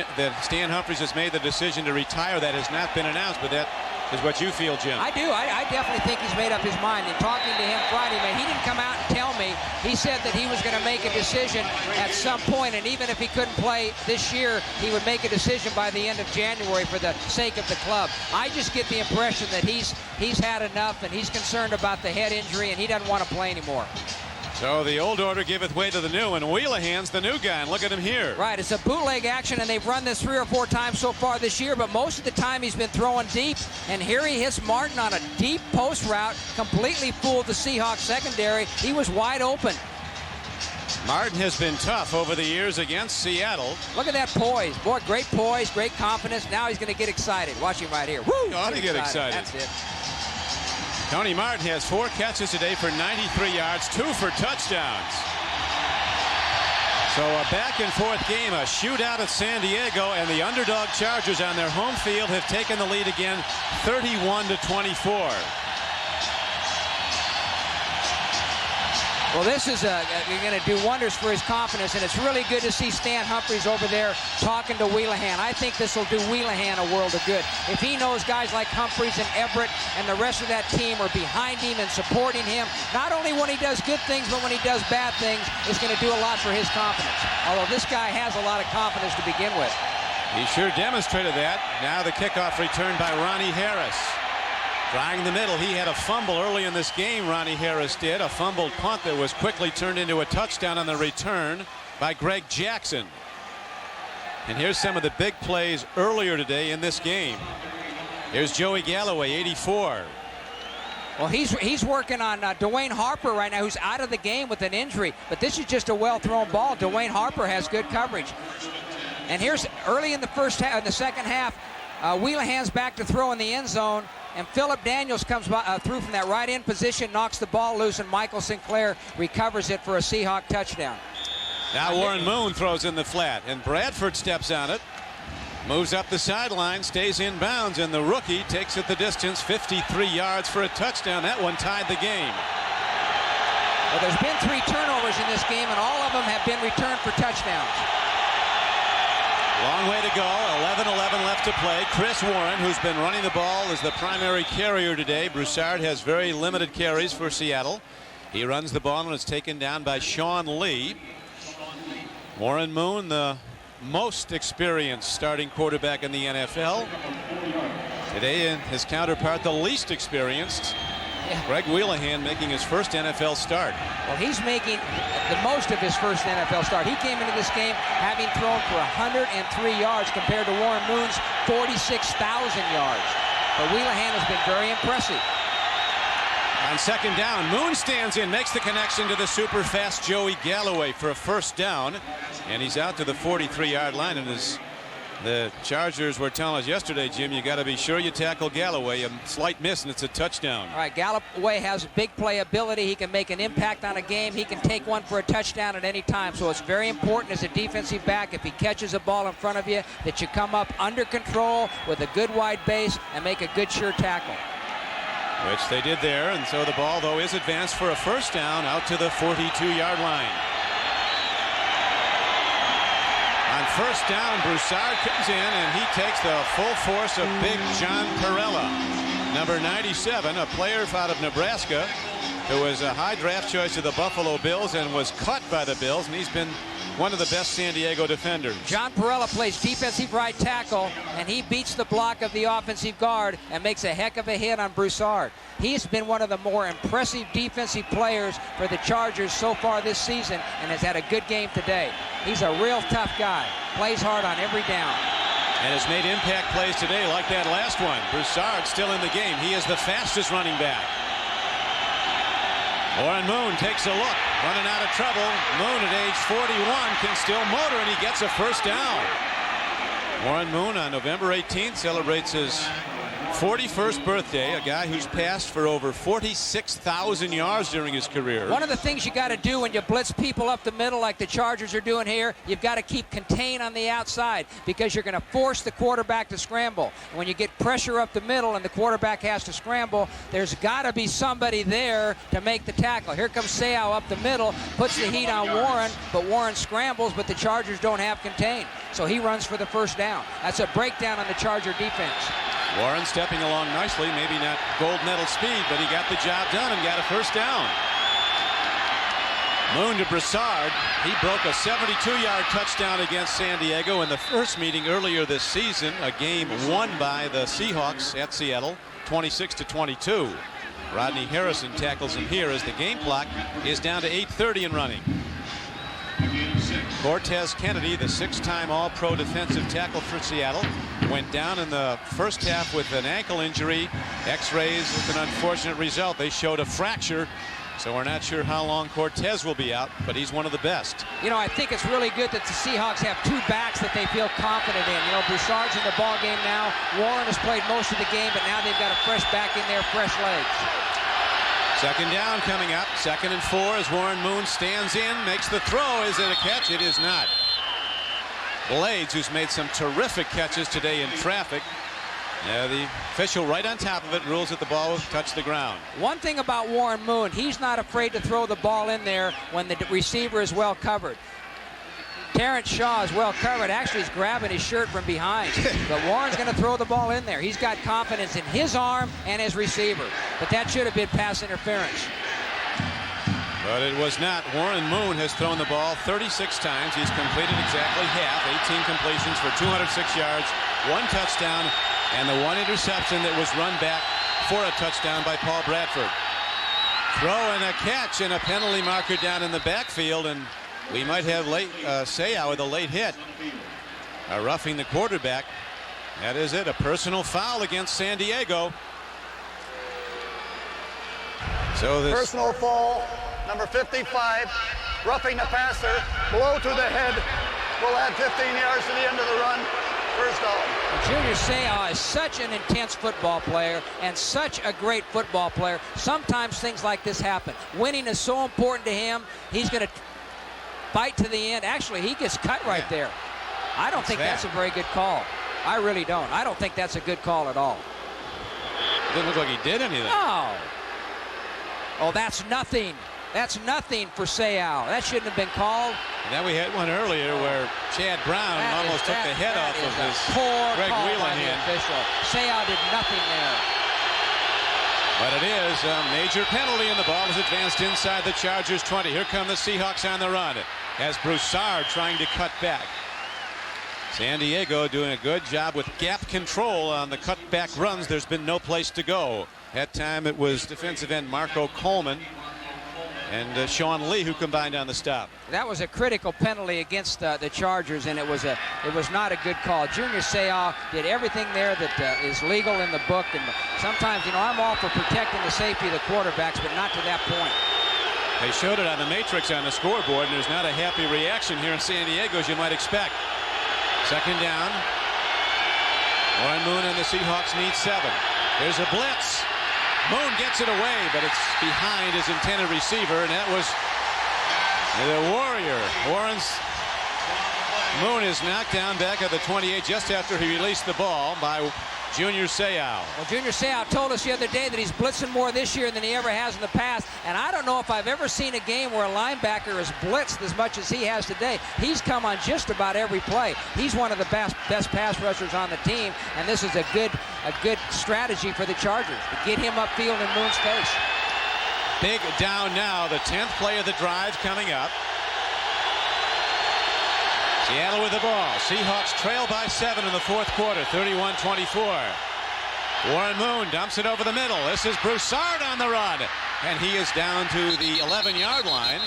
Stan Humphries has made the decision to retire. That has not been announced, but that is what you feel, Jim. I do. I definitely think he's made up his mind. In talking to him Friday, man, he didn't come out and tell me. He said that he was going to make a decision at some point, and even if he couldn't play this year, he would make a decision by the end of January for the sake of the club. I just get the impression that he's had enough, and he's concerned about the head injury, and he doesn't want to play anymore. So the old order giveth way to the new, and Wheelahan's the new guy, and look at him here. Right, it's a bootleg action, and they've run this 3 or 4 times so far this year, but most of the time he's been throwing deep, and here he hits Martin on a deep post route, completely fooled the Seahawks secondary. He was wide open. Martin has been tough over the years against Seattle. Look at that poise. Boy, great poise, great confidence. Now he's going to get excited. Watch him right here. Woo! He ought to get excited. That's it. Tony Martin has 4 catches today for 93 yards, 2 for touchdowns. So a back-and-forth game, a shootout at San Diego, and the underdog Chargers on their home field have taken the lead again, 31-24. Well, this is going to do wonders for his confidence, and it's really good to see Stan Humphries over there talking to Wheelahan. I think this will do Wheelahan a world of good. If he knows guys like Humphries and Everett and the rest of that team are behind him and supporting him, not only when he does good things, but when he does bad things, it's going to do a lot for his confidence. Although this guy has a lot of confidence to begin with. He sure demonstrated that. Now the kickoff return by Ronnie Harris. Trying the middle. He had a fumble early in this game, Ronnie Harris did. A fumbled punt that was quickly turned into a touchdown on the return by Greg Jackson. And here's some of the big plays earlier today in this game. Here's Joey Galloway, 84. Well, he's working on Dwayne Harper right now, who's out of the game with an injury. But this is just a well-thrown ball. Dwayne Harper has good coverage. And here's early in the second half, Wheelahan's back to throw in the end zone. And Philip Daniels comes through from that right end position, knocks the ball loose, and Michael Sinclair recovers it for a Seahawk touchdown. Now Warren Moon throws in the flat, and Bradford steps on it. Moves up the sideline, stays in bounds, and the rookie takes it the distance, 53 yards for a touchdown. That one tied the game. Well, there's been 3 turnovers in this game, and all of them have been returned for touchdowns. Long way to go. 11-11 left to play. Chris Warren, who's been running the ball, is the primary carrier today. Broussard has very limited carries for Seattle. He runs the ball and is taken down by Sean Lee. Warren Moon, the most experienced starting quarterback in the NFL. Today, his counterpart, the least experienced. Greg Wheelahan making his first NFL start. Well, he's making the most of his first NFL start. He came into this game having thrown for 103 yards compared to Warren Moon's 46,000 yards. But Wheelahan has been very impressive. On second down, Moon stands in, makes the connection to the super fast Joey Galloway for a first down, and he's out to the 43-yard line. And as the Chargers were telling us yesterday, Jim, you got to be sure you tackle Galloway. A slight miss and it's a touchdown. All right, Galloway has big playability. He can make an impact on a game. He can take one for a touchdown at any time. So it's very important as a defensive back, if he catches a ball in front of you, that you come up under control with a good wide base and make a good sure tackle. Which they did there, and so the ball, though, is advanced for a first down out to the 42-yard line. On first down, Broussard comes in, and he takes the full force of big John Perella. Number 97, a player out of Nebraska, who was a high draft choice of the Buffalo Bills and was cut by the Bills, and he's been one of the best San Diego defenders. John Perella plays defensive right tackle, and he beats the block of the offensive guard and makes a heck of a hit on Broussard. He's been one of the more impressive defensive players for the Chargers so far this season and has had a good game today. He's a real tough guy, plays hard on every down. And has made impact plays today like that last one. Broussard still in the game. He is the fastest running back. Warren Moon takes a look, running out of trouble. Moon at age 41 can still motor, and he gets a first down. Warren Moon on November 18th celebrates his 41st birthday, a guy who's passed for over 46,000 yards during his career. One of the things you got to do when you blitz people up the middle like the Chargers are doing here, you've got to keep contained on the outside because you're going to force the quarterback to scramble. And when you get pressure up the middle and the quarterback has to scramble, there's got to be somebody there to make the tackle. Here comes Seahawks up the middle, puts the heat on Warren, but Warren scrambles, but the Chargers don't have contained. So he runs for the first down. That's a breakdown on the Charger defense. Warren stepping along nicely, maybe not gold medal speed, but he got the job done and got a first down. Moon to Broussard. He broke a 72-yard touchdown against San Diego in the first meeting earlier this season, a game won by the Seahawks at Seattle, 26-22. Rodney Harrison tackles him here as the game clock is down to 8:30 and running. Cortez Kennedy, the 6-time All-Pro defensive tackle for Seattle, went down in the first half with an ankle injury. X-rays with an unfortunate result. They showed a fracture, so we're not sure how long Cortez will be out, but he's one of the best. You know, I think it's really good that the Seahawks have two backs that they feel confident in. You know, Broussard's in the ball game now. Warren has played most of the game, but now they've got a fresh back in there, fresh legs. Second down coming up. 2nd and 4 as Warren Moon stands in, makes the throw. Is it a catch? It is not. Blades, who's made some terrific catches today in traffic. The official right on top of it rules that the ball touched the ground. One thing about Warren Moon, he's not afraid to throw the ball in there when the receiver is well covered. Terrence Shaw is well covered. Actually, he's grabbing his shirt from behind. But Warren's going to throw the ball in there. He's got confidence in his arm and his receiver. But that should have been pass interference. But it was not. Warren Moon has thrown the ball 36 times. He's completed exactly half. 18 completions for 206 yards, 1 touchdown, and the 1 interception that was run back for a touchdown by Paul Bradford. Throw and a catch and a penalty marker down in the backfield, and we might have Seahawks with a late hit. Roughing the quarterback. That is it. A personal foul against San Diego. So this personal foul, number 55, roughing the passer, blow to the head, will add 15 yards to the end of the run. First down. Junior Seau is such an intense football player and such a great football player. Sometimes things like this happen. Winning is so important to him. He's going to fight to the end. Actually, he gets cut right there. I don't think that's a very good call. I really don't. I don't think that's a good call at all. Didn't look like he did anything. No. Oh, that's nothing. That's nothing for Seau. That shouldn't have been called. And then we had one earlier where Chad Brown almost took the head off of his Greg Wheelahan. Seau did nothing there. But it is a major penalty, and the ball is advanced inside the Chargers 20. Here come the Seahawks on the run as Broussard trying to cut back. San Diego doing a good job with gap control on the cutback runs. There's been no place to go. That time it was defensive end Marco Coleman and Sean Lee, who combined on the stop. That was a critical penalty against the Chargers, and it was not a good call. Junior Seau did everything there that is legal in the book, and sometimes, you know, I'm all for protecting the safety of the quarterbacks, but not to that point. They showed it on the matrix on the scoreboard, and there's not a happy reaction here in San Diego, as you might expect. Second down. Warren Moon and the Seahawks need 7. There's a blitz. Moon gets it away, but it's behind his intended receiver, and that was the Warrior. Moon is knocked down back at the 28 just after he released the ball by Junior Seau. Well, Junior Seau told us the other day that he's blitzing more this year than he ever has in the past, and I don't know if I've ever seen a game where a linebacker has blitzed as much as he has today. He's come on just about every play. He's one of the best pass rushers on the team, and this is a good strategy for the Chargers to get him upfield in Moon's face. Big down now, the 10th play of the drive coming up. Seattle with the ball. Seahawks trail by 7 in the 4th quarter, 31-24. Warren Moon dumps it over the middle. This is Broussard on the run, and he is down to the 11-yard line.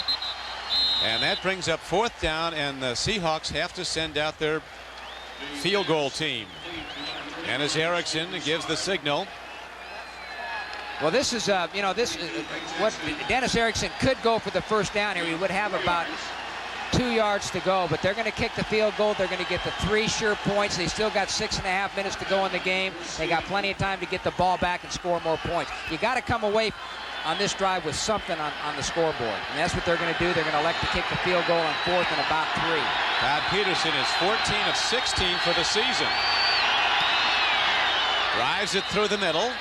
And that brings up 4th down, and the Seahawks have to send out their field goal team. Dennis Erickson gives the signal. Well, this is, what Dennis Erickson could go for the first down here. He would have about 2 yards to go, but they're going to kick the field goal. They're going to get the 3 sure points. They still got 6.5 minutes to go in the game. They got plenty of time to get the ball back and score more points. You got to come away on this drive with something on the scoreboard, and that's what they're going to do. They're going to elect to kick the field goal on 4th and about 3. Todd Peterson is 14 of 16 for the season. Drives it through the middle,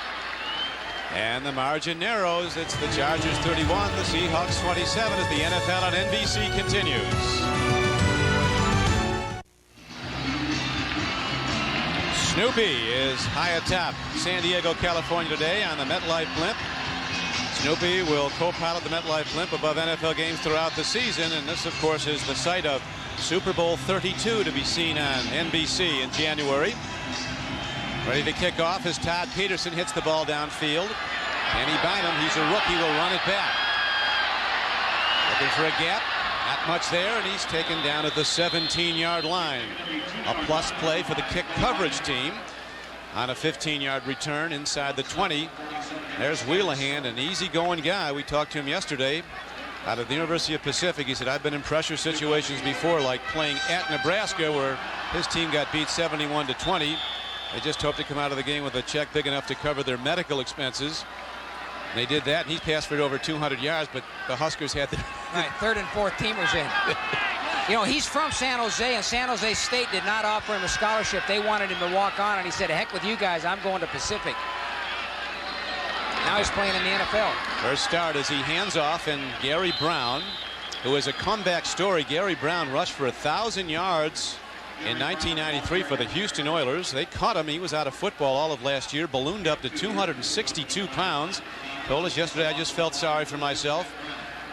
and the margin narrows. It's the Chargers 31, the Seahawks 27 as the NFL on NBC continues. Snoopy is high atop San Diego, California today on the MetLife blimp. Snoopy will co-pilot the MetLife blimp above NFL games throughout the season, and this, of course, is the site of Super Bowl 32 to be seen on NBC in January. Ready to kick off as Todd Peterson hits the ball downfield. Danny Bynum, he's a rookie, will run it back. Looking for a gap. Not much there, and he's taken down at the 17-yard line. A plus play for the kick coverage team on a 15-yard return inside the 20. There's Wheelahan, an easy-going guy. We talked to him yesterday out of the University of Pacific. He said, I've been in pressure situations before, like playing at Nebraska, where his team got beat 71-20. They just hope to come out of the game with a check big enough to cover their medical expenses. And they did that, and he passed for over 200 yards, but the Huskers had the... Right, 3rd and 4th teamers in. You know, he's from San Jose, and San Jose State did not offer him a scholarship. They wanted him to walk on, and he said, heck with you guys, I'm going to Pacific. Now he's playing in the NFL. First start as he hands off, and Gary Brown, who is a comeback story. Gary Brown rushed for 1,000 yards in 1993 for the Houston Oilers. They caught him. He was out of football all of last year, ballooned up to 262 pounds. Told us yesterday I just felt sorry for myself.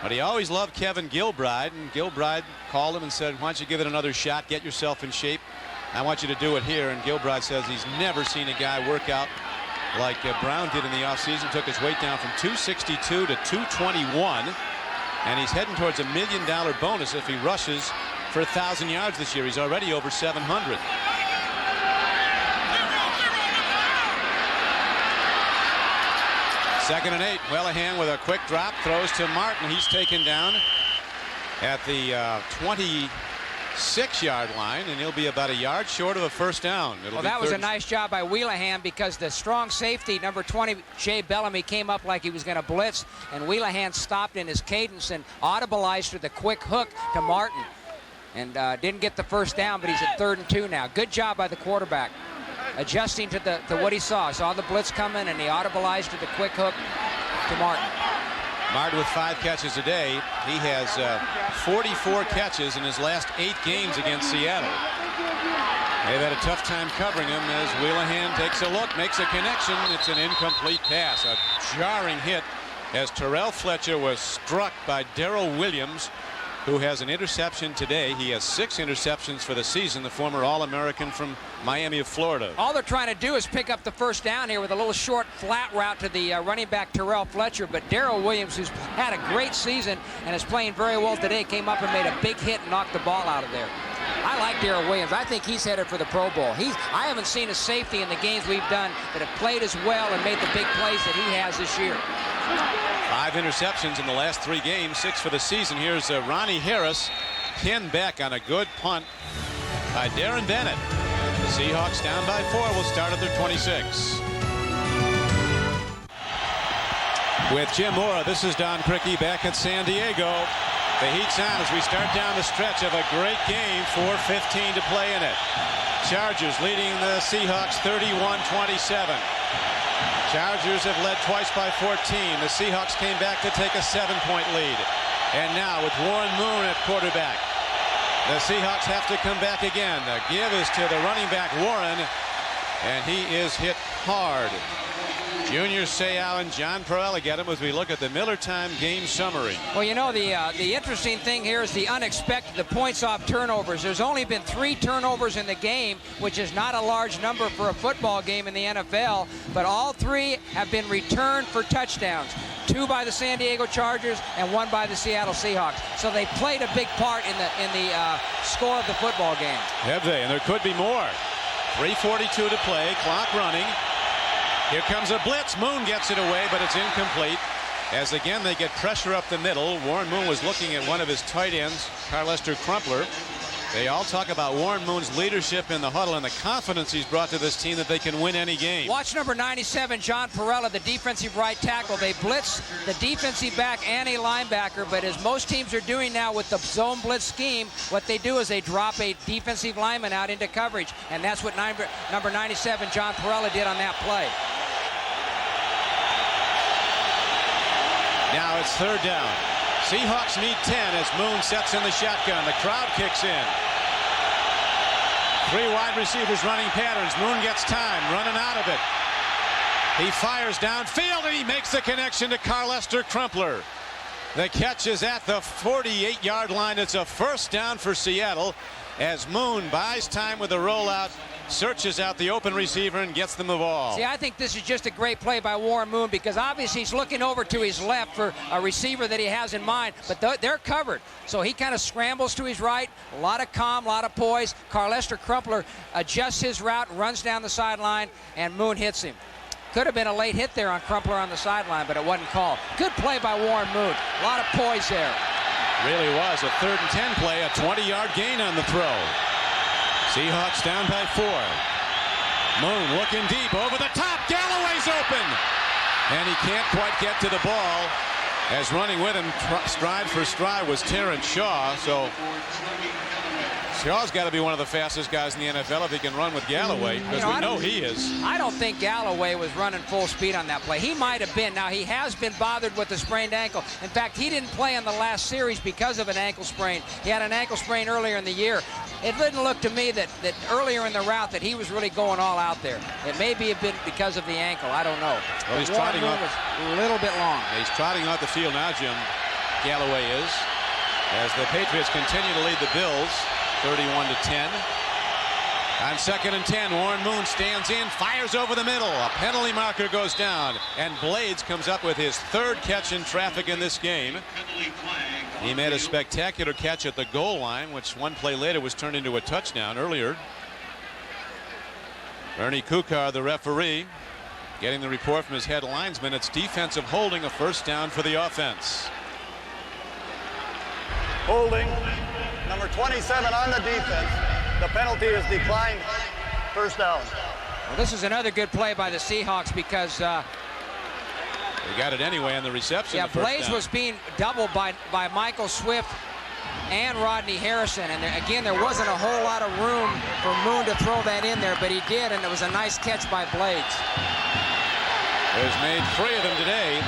But he always loved Kevin Gilbride, and Gilbride called him and said, why don't you give it another shot, get yourself in shape. I want you to do it here. And Gilbride says he's never seen a guy work out like Brown did in the offseason. Took his weight down from 262 to 221. And he's heading towards $1 million bonus if he rushes for 1,000 yards this year. He's already over 700. Second and 8. Wheelahan with a quick drop, throws to Martin. He's taken down at the 26-yard line, and he'll be about a yard short of a first down. Well, that was a nice job by Wheelahan, because the strong safety, number 20, Shea Bellamy, came up like he was going to blitz, and Wheelahan stopped in his cadence and audibleized for the quick hook to Martin. And didn't get the first down, but he's at 3rd and 2 now. Good job by the quarterback, adjusting to what he saw. Saw the blitz coming, and he audibleized to the quick hook to Martin. Martin with 5 catches a day. He has 44 catches in his last 8 games against Seattle. They've had a tough time covering him as Wheelahan takes a look, makes a connection. It's an incomplete pass. A jarring hit as Terrell Fletcher was struck by Darrell Williams who has an interception today. He has 6 interceptions for the season, the former All-American from Miami of Florida. All they're trying to do is pick up the first down here with a little short flat route to the running back Terrell Fletcher. But Darrell Williams, who's had a great season and is playing very well today, came up and made a big hit and knocked the ball out of there. I like Darrell Williams. I think he's headed for the Pro Bowl. I haven't seen a safety in the games we've done that have played as well and made the big plays that he has this year. 5 interceptions in the last 3 games, 6 for the season. Here's Ronnie Harris pinned back on a good punt by Darren Bennett. The Seahawks down by 4 will start at their 26. With Jim Mora, this is Don Criqui back at San Diego. The heat's on as we start down the stretch of a great game. 4:15 to play in it. Chargers leading the Seahawks 31-27. Chargers have led twice by 14. The Seahawks came back to take a 7-point lead. And now with Warren Moon at quarterback, the Seahawks have to come back again. The give is to the running back Warren, and he is hit hard. Junior Seau and John Perella get him as we look at the Miller Time game summary. Well, you know, the interesting thing here is the unexpected, the points off turnovers. There's only been 3 turnovers in the game, which is not a large number for a football game in the NFL, but all 3 have been returned for touchdowns. 2 by the San Diego Chargers and 1 by the Seattle Seahawks. So they played a big part in the score of the football game. Have they? And there could be more. 3:42 to play, clock running. Here comes a blitz. Moon gets it away, but it's incomplete. As again they get pressure up the middle. Warren Moon was looking at one of his tight ends, Carlester Crumpler. They all talk about Warren Moon's leadership in the huddle and the confidence he's brought to this team that they can win any game. Watch number 97, John Perella, the defensive right tackle. They blitz the defensive back and a linebacker, but as most teams are doing now with the zone blitz scheme, what they do is they drop a defensive lineman out into coverage, and that's what number 97, John Perella, did on that play. Now it's 3rd down. Seahawks need 10 as Moon sets in the shotgun. The crowd kicks in. 3 wide receivers running patterns. Moon gets time, running out of it. He fires downfield and he makes the connection to Carlester Crumpler. The catch is at the 48-yard line. It's a 1st down for Seattle as Moon buys time with the rollout, searches out the open receiver and gets them the ball. See, I think this is just a great play by Warren Moon because obviously he's looking over to his left for a receiver that he has in mind, but they're covered. So he kind of scrambles to his right, a lot of calm, a lot of poise. Carlester Crumpler adjusts his route, runs down the sideline, and Moon hits him. Could have been a late hit there on Crumpler on the sideline, but it wasn't called. Good play by Warren Moon. A lot of poise there. Really was a 3rd and 10 play, a 20-yard gain on the throw. Seahawks down by 4. Moon looking deep over the top. Galloway's open. And he can't quite get to the ball. As running with him, stride for stride, was Terrence Shaw. So Shaw's got to be one of the fastest guys in the NFL if he can run with Galloway, because we know he is. I don't think Galloway was running full speed on that play. He might have been. Now, he has been bothered with a sprained ankle. In fact, he didn't play in the last series because of an ankle sprain. He had an ankle sprain earlier in the year. It didn't look to me that earlier in the route that he was really going all out there. It may be a bit because of the ankle. I don't know. Well, he's trotting off. A little bit long. He's trotting off the field now, Jim. Galloway is. As the Patriots continue to lead the Bills 31-10. On 2nd and 10, Warren Moon stands in, fires over the middle. A penalty marker goes down, and Blades comes up with his 3rd catch in traffic in this game. He made a spectacular catch at the goal line, which one play later was turned into a touchdown earlier. Ernie Kukar, the referee, getting the report from his head linesman. It's defensive holding, a 1st down for the offense. Holding. Number 27 on the defense. The penalty is declined. 1st down. Well, this is another good play by the Seahawks because they got it anyway on the reception. Yeah, Blades was being doubled by Michael Swift and Rodney Harrison, and again there wasn't a whole lot of room for Moon to throw that in there, but he did, and it was a nice catch by Blades. There's made 3 of them today.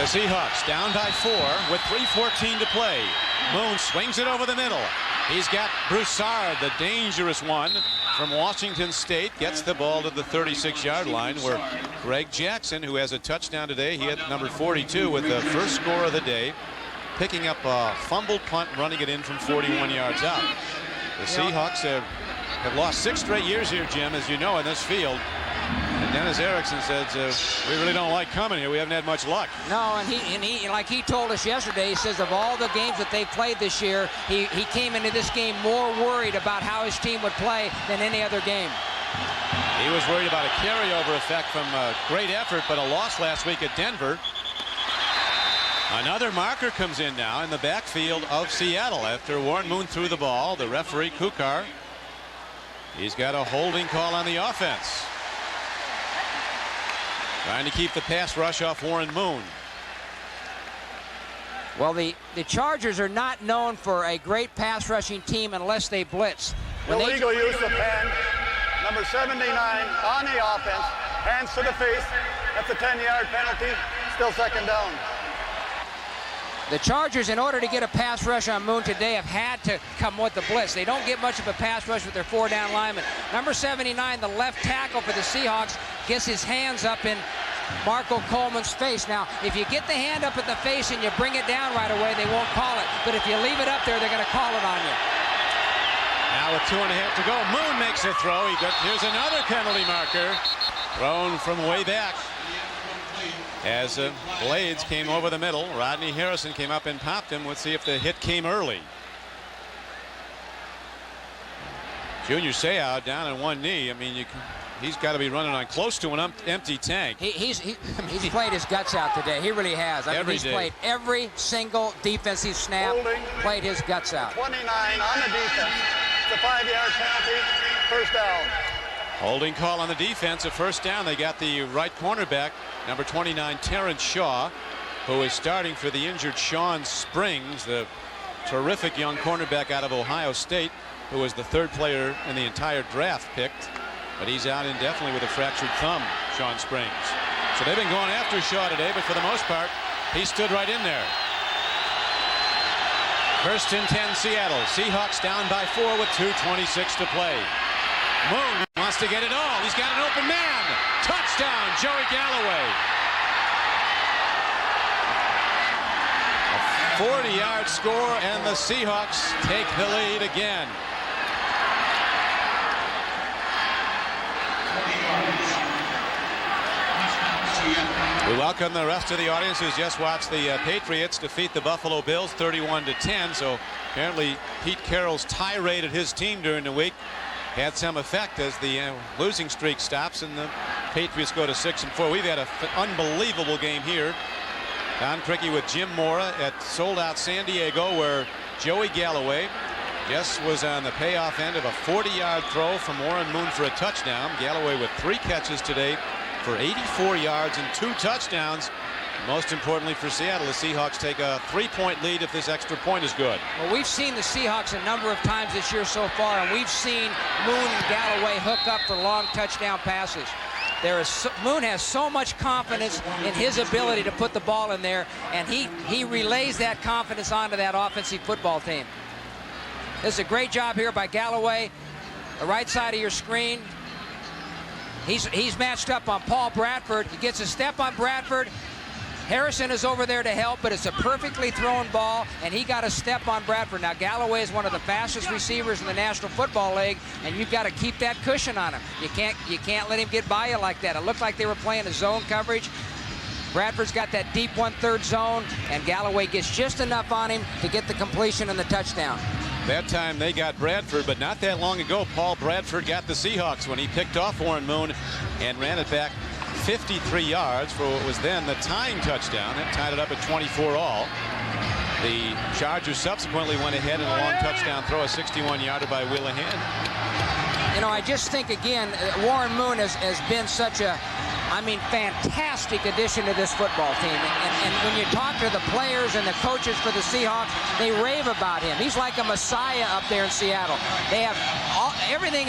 The Seahawks down by 4 with 3:14 to play. Moon swings it over the middle. He's got Broussard, the dangerous one from Washington State, gets the ball to the 36-yard line, where Greg Jackson, who has a touchdown today, he hit number 42 with the 1st score of the day. picking up a fumbled punt and running it in from 41 yards out. The Seahawks have lost 6 straight years here, Jim, as you know, in this field. And Dennis Erickson says, we really don't like coming here. We haven't had much luck. No, and he like he told us yesterday, he says of all the games that they've played this year, he came into this game more worried about how his team would play than any other game. He was worried about a carryover effect from a great effort, but a loss last week at Denver. Another marker comes in now in the backfield of Seattle after Warren Moon threw the ball. The referee, Kukar, he's got a holding call on the offense. Trying to keep the pass rush off Warren Moon. Well, the Chargers are not known for a great pass rushing team unless they blitz. Illegal use of hand. Number 79 on the offense. Hands to the face. That's a 10-yard penalty. Still second down. The Chargers, in order to get a pass rush on Moon today, have had to come with the blitz. They don't get much of a pass rush with their 4-down linemen. Number 79, the left tackle for the Seahawks, gets his hands up in Marco Coleman's face. Now, if you get the hand up at the face and you bring it down right away, they won't call it. But if you leave it up there, they're going to call it on you. Now with 2.5 to go, Moon makes a throw. Here's another penalty marker thrown from way back. As Blades came over the middle, Rodney Harrison came up and popped him. Let's see if the hit came early. Junior Seau down on one knee. I mean, he's got to be running on close to an empty tank. He's played his guts out today. He really has. I mean, he's played every single defensive snap, played his guts out. 29 on the defense. It's a 5-yard penalty. First down. Holding call on the defense, a first down. They got the right cornerback, number 29, Terrence Shaw, who is starting for the injured Sean Springs, the terrific young cornerback out of Ohio State, who was the 3rd player in the entire draft picked. But he's out indefinitely with a fractured thumb, Sean Springs. So they've been going after Shaw today, but for the most part, he stood right in there. 1st and 10 Seattle. Seahawks down by 4 with 2:26 to play. Moon wants to get it all. He's got an open man. Touchdown, Joey Galloway. A 40-yard score, and the Seahawks take the lead again. We welcome the rest of the audience who's just watched the Patriots defeat the Buffalo Bills 31-10. So apparently Pete Carroll's tirade at his team during the week had some effect as the losing streak stops and the Patriots go to 6-4. We've had an unbelievable game here. Don Criqui with Jim Mora at sold-out San Diego, where Joey Galloway just was on the payoff end of a 40-yard throw from Warren Moon for a touchdown. Galloway with 3 catches today for 84 yards and 2 touchdowns. Most importantly for Seattle, the Seahawks take a 3-point lead if this extra point is good. Well, we've seen the Seahawks a number of times this year so far, and we've seen Moon and Galloway hook up for long touchdown passes. Moon has so much confidence in his ability to put the ball in there, and he relays that confidence onto that offensive football team. This is a great job here by Galloway. The right side of your screen. He's matched up on Paul Bradford. He gets a step on Bradford. Harrison is over there to help, but it's a perfectly thrown ball, and he got a step on Bradford. Now, Galloway is one of the fastest receivers in the National Football League, and you've got to keep that cushion on him. You can't let him get by you like that. It looked like they were playing a zone coverage. Bradford's got that deep 1/3 zone, and Galloway gets just enough on him to get the completion and the touchdown. That time they got Bradford, but not that long ago, Paul Bradford got the Seahawks when he picked off Warren Moon and ran it back 53 yards for what was then the tying touchdown. That tied it up at 24 all. The Chargers subsequently went ahead in a long touchdown throw, a 61-yarder by Wheelahan. You know, I just think, again, Warren Moon has been such a, fantastic addition to this football team. And when you talk to the players and the coaches for the Seahawks, they rave about him. He's like a messiah up there in Seattle. They have everything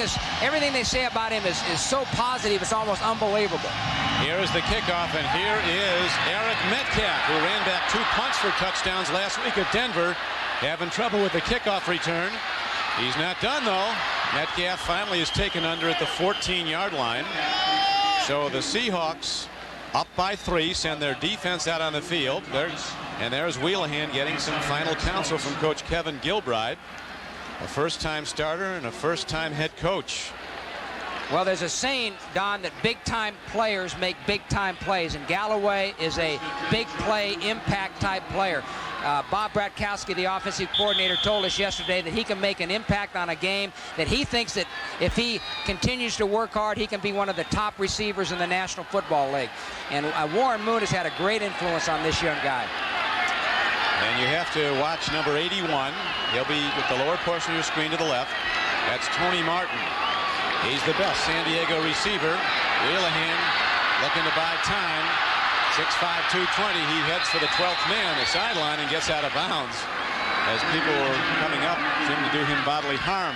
they say about him is so positive, it's almost unbelievable. Here is the kickoff, and here is Eric Metcalf, who ran back 2 punts for touchdowns last week at Denver, having trouble with the kickoff return. He's not done, though. Metcalf finally is taken under at the 14-yard line. So the Seahawks up by 3, send their defense out on the field. There's Wheelahan getting some final counsel from Coach Kevin Gilbride, a first-time starter and a first-time head coach. Well, there's a saying, Don, that big-time players make big-time plays, and Galloway is a big-play, impact-type player. Bob Bratkowski, the offensive coordinator, told us yesterday that he can make an impact on a game, that he thinks that if he continues to work hard, he can be one of the top receivers in the National Football League. And Warren Moon has had a great influence on this young guy. And you have to watch number 81. He'll be with the lower portion of your screen to the left. That's Tony Martin. He's the best San Diego receiver. Wheelahan looking to buy time. 6'5", 220. He heads for the 12th man on the sideline and gets out of bounds as people were coming up to do him bodily harm.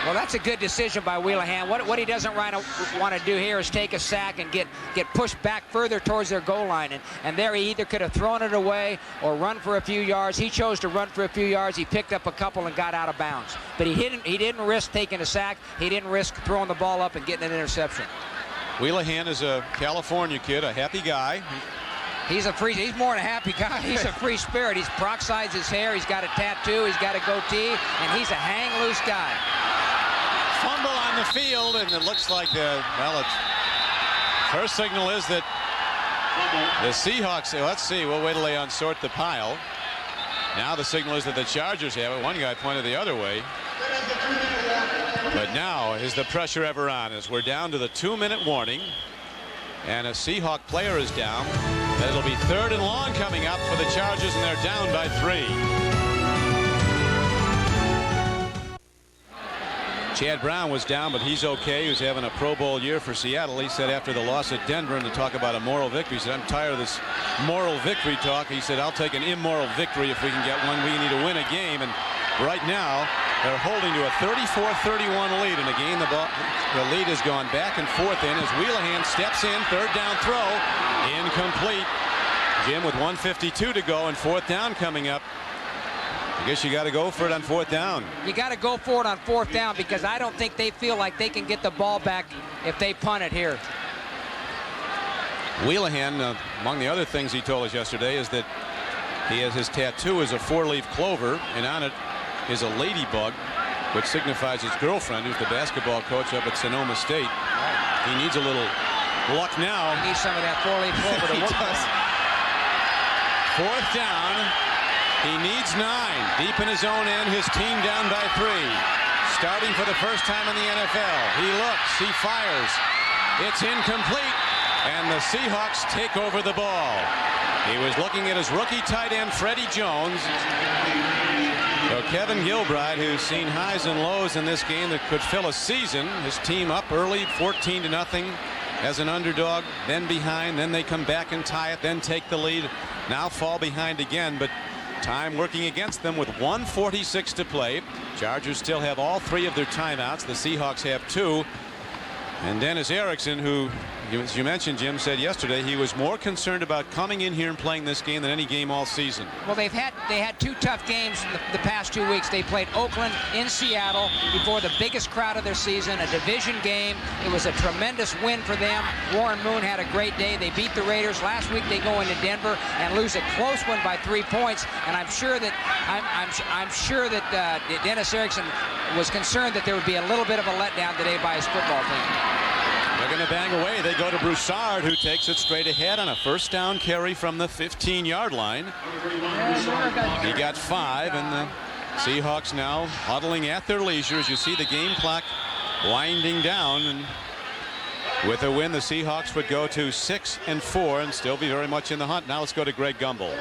Well, that's a good decision by Wheelahan. What he doesn't want to do here is take a sack and get pushed back further towards their goal line. And there he either could have thrown it away or run for a few yards. He chose to run for a few yards. He picked up a couple and got out of bounds. But he didn't risk taking a sack. He didn't risk throwing the ball up and getting an interception. Wheelahan is a California kid, a happy guy. He's more than a happy guy. He's a free spirit. He's peroxides his hair. He's got a tattoo. He's got a goatee. And he's a hang-loose guy. Fumble on the field, and it looks like first signal is that the Seahawks, let's see, we'll wait till they unsort the pile. Now the signal is that the Chargers have it. One guy pointed the other way. But now is the pressure ever on as we're down to the 2-minute warning, and a Seahawk player is down. And it'll be 3rd and long coming up for the Chargers, and they're down by 3. Chad Brown was down, but he's okay. He was having a Pro Bowl year for Seattle. He said after the loss at Denver, and to talk about a moral victory, he said, I'm tired of this moral victory talk. He said, I'll take an immoral victory if we can get one. We need to win a game. And right now, they're holding to a 34-31 lead in a game. The lead has gone back and forth in as Wheelahan steps in. 3rd down throw. Incomplete. Jim with 1:52 to go and 4th down coming up. I guess you got to go for it on 4th down. You got to go for it on 4th down because I don't think they feel like they can get the ball back if they punt it here. Wheelahan, among the other things he told us yesterday, is that he has his tattoo is a 4-leaf clover, and on it is a ladybug, which signifies his girlfriend, who's the basketball coach up at Sonoma State. He needs a little luck now. He needs some of that 4-leaf clover to work on. 4th down. He needs 9. Deep in his own end, his team down by 3. Starting for the first time in the NFL. He looks, he fires. It's incomplete, and the Seahawks take over the ball. He was looking at his rookie tight end, Freddie Jones. So Kevin Gilbride, who's seen highs and lows in this game that could fill a season, his team up early, 14-0 as an underdog, then behind, then they come back and tie it, then take the lead, now fall behind again, but time working against them with 1:46 to play. Chargers still have all 3 of their timeouts. The Seahawks have 2. And Dennis Erickson, who, as you mentioned, Jim, said yesterday he was more concerned about coming in here and playing this game than any game all season. Well, they had 2 tough games the past 2 weeks. They played Oakland in Seattle before the biggest crowd of their season, a division game. It was a tremendous win for them. Warren Moon had a great day. They beat the Raiders. Last week they go into Denver and lose a close one by 3 points. And I'm sure that Dennis Erickson was concerned that there would be a little bit of a letdown today by his football team. They're going to bang away. They go to Broussard, who takes it straight ahead on a 1st down carry from the 15-yard line. He got 5, and the Seahawks now huddling at their leisure as you see the game clock winding down. And with a win, the Seahawks would go to 6-4 and still be very much in the hunt. Now let's go to Greg Gumbel.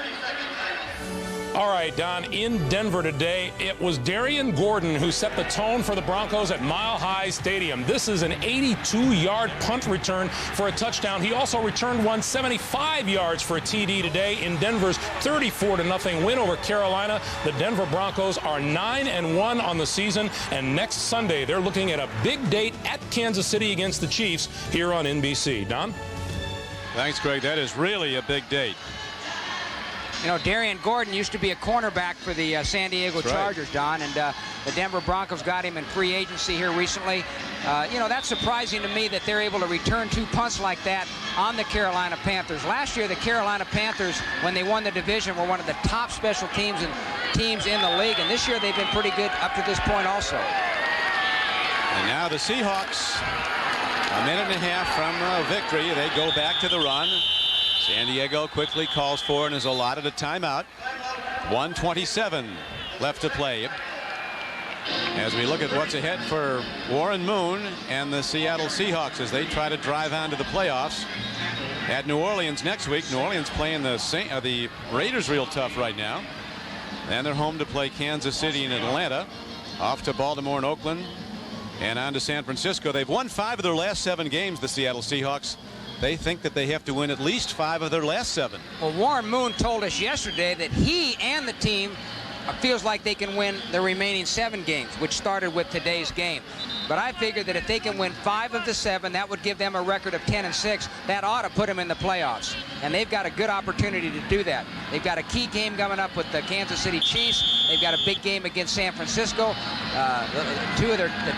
All right, Don, in Denver today, it was Darian Gordon who set the tone for the Broncos at Mile High Stadium. This is an 82-yard punt return for a touchdown. He also returned one 75 yards for a TD today in Denver's 34-0 win over Carolina. The Denver Broncos are 9-1 on the season, and next Sunday they're looking at a big date at Kansas City against the Chiefs here on NBC. Don? Thanks, Greg. That is really a big date. You know, Darian Gordon used to be a cornerback for the San Diego Chargers, Don, and the Denver Broncos got him in free agency here recently. You know, that's surprising to me that they're able to return 2 punts like that on the Carolina Panthers. Last year, the Carolina Panthers, when they won the division, were one of the top special teams in the league, and this year they've been pretty good up to this point also. And now the Seahawks, a minute and a half from victory. They go back to the run. San Diego quickly calls for and is allotted a timeout. 1:27 left to play. As we look at what's ahead for Warren Moon and the Seattle Seahawks as they try to drive on to the playoffs at New Orleans next week. New Orleans playing the Raiders real tough right now. And they're home to play Kansas City and Atlanta. Off to Baltimore and Oakland and on to San Francisco. They've won 5 of their last 7 games, the Seattle Seahawks. They think that they have to win at least 5 of their last 7. Well, Warren Moon told us yesterday that he and the team feels like they can win the remaining 7 games, which started with today's game. But I figured that if they can win 5 of the 7, that would give them a record of 10-6. That ought to put them in the playoffs. And they've got a good opportunity to do that. They've got a key game coming up with the Kansas City Chiefs. They've got a big game against San Francisco.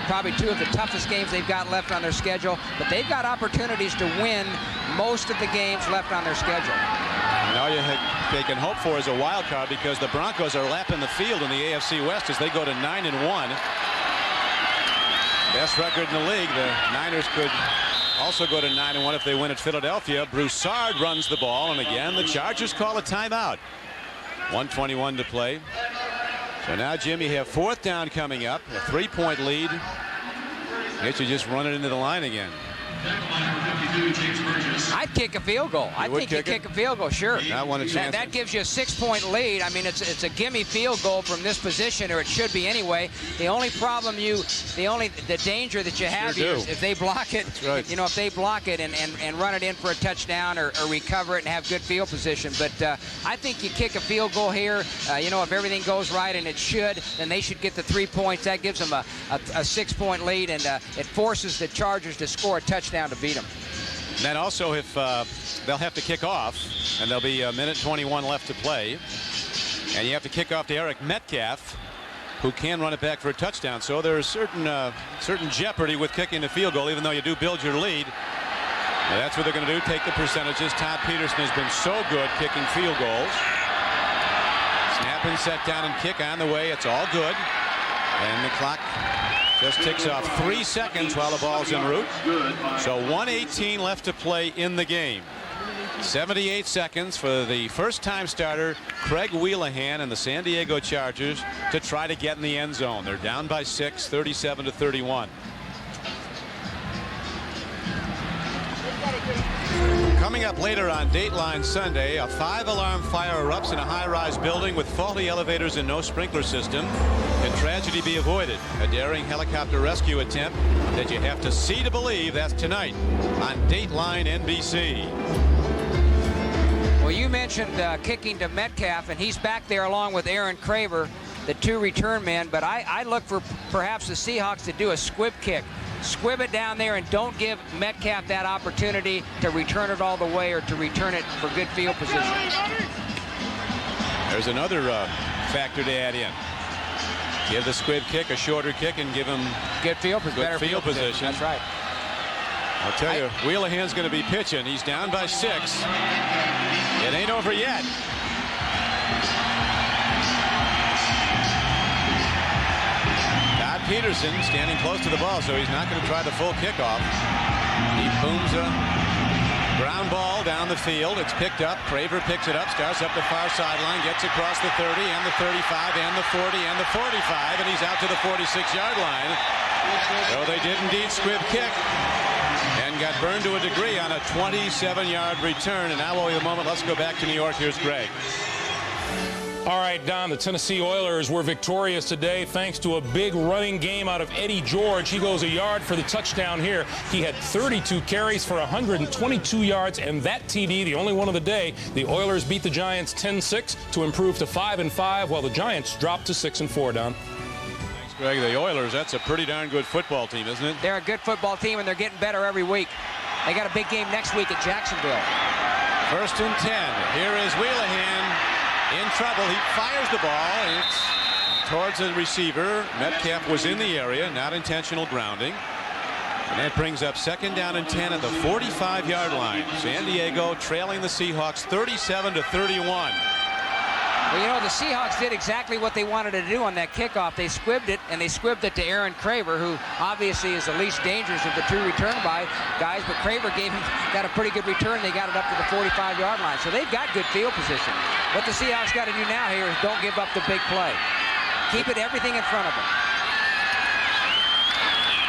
Probably two of the toughest games they've got left on their schedule. But they've got opportunities to win most of the games left on their schedule. And all they can hope for is a wild card, because the Broncos are lapping the field in the AFC West as they go to 9-1. Best record in the league. The Niners could also go to 9-1 if they win at Philadelphia. Broussard runs the ball, and again the Chargers call a timeout. 1:21 to play. So now, Jim, you have 4th down coming up, a 3-point lead. I guess you just run it into the line again. I'd kick a field goal. I think you kick a field goal, sure. Not one a chance. That gives you a 6-point lead. I mean, it's a gimme field goal from this position, or it should be anyway. The only problem the danger that you have here is if they block it. That's right. You know, if they block it and run it in for a touchdown or recover it and have good field position. But I think you kick a field goal here. You know, if everything goes right, and it should, then they should get the 3 points. That gives them a 6-point lead, and it forces the Chargers to score a touchdown to beat them. And then also, if they'll have to kick off, and there'll be a minute 21 left to play, and you have to kick off to Eric Metcalf, who can run it back for a touchdown. So there's certain jeopardy with kicking the field goal, even though you do build your lead. And that's what they're going to do, take the percentages. Todd Peterson has been so good kicking field goals. Snap and set down and kick on the way. It's all good. And the clock just ticks off 3 seconds while the ball's en route. So 1:18 left to play in the game. 78 seconds for the first-time starter Craig Wheelahan and the San Diego Chargers to try to get in the end zone. They're down by 6, 37-31. Coming up later on Dateline Sunday, a 5-alarm fire erupts in a high-rise building with faulty elevators and no sprinkler system. Can tragedy be avoided? A daring helicopter rescue attempt that you have to see to believe. That's tonight on Dateline NBC. Well, you mentioned kicking to Metcalf, and he's back there along with Aaron Craver, the 2 return men. But I look for perhaps the Seahawks to do a squib kick. Squib it down there and don't give Metcalf that opportunity to return it all the way or to return it for good field position. There's another factor to add in. Give the squib kick a shorter kick and give him good field position. That's right. I'll tell you, Wheelahan's going to be pitching. He's down by 6. It ain't over yet. Peterson standing close to the ball, so he's not going to try the full kickoff. He booms a ground ball down the field. It's picked up. Craver picks it up, starts up the far sideline, gets across the 30 and the 35 and the 40 and the 45, and he's out to the 46-yard line. So they did indeed squib kick and got burned to a degree on a 27-yard return. And now, while we have a moment, let's go back to New York. Here's Greg. All right, Don, the Tennessee Oilers were victorious today thanks to a big running game out of Eddie George. He goes a yard for the touchdown here. He had 32 carries for 122 yards, and that TD, the only one of the day, the Oilers beat the Giants 10-6 to improve to 5-5, while the Giants dropped to 6-4, Don. Thanks, Greg. The Oilers, that's a pretty darn good football team, isn't it? They're a good football team, and they're getting better every week. They got a big game next week at Jacksonville. 1st and 10. Here is Wheelahan. In trouble. He fires the ball, and it's towards the receiver. Metcalf was in the area, not intentional grounding. And that brings up 2nd down and 10 at the 45-yard line. San Diego trailing the Seahawks 37-31. Well, you know, the Seahawks did exactly what they wanted to do on that kickoff. They squibbed it, and they squibbed it to Aaron Craver, who obviously is the least dangerous of the two return guys, but Craver got a pretty good return. They got it up to the 45-yard line, so they've got good field position. What the Seahawks got to do now here is don't give up the big play. Keep everything in front of them.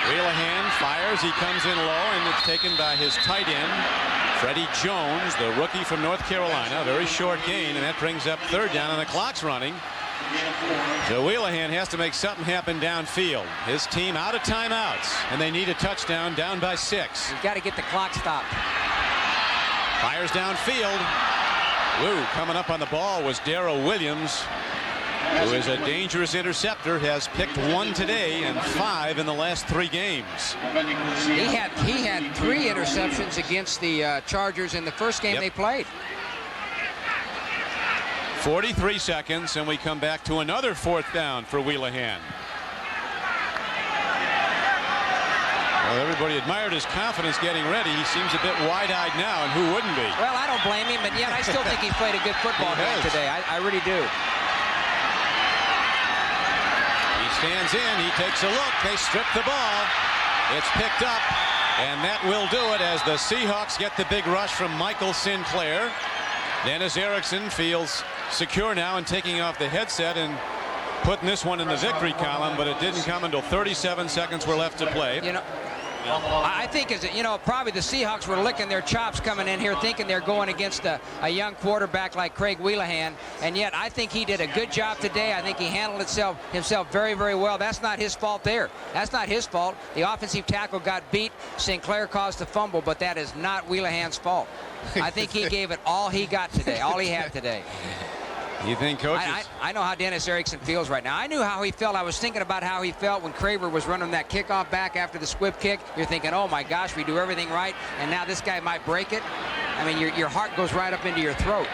Wheelahan fires. He comes in low, and it's taken by his tight end, Freddie Jones, the rookie from North Carolina. Very short gain, and that brings up 3rd down, and the clock's running. So Wheelahan has to make something happen downfield. His team out of timeouts, and they need a touchdown, down by 6. You've got to get the clock stopped. Fires downfield. Woo, coming up on the ball was Darrell Williams, who is a dangerous interceptor, has picked 1 today and 5 in the last 3 games. He had 3 interceptions against the Chargers in the first game they played. 43 seconds, and we come back to another 4th down for Wheelahan. Well, everybody admired his confidence getting ready. He seems a bit wide-eyed now, and who wouldn't be? Well, I don't blame him, but yet I still think he's played a good football game today. I really do. Stands in, he takes a look, they strip the ball, it's picked up, and that will do it as the Seahawks get the big rush from Michael Sinclair. Dennis Erickson feels secure now and taking off the headset and putting this one in the victory column, but it didn't come until 37 seconds were left to play. You know, I think, probably the Seahawks were licking their chops coming in here thinking they're going against a young quarterback like Craig Wheelahan, and yet I think he did a good job today. I think he handled himself very, very well. That's not his fault there. That's not his fault. The offensive tackle got beat. Sinclair caused the fumble, but that is not Wheelahan's fault. I think he gave it all he got today, all he had today. You think, Coach? I know how Dennis Erickson feels right now. I knew how he felt. I was thinking about how he felt when Craver was running that kickoff back after the squib kick. You're thinking, oh my gosh, we do everything right, and now this guy might break it. I mean, your heart goes right up into your throat.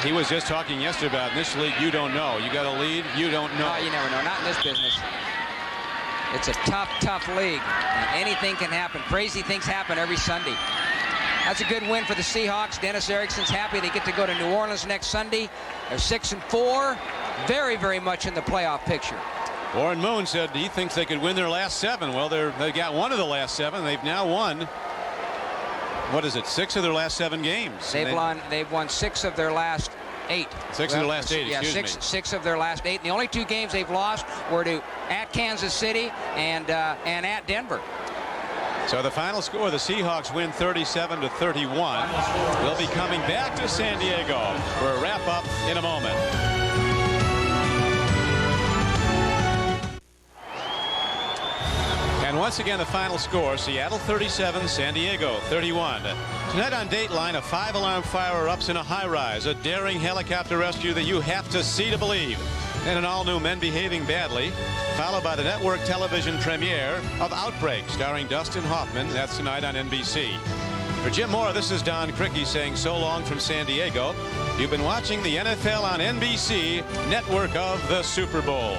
He was just talking yesterday about, in this league, you don't know. You got a lead, you don't know. Oh, you never know. Not in this business. It's a tough, tough league. And anything can happen. Crazy things happen every Sunday. That's a good win for the Seahawks. Dennis Erickson's happy they get to go to New Orleans next Sunday. They're 6-4, very, very much in the playoff picture. Warren Moon said he thinks they could win their last 7. Well, they got one of the last 7. They've now won, what is it, 6 of their last 7 games. They've won 6 of their last 8. 6 of their last 8, yeah, excuse me. 6 of their last 8. And the only 2 games they've lost were at Kansas City and at Denver. So the final score, the Seahawks win 37-31. We'll be coming back to San Diego for a wrap-up in a moment. And once again, the final score, Seattle 37, San Diego 31. Tonight on Dateline, a 5-alarm fire erupts in a high-rise, a daring helicopter rescue that you have to see to believe. And an all-new Men Behaving Badly, followed by the network television premiere of Outbreak, starring Dustin Hoffman. That's tonight on NBC. For Jim Mora, this is Don Criqui saying so long from San Diego. You've been watching the NFL on NBC, network of the Super Bowl.